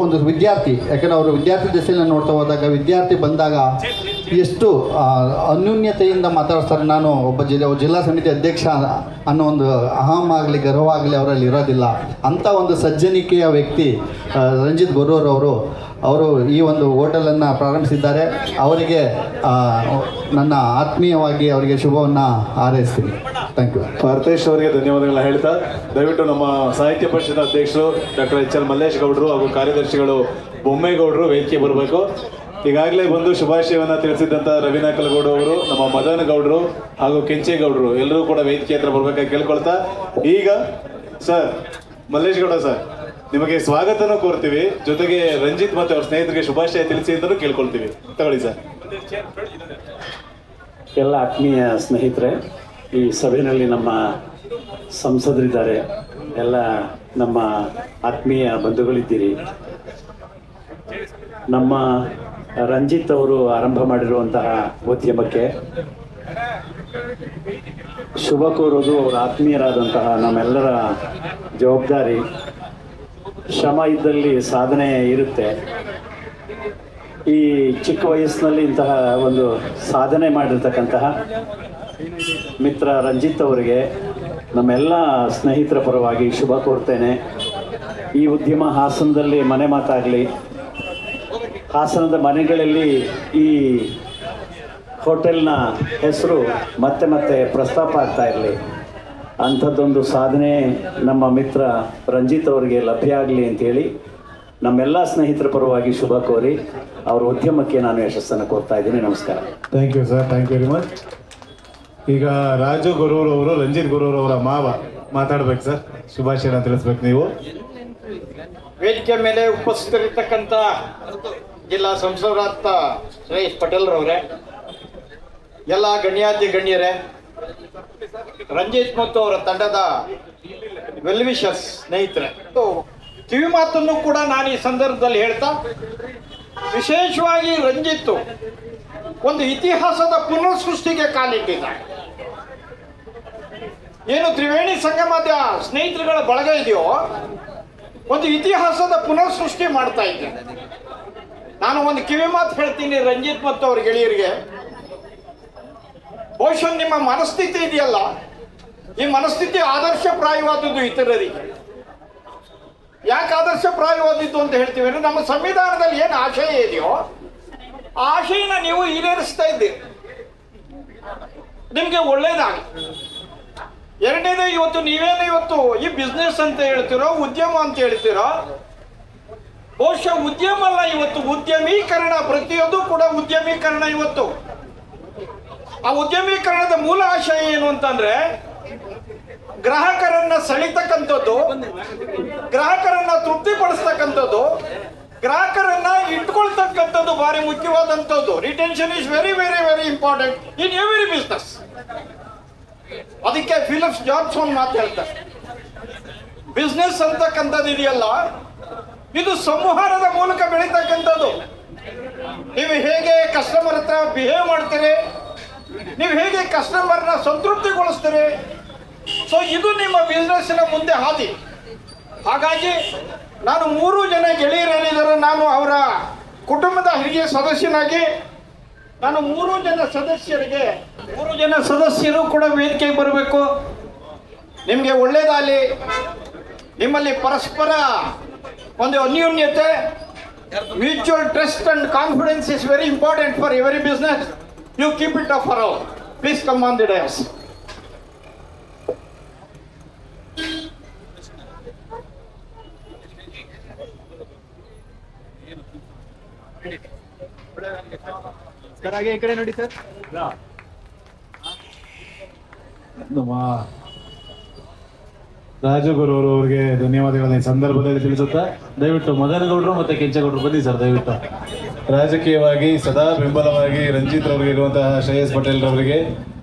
Speaker 19: ಒಂದು ವಿದ್ಯಾರ್ಥಿ, ಯಾಕಂದರೆ ಅವರು ವಿದ್ಯಾರ್ಥಿ ದೆಸೆಯಲ್ಲಿ ನೋಡ್ತಾ ಹೋದಾಗ ವಿದ್ಯಾರ್ಥಿ ಬಂದಾಗ ಎಷ್ಟು ಅನ್ಯೂನ್ಯತೆಯಿಂದ ಮಾತಾಡ್ತಾರೆ. ನಾನು ಒಬ್ಬ ಜಿಲ್ಲಾ ಸಮಿತಿ ಅಧ್ಯಕ್ಷ ಅನ್ನೋ ಒಂದು ಅಹಂ ಆಗಲಿ ಗರ್ವ ಆಗಲಿ ಅವರಲ್ಲಿ ಇರೋದಿಲ್ಲ. ಅಂಥ ಒಂದು ಸಜ್ಜನಿಕೆಯ ವ್ಯಕ್ತಿ ರಂಜಿತ್ ಗೊರೂರವರು ಈ ಒಂದು ಹೋಟೆಲನ್ನು ಪ್ರಾರಂಭಿಸಿದ್ದಾರೆ. ಅವರಿಗೆ ನನ್ನ ಆತ್ಮೀಯವಾಗಿ ಅವರಿಗೆ ಶುಭವನ್ನು ಹಾರೈಸ್ತೀನಿ. Thank you.
Speaker 6: ಪಾರ್ಥೇಶ್ ಅವರಿಗೆ ಧನ್ಯವಾದಗಳನ್ನ ಹೇಳ್ತಾ, ದಯವಿಟ್ಟು ನಮ್ಮ ಸಾಹಿತ್ಯ ಪರಿಷತ್ ಅಧ್ಯಕ್ಷರು ಡಾಕ್ಟರ್ ಎಚ್ ಎಲ್ ಮಲ್ಲೇಶ್ ಗೌಡರು ಹಾಗೂ ಕಾರ್ಯದರ್ಶಿಗಳು ಬೊಮ್ಮೇಗೌಡರು ವೇದಿಕೆ ಬರಬೇಕು. ಈಗಾಗಲೇ ಬಂದು ಶುಭಾಶಯವನ್ನು ತಿಳಿಸಿದ್ದಂಥ ರವಿನಾಕಲಗೌಡ ಅವರು, ನಮ್ಮ ಮದನ್ ಗೌಡರು ಹಾಗೂ ಕೆಂಚೇಗೌಡರು ಎಲ್ಲರೂ ಕೂಡ ವೇದಿಕೆ ಹತ್ರ ಬರ್ಬೇಕಾಗಿ ಕೇಳ್ಕೊಳ್ತಾ, ಈಗ ಸರ್ ಮಲ್ಲೇಶ್ ಗೌಡ ಸರ್ ನಿಮಗೆ ಸ್ವಾಗತನೂ ಕೋರ್ತೀವಿ, ಜೊತೆಗೆ ರಂಜಿತ್ ಮತ್ತು ಅವ್ರ ಸ್ನೇಹಿತರಿಗೆ ಶುಭಾಶಯ ತಿಳಿಸಿ ಅಂತಲೂ ಕೇಳ್ಕೊಳ್ತೀವಿ. ತಗೊಳ್ಳಿ ಸರ್.
Speaker 20: ಎಲ್ಲ ಆತ್ಮೀಯ ಸ್ನೇಹಿತರೆ, ಈ ಸಭೆಯಲ್ಲಿ ನಮ್ಮ ಸಂಸದರಿದ್ದಾರೆ, ಎಲ್ಲ ನಮ್ಮ ಆತ್ಮೀಯ ಬಂಧುಗಳಿದ್ದೀರಿ. ನಮ್ಮ ರಂಜಿತ್ ಅವರು ಆರಂಭ ಮಾಡಿರುವಂತಹ ಉದ್ಯಮಕ್ಕೆ ಶುಭ ಕೋರೋದು ಅವರ ಆತ್ಮೀಯರಾದಂತಹ ನಮ್ಮೆಲ್ಲರ ಜವಾಬ್ದಾರಿ. ಶ್ರಮ ಇದ್ದಲ್ಲಿ ಸಾಧನೆ ಇರುತ್ತೆ. ಈ ಚಿಕ್ಕ ವಯಸ್ಸಿನಲ್ಲಿ ಇಂತಹ ಒಂದು ಸಾಧನೆ ಮಾಡಿರ್ತಕ್ಕಂತಹ ಮಿತ್ರ ರಂಜಿತ್ ಅವರಿಗೆ ನಮ್ಮೆಲ್ಲ ಸ್ನೇಹಿತರ ಪರವಾಗಿ ಶುಭ ಕೋರ್ತೇನೆ. ಈ ಉದ್ಯಮ ಹಾಸನದಲ್ಲಿ ಮನೆ ಮಾತಾಗಲಿ, ಹಾಸನದ ಮನೆಗಳಲ್ಲಿ ಈ ಹೋಟೆಲ್ನ ಹೆಸರು ಮತ್ತೆ ಮತ್ತೆ ಪ್ರಸ್ತಾಪ ಆಗ್ತಾ ಇರಲಿ. ಅಂಥದ್ದೊಂದು ಸಾಧನೆ ನಮ್ಮ ಮಿತ್ರ ರಂಜಿತ್ ಅವರಿಗೆ ಲಭ್ಯ ಆಗಲಿ ಅಂತೇಳಿ ನಮ್ಮೆಲ್ಲ ಸ್ನೇಹಿತರ ಪರವಾಗಿ ಶುಭ ಕೋರಿ ಅವರ ಉದ್ಯಮಕ್ಕೆ ನಾನು ಯಶಸ್ಸನ್ನು ಕೋರ್ತಾ ಇದ್ದೀನಿ. ನಮಸ್ಕಾರ.
Speaker 6: Thank you sir, thank you very much. ಈಗ ರಾಜು ಗೊರೂರ್ ಅವರು, ರಂಜಿತ್ ಗೊರೂರ್ ಅವರ ಮಾವ ಮಾತಾಡ್ಬೇಕು ಸರ್, ಶುಭಾಶಯನ ತಿಳಿಸ್ಬೇಕು ನೀವು.
Speaker 21: ವೇದಿಕೆ ಮೇಲೆ ಉಪಸ್ಥಿತರಿರ್ತಕ್ಕಂಥ ಜಿಲ್ಲಾ ಸಂಸದರಾದ ಶ್ರೇಯಸ್ ಪಟೇಲ್ರವರೇ, ಎಲ್ಲ ಗಣ್ಯಾತಿ ಗಣ್ಯರೇ, ರಂಜಿತ್ ಮತ್ತು ಅವರ ತಂಡದ ವೆಲ್ವಿಷರ್ಸ್ ಸ್ನೇಹಿತರೆ, ಕಿವಿ ಮಾತನ್ನು ಕೂಡ ನಾನು ಈ ಸಂದರ್ಭದಲ್ಲಿ ಹೇಳ್ತಾ, ವಿಶೇಷವಾಗಿ ರಂಜಿತ್ ಒಂದು ಇತಿಹಾಸದ ಪುನರ್ ಸೃಷ್ಟಿಗೆ ಕಾಲಿಟ್ಟಿದ್ದಾರೆ. ಏನು ತ್ರಿವೇಣಿ ಸಂಗಮದ ಸ್ನೇಹಿತರುಗಳ ಬಳಗ ಇದೆಯೋ, ಒಂದು ಇತಿಹಾಸದ ಪುನರ್ ಸೃಷ್ಟಿ ಮಾಡ್ತಾ ಇದ್ದೆ. ನಾನು ಒಂದು ಕಿವಿ ಮಾತು ಹೇಳ್ತೀನಿ ರಂಜಿತ್ ಮತ್ತು ಅವ್ರ ಗೆಳೆಯರಿಗೆ, ಬಹುಶಃ ನಿಮ್ಮ ಮನಸ್ಥಿತಿ ಇದೆಯಲ್ಲ, ಈ ಮನಸ್ಥಿತಿ ಆದರ್ಶಪ್ರಾಯವಾದದ್ದು ಇತರರಿಗೆ. ಯಾಕೆ ಆದರ್ಶಪ್ರಾಯವಾದದ್ದು ಅಂತ ಹೇಳ್ತೀವಿ ಅಂದ್ರೆ, ನಮ್ಮ ಸಂವಿಧಾನದಲ್ಲಿ ಏನು ಆಶಯ ಇದೆಯೋ ಆ ಆಶಯನ ನೀವು ಈಡೇರಿಸ್ತಾ ಇದ್ದೀರಿ, ನಿಮಗೆ ಒಳ್ಳೇದಾಗಲಿ. ಎರಡನೇದು, ಇವತ್ತು ನೀವೇನು ಇವತ್ತು ಈ ಬಿಸ್ನೆಸ್ ಅಂತ ಹೇಳ್ತಿರೋ, ಉದ್ಯಮ ಅಂತ ಹೇಳ್ತಿರೋ, ಬಹುಶಃ ಉದ್ಯಮ ಅಲ್ಲ, ಇವತ್ತು ಉದ್ಯಮೀಕರಣ. ಪ್ರತಿಯೊಂದು ಕೂಡ ಉದ್ಯಮೀಕರಣ. ಇವತ್ತು ಆ ಉದ್ಯಮೀಕರಣದ ಮೂಲ ಆಶಯ ಏನು ಅಂತಂದ್ರೆ, ಗ್ರಾಹಕರನ್ನ ಸೆಳಿತಕ್ಕಂಥದ್ದು, ಗ್ರಾಹಕರನ್ನ ತೃಪ್ತಿಪಡಿಸ್ತಕ್ಕಂಥದ್ದು, ಗ್ರಾಹಕರನ್ನ ಇಟ್ಕೊಳ್ತಕ್ಕಂಥದ್ದು ಭಾರಿ ಮುಖ್ಯವಾದಂಥದ್ದು. Retention is very very very important in every business. ಅದಕ್ಕೆ ಫಿಲಿಪ್ಸ್ ಜಾನ್ಸನ್ ಮಾತು ಹೇಳ್ತಾರೆ, ಬಿಸ್ನೆಸ್ ಅಂತಕ್ಕಂಥದ್ದು ಇದೆಯಲ್ಲ, ಇದು ಸಂವಹನದ ಮೂಲಕ ಬೆಳೀತಕ್ಕಂಥದ್ದು. ನೀವು ಹೇಗೆ ಕಸ್ಟಮರ್ ಹತ್ರ ಬಿಹೇವ್ ಮಾಡ್ತೀರಿ, ನೀವು ಹೇಗೆ ಕಸ್ಟಮರ್ನ ಸಂತೃಪ್ತಿಗೊಳಿಸ್ತೀರಿ, ಸೊ ಇದು ನಿಮ್ಮ ಬಿಸ್ನೆಸ್ಸಿನ ಮುಂದೆ ಹಾದಿ. ಹಾಗಾಗಿ ನಾನು 3 ಜನ ಗೆಳೆಯರೇನಿದ್ದಾರೆ, ನಾನು ಅವರ ಕುಟುಂಬದ ಹಿರಿಯ ಸದಸ್ಯನಾಗಿ ನಾನು 3 ಜನ ಸದಸ್ಯರು ಕೂಡ ವೇದಿಕೆಗೆ ಬರಬೇಕು. ನಿಮಗೆ ಒಳ್ಳೇದಾಗಲಿ. ನಿಮ್ಮಲ್ಲಿ ಪರಸ್ಪರ ಒಂದು ಅನ್ಯೋನ್ಯತೆ, mutual trust and confidence is very important for every business. You keep it up for all. Please come on the dais.
Speaker 6: ಈ ಕಡೆ ನೋಡಿ ಸರ್. ನಮ್ಮ ರಾಜಗುರು ಅವರಿಗೆ ಧನ್ಯವಾದಗಳನ್ನ ಈ ಸಂದರ್ಭದಲ್ಲಿ ತಿಳಿಸುತ್ತಾ, ದಯವಿಟ್ಟು ಮದನಗೌಡರು ಮತ್ತೆ ಕೆಂಚೇಗೌಡರು ಬನ್ನಿ ಸರ್. ದಯವಿಟ್ಟು ರಾಜಕೀಯವಾಗಿ ಸದಾ ಬೆಂಬಲವಾಗಿ ರಂಜಿತ್ ರವರಿಗೆ ಇರುವಂತಹ ಶ್ರೇಯಸ್ ಪಟೇಲ್ ರವರಿಗೆ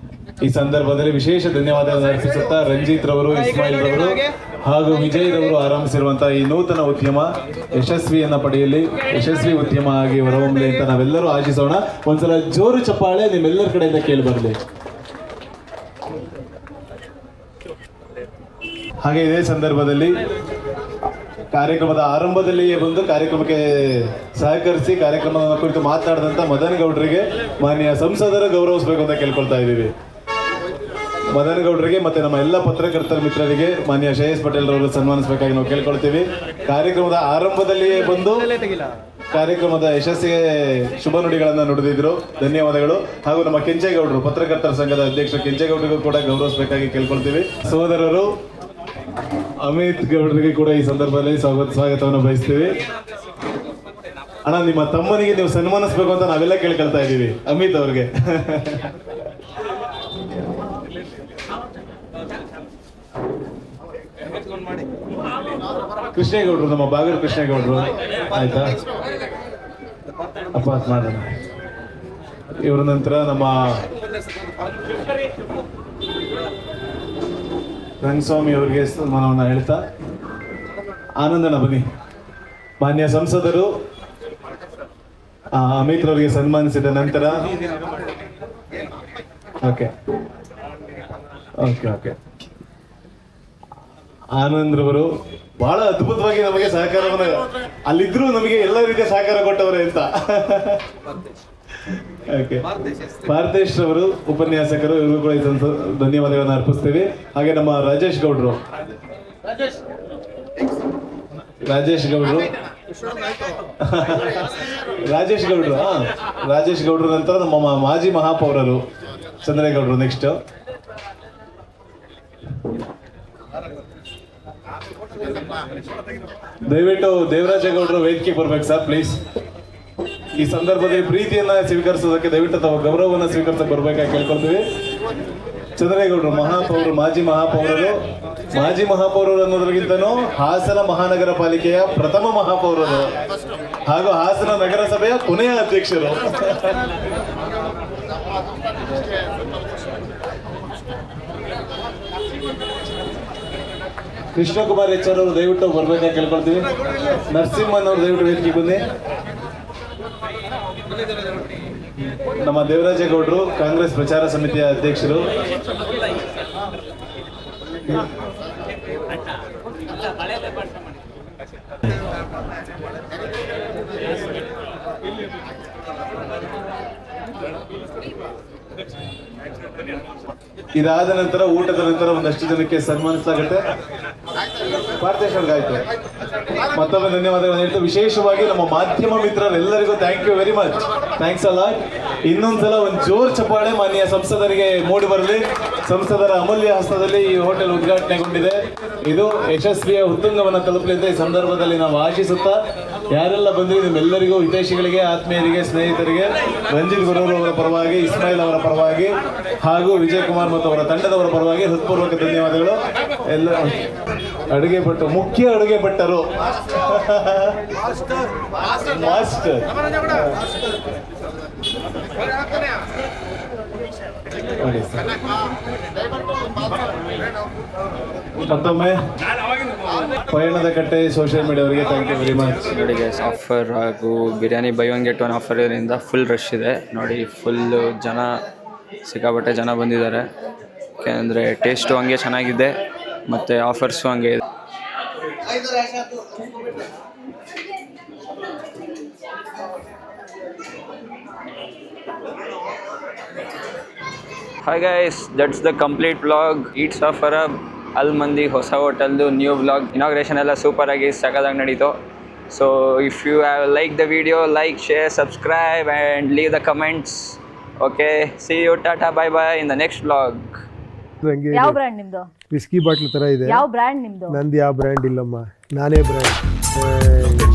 Speaker 6: ಈ ಸಂದರ್ಭದಲ್ಲಿ ವಿಶೇಷ ಧನ್ಯವಾದಗಳನ್ನು ಅರ್ಪಿಸುತ್ತಾ ರಂಜಿತ್ ರವರು, ಇಸ್ಮಾಯಿಲ್ ರವರು ಹಾಗೂ ವಿಜಯ್ ರವರು ಆರಂಭಿಸಿರುವಂತಹ ಈ ನೂತನ ಉದ್ಯಮ ಯಶಸ್ವಿಯನ್ನ ಪಡೆಯಲಿ, ಯಶಸ್ವಿ ಉದ್ಯಮ ಆಗಿ ಹೊರಹೊಮ್ಮಲಿ ಅಂತ ನಾವೆಲ್ಲರೂ ಆಶಿಸೋಣ. ಒಂದ್ಸಲ ಜೋರು ಚಪ್ಪಾಳೆ ನಿಮ್ಮೆಲ್ಲರ ಕಡೆಯಿಂದ ಕೇಳಿ ಬರಲಿ. ಹಾಗೆ ಇದೇ ಸಂದರ್ಭದಲ್ಲಿ ಕಾರ್ಯಕ್ರಮದ ಆರಂಭದಲ್ಲಿಯೇ ಬಂದು ಕಾರ್ಯಕ್ರಮಕ್ಕೆ ಸಹಕರಿಸಿ ಕಾರ್ಯಕ್ರಮದ ಕುರಿತು ಮಾತನಾಡಿದಂಥ ಮದನ್ ಗೌಡರಿಗೆ ಮಾನ್ಯ ಸಂಸದರು ಗೌರವಿಸಬೇಕು ಅಂತ ಕೇಳ್ಕೊಳ್ತಾ ಇದ್ದೀವಿ. ಮದನ್ ಗೌಡರಿಗೆ ಮತ್ತೆ ನಮ್ಮ ಎಲ್ಲ ಪತ್ರಕರ್ತರ ಮಿತ್ರರಿಗೆ ಮಾನ್ಯ ಶ್ರೇಯಸ್ ಪಟೇಲ್ ರವರು ಸನ್ಮಾನಿಸಬೇಕಾಗಿ ನಾವು ಕೇಳ್ಕೊಳ್ತೀವಿ. ಕಾರ್ಯಕ್ರಮದ ಆರಂಭದಲ್ಲಿಯೇ ಬಂದು ಕಾರ್ಯಕ್ರಮದ ಯಶಸ್ಸಿಗೆ ಶುಭ ನುಡಿಗಳನ್ನು ನುಡಿದಿದ್ರು. ಧನ್ಯವಾದಗಳು. ಹಾಗೂ ನಮ್ಮ ಕೆಂಚೇಗೌಡರು, ಪತ್ರಕರ್ತರ ಸಂಘದ ಅಧ್ಯಕ್ಷ ಕೆಂಚೇಗೌಡರಿಗೂ ಕೂಡ ಗೌರವಿಸಬೇಕಾಗಿ ಕೇಳ್ಕೊಳ್ತೀವಿ. ಸೋದರರು ಅಮಿತ್ ಗೌಡರಿಗೆ ಕೂಡ ಈ ಸಂದರ್ಭದಲ್ಲಿ ಸ್ವಾಗತವನ್ನು ಬಯಸ್ತೀವಿ. ಅಣ್ಣ, ನಿಮ್ಮ ತಮ್ಮನಿಗೆ ನೀವು ಸನ್ಮಾನಿಸಬೇಕು ಅಂತ ನಾವೆಲ್ಲ ಕೇಳ್ಕೊಳ್ತಾ ಇದ್ದೀವಿ, ಅಮಿತ್ ಅವ್ರಿಗೆ. ಕೃಷ್ಣೇಗೌಡರು, ನಮ್ಮ ಬಾಗಲ್ ಕೃಷ್ಣೇಗೌಡರು, ಆಯ್ತಾ ಅಪ್ಪ ಮಾಡೋಣ. ಇವರ ನಂತರ ನಮ್ಮ ರಂಗಸ್ವಾಮಿ ಅವರಿಗೆ ಸನ್ಮಾನವನ್ನು ಹೇಳ್ತಾ ಆನಂದನ ಬನ್ನಿ. ಮಾನ್ಯ ಸಂಸದರು ಅಮಿತ್ ರವರಿಗೆ ಸನ್ಮಾನಿಸಿದ ನಂತರ ಓಕೆ ಓಕೆ ಓಕೆ ಆನಂದ್ ರವರು ಬಹಳ ಅದ್ಭುತವಾಗಿ ನಮಗೆ ಸಹಕಾರವನ್ನು, ಅಲ್ಲಿದ್ರು ನಮಗೆ ಎಲ್ಲ ರೀತಿಯ ಸಹಕಾರ ಕೊಟ್ಟವರೇ ಅಂತ. ಓಕೆ, ಭಾರತೇಶ್ ರವರು ಉಪನ್ಯಾಸಕರು, ಇವರು ಕೂಡ ಧನ್ಯವಾದಗಳನ್ನು ಅರ್ಪಿಸ್ತೇವೆ. ಹಾಗೆ ನಮ್ಮ ರಾಜೇಶ್ ಗೌಡ್ರು ರಾಜೇಶ್ ಗೌಡ್ರು ನಂತರ ನಮ್ಮ ಮಾಜಿ ಮಹಾಪೌರರು ಚಂದ್ರೇಗೌಡರು. ನೆಕ್ಸ್ಟ್ ದಯವಿಟ್ಟು ದೇವರಾಜೇಗೌಡರು ವೇದಿಕೆಗೆ ಬರ್ಬೇಕು ಸರ್, ಪ್ಲೀಸ್. ಈ ಸಂದರ್ಭದಲ್ಲಿ ಪ್ರೀತಿಯನ್ನ ಸ್ವೀಕರಿಸೋದಕ್ಕೆ ದಯವಿಟ್ಟು ತಾವು ಗೌರವವನ್ನು ಸ್ವೀಕರಿಸಕ್ಕೆ ಬರ್ಬೇಕಾಗಿ ಕೇಳ್ಕೊಳ್ತೀವಿ. ಚಂದ್ರೇಗೌಡರು ಮಹಾಪೌರರು, ಮಾಜಿ ಮಹಾಪೌರರು ಅನ್ನೋದ್ರಿಗಿಂತನೂ ಹಾಸನ ಮಹಾನಗರ ಪಾಲಿಕೆಯ ಪ್ರಥಮ ಮಹಾಪೌರರು ಹಾಗೂ ಹಾಸನ ನಗರಸಭೆಯ ಕೊನೆಯ ಅಧ್ಯಕ್ಷರು. ಕೃಷ್ಣಕುಮಾರ್ ಎಚ್.ಆರ್ ಅವರು ದಯವಿಟ್ಟು ಬರ್ಬೇಕಾಗಿ ಕೇಳ್ಕೊಳ್ತೀವಿ. ನರಸಿಂಹನ್ ಅವರು ದಯವಿಟ್ಟು ವೇದಿಕೆಗೆ ಬನ್ನಿ. ನಮ್ಮ ದೇವರಾಜೇಗೌಡರು ಕಾಂಗ್ರೆಸ್ ಪ್ರಚಾರ ಸಮಿತಿಯ ಅಧ್ಯಕ್ಷರು. ಇದಾದ ನಂತರ ಊಟದ ನಂತರ ಒಂದಷ್ಟು ಜನಕ್ಕೆ ಸನ್ಮಾನಿಸಲಾಗುತ್ತೆ. ಭಾರತೇಶ್ ಅವ್ರಿಗೆ ಆಯ್ತು. ಮತ್ತೊಮ್ಮೆ ಧನ್ಯವಾದಗಳನ್ನು ಹೇಳ್ತು. ವಿಶೇಷವಾಗಿ ನಮ್ಮ ಮಾಧ್ಯಮ ಮಿತ್ರರೆಲ್ಲರಿಗೂ thank you very much, thanks ಅಲ್ಲ. ಇನ್ನೊಂದ್ಸಲ ಒಂದು ಜೋರ್ ಚಪ್ಪಾಳೆ ಮಾನ್ಯ ಸಂಸದರಿಗೆ ಮೂಡಿ ಬರಲಿ. ಸಂಸದರ ಅಮೂಲ್ಯ ಹಸ್ತದಲ್ಲಿ ಈ ಹೋಟೆಲ್ ಉದ್ಘಾಟನೆಗೊಂಡಿದೆ. ಇದು ಯಶಸ್ವಿಯ ಉತ್ತುಂಗವನ್ನು ತಲುಪಲಿ ಅಂತ ಈ ಸಂದರ್ಭದಲ್ಲಿ ನಾವು ಆಶಿಸುತ್ತಾ, ಯಾರೆಲ್ಲ ಬಂದ್ರಿ ನಿಮ್ಮೆಲ್ಲರಿಗೂ, ಹಿತೈಷಿಗಳಿಗೆ, ಆತ್ಮೀಯರಿಗೆ, ಸ್ನೇಹಿತರಿಗೆ ರಂಜಿತ್ ಗುರೂರು ಅವರ ಪರವಾಗಿ, ಇಸ್ಮಾಯಿಲ್ ಅವರ ಪರವಾಗಿ ಹಾಗೂ ವಿಜಯ್ ಕುಮಾರ್ ಮತ್ತು ಅವರ ತಂಡದವರ ಪರವಾಗಿ ಹೃತ್ಪೂರ್ವಕ ಧನ್ಯವಾದಗಳು. ಎಲ್ಲ ಅಡುಗೆ ಭಟ್ಟರು, ಮುಖ್ಯ ಅಡುಗೆ ಭಟ್ಟರು, ಮಾಸ್ಟರ್ ಮತ್ತೊಮ್ಮೆ ಪಯಣದ ಕಟ್ಟೆ ಸೋಷಿಯಲ್ ಮೀಡಿಯಾ ಅವರಿಗೆ ಥ್ಯಾಂಕ್ ಯು ವೆರಿ ಮಚ್.
Speaker 1: ನೋಡಿ ಗೈಸ್, ಆಫರ್ ಹಾಗೂ biryani by one get one offer ಇರೋದ್ರಿಂದ ಫುಲ್ ರಶ್ ಇದೆ. ನೋಡಿ, ಫುಲ್ಲು ಜನ, ಸಿಕ್ಕಾಪಟ್ಟೆ ಜನ ಬಂದಿದ್ದಾರೆ. ಯಾಕೆಂದರೆ ಟೇಸ್ಟು ಹಂಗೆ ಚೆನ್ನಾಗಿದೆ ಮತ್ತು ಆಫರ್ಸು ಹಂಗೆ ಇದೆ. Hi guys, that's the complete vlog. Eats of Arab, Al Mandi ಹೊಸ ಹೋಟೆಲ್ದು ನ್ಯೂ ವ್ಲಾಗ್. ಇನಾಗ್ರೇಷನ್ ಎಲ್ಲ ಸೂಪರ್ ಆಗಿ ಸಖತ್ತಾಗಿ ನಡೀತು. So if you have like the video, like, share, subscribe and leave the comments. Okay, see you, tata, bye bye in the next vlog.
Speaker 3: ಯಾವ ಬ್ರ್ಯಾಂಡ್ ನಿಮ್ದು?
Speaker 22: ವಿಸ್ಕಿ ಬಾಟ್ಲ್ ತರ ಇದೆ.
Speaker 3: ಯಾವ ಬ್ರ್ಯಾಂಡ್ ನಿಮ್ದು?
Speaker 22: ನಂದು ಯಾವ ಬ್ರ್ಯಾಂಡ್ ಇಲ್ಲಮ್ಮ, ನಾನೇ ಬ್ರ್ಯಾಂಡ್.